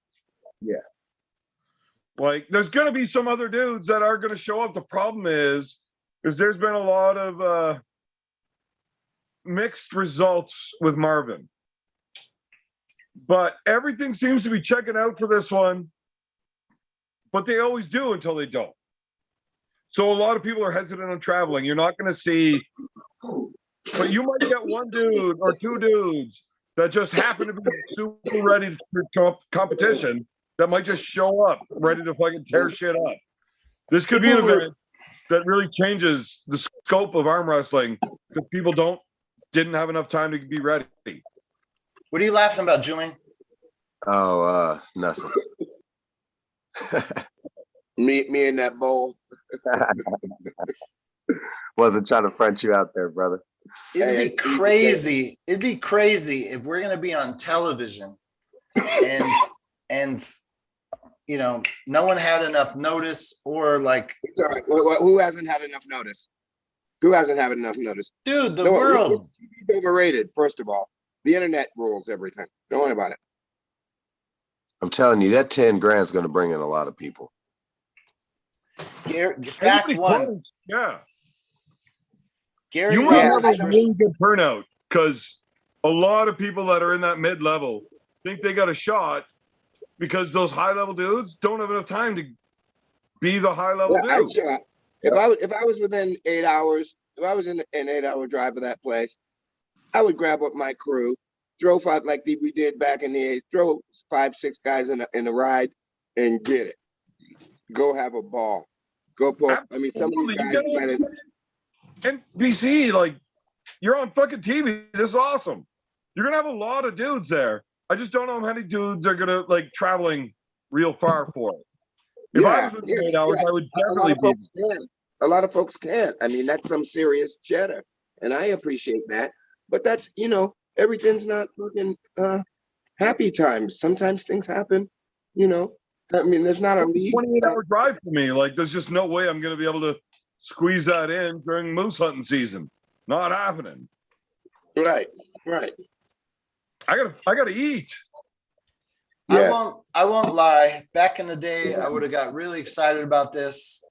Yeah. Like there's going to be some other dudes that are going to show up. The problem is there's been a lot of mixed results with Marvin. But everything seems to be checking out for this one. But they always do until they don't. So a lot of people are hesitant on traveling. You're not going to see, but you might get one dude or two dudes that just happen to be super ready for competition that might just show up ready to fucking tear shit up. This could be an event that really changes the scope of arm wrestling because people didn't have enough time to be ready. What are you laughing about, Julian? Oh, nothing. me in that bowl. Wasn't trying to front you out there, brother. It'd be crazy. It'd be crazy if we're gonna be on television and you know, no one had enough notice or like. Sorry, who hasn't had enough notice? Who hasn't had enough notice? Dude, the world. TV's overrated, first of all. The internet rules everything. Don't worry about it. I'm telling you, that 10 grand is going to bring in a lot of people. Fact one. Yeah. Gary, you might have Roberts a really good turnout because a lot of people that are in that mid-level think they got a shot because those high-level dudes don't have enough time to be the high-level dude. If I was within 8 hours, if I was in an 8-hour drive of that place, I would grab up my crew, throw five like we did back in the 80s, throw 5, 6 guys in a ride and get it. Go have a ball. Go pull. I mean, some of these guys might have. And BC, like, you're on fucking TV. This is awesome. You're gonna have a lot of dudes there. I just don't know how many dudes are gonna like traveling real far for it. If I was within 8 hours, I would definitely be. A lot of folks can't. I mean, that's some serious cheddar, and I appreciate that. But that's, you know, everything's not fucking happy times. Sometimes things happen, you know. I mean, there's not a league. 28-hour drive for me. Like, there's just no way I'm going to be able to squeeze that in during moose hunting season. Not happening. Right. I gotta eat. Yes. I won't lie. Back in the day, I would have got really excited about this.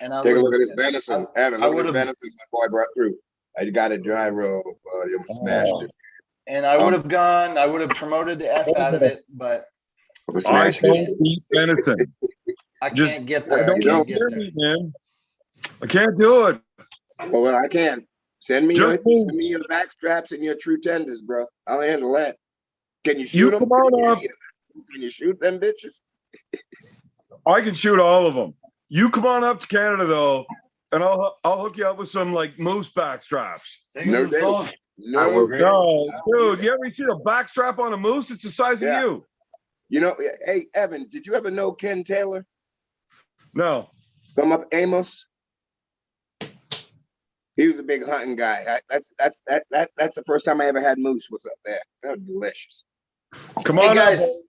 And I take a look at this venison. Evan, I look would at this venison my boy brought through. I got it dry roll. I'm smashed this. And I would have gone. I would have promoted the F out of it, but I don't eat venison. I can't get there. I can't get there. Man. I can't do it. Well, I can. Send me your back straps and your true tenders, bro. I'll handle that. Can you shoot them? Come on up. Can you shoot them bitches? I can shoot all of them. You come on up to Canada though, and I'll hook you up with some like moose back straps. No, dude, you ever see a back strap on a moose? It's the size of you. You know, hey Evan, did you ever know Ken Taylor? No. From up Amos. He was a big hunting guy. That's the first time I ever had moose. Was up there. That was delicious. Come on, guys.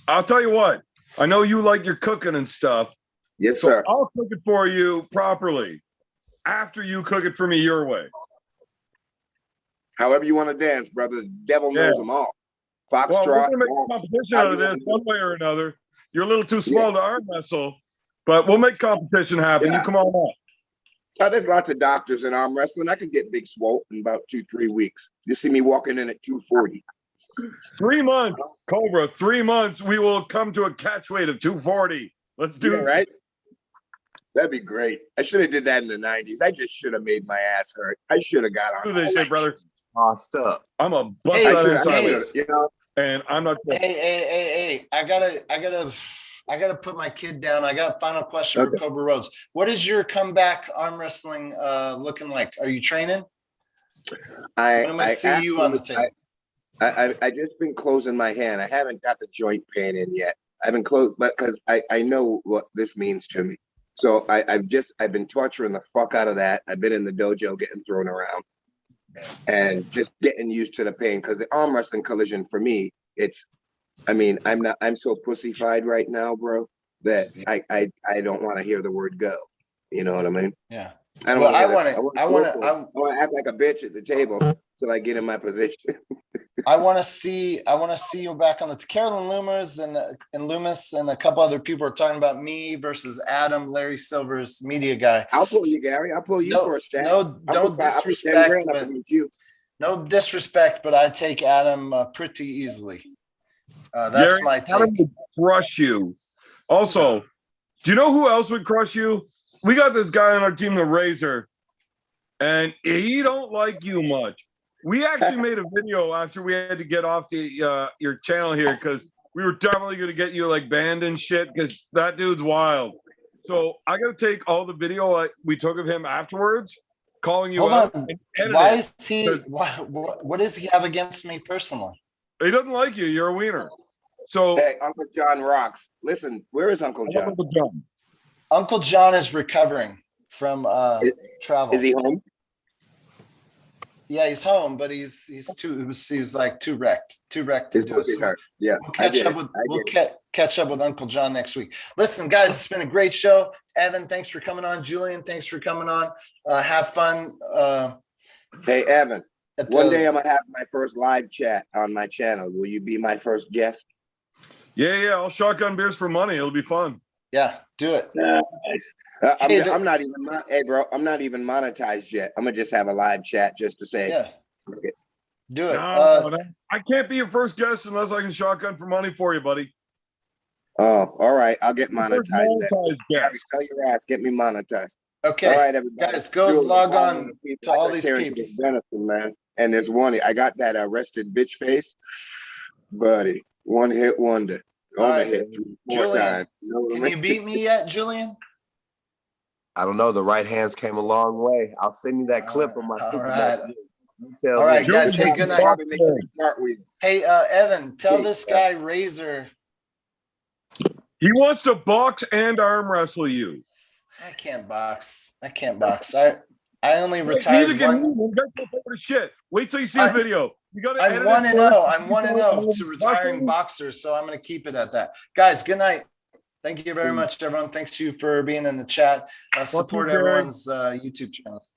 I'll tell you what. I know you like your cooking and stuff. Yes, sir. I'll cook it for you properly after you cook it for me your way. However you want to dance, brother. The devil knows them all. Foxtrot. Well, we're gonna make a competition out of this one way or another. You're a little too small to arm wrestle, but we'll make competition happen. You come on up. There's lots of doctors in arm wrestling. I could get big swole in about 2-3 weeks. You see me walking in at 240. 3 months, Cobra. 3 months. We will come to a catch weight of 240. Let's do it. Right? That'd be great. I should have did that in the 90s. I just should have made my ass hurt. I should have got on. Do this shit, brother. Stop. I'm a bust you know. And I'm not. Hey! I gotta put my kid down. I got a final question for Cobra Rhodes. What is your comeback arm wrestling looking like? Are you training? I'm gonna see you on the table. I just been closing my hand. I haven't got the joint pain in yet. I've been closed, but because I know what this means to me. So I've been torturing the fuck out of that. I've been in the dojo getting thrown around and just getting used to the pain. Because the arm wrestling collision for me, I'm so pussyfied right now, bro, that I don't want to hear the word go. You know what I mean? Yeah. I want to act like a bitch at the table till I get in my position. I want to see you back on the Carolyn Loomis and Loomis and a couple other people are talking about me versus Adam, Larry Silver's media guy. I'll pull you, Gary. I'll pull you for a stat. No disrespect. No disrespect, but I take Adam pretty easily. That's Gary, my take. Adam would crush you. Also, do you know who else would crush you? We got this guy on our team, the Razor, and he don't like you much. We actually made a video after we had to get off the your channel here because we were definitely going to get you like banned and shit because that dude's wild. So I got to take all the video we took of him afterwards, calling you out. Why is he? What does he have against me personally? He doesn't like you. You're a wiener. So hey, Uncle John rocks. Listen, where is Uncle John? Uncle John. Uncle John is recovering from travel. Is he home? Yeah, he's home, but he's like too wrecked to His do it. pussy So hurt. Yeah, we'll I catch get up it. with I we'll get it. catch up with Uncle John next week. Listen, guys, it's been a great show. Evan, thanks for coming on. Julian, thanks for coming on. Have fun. Hey, Evan, at one the- day I'm gonna have my first live chat on my channel. Will you be my first guest? Yeah. I'll shotgun beers for money. It'll be fun. Yeah, do it. Nice. I'm not even. Hey, bro, I'm not even monetized yet. I'm gonna just have a live chat just to say. Yeah, fuck it. do it. No, I can't be your first guest unless I can shotgun for money for you, buddy. Oh, all right. I'll get First monetized then. monetized guest. Gary, sell your ass. Get me monetized. Okay, All right, everybody. guys, go Julian, log follow on the people. to I all gotta these tear into peeps. this venison, man. And there's one. I got that arrested bitch face, buddy. One hit wonder. All Only right. hit 4 Julian, times. You know what I Can mean? you beat me yet, Julian? I don't know. The right hands came a long way. I'll send you that clip of my. All right. You tell All right, me. guys. Hey, good night. Probably making a cartwheel. Hey, Evan, tell Hey, this guy Razor. He wants to box and arm wrestle you. I can't box. I only Neither retired can one. you. You guys over to shit. Wait till you see a video. You got to. I'm 1-0. I'm 1-0 to retiring boxers, so I'm going to keep it at that. Guys, good night. Thank you very much, everyone. Thanks to you for being in the chat. Support you, Gary. everyone's YouTube channels.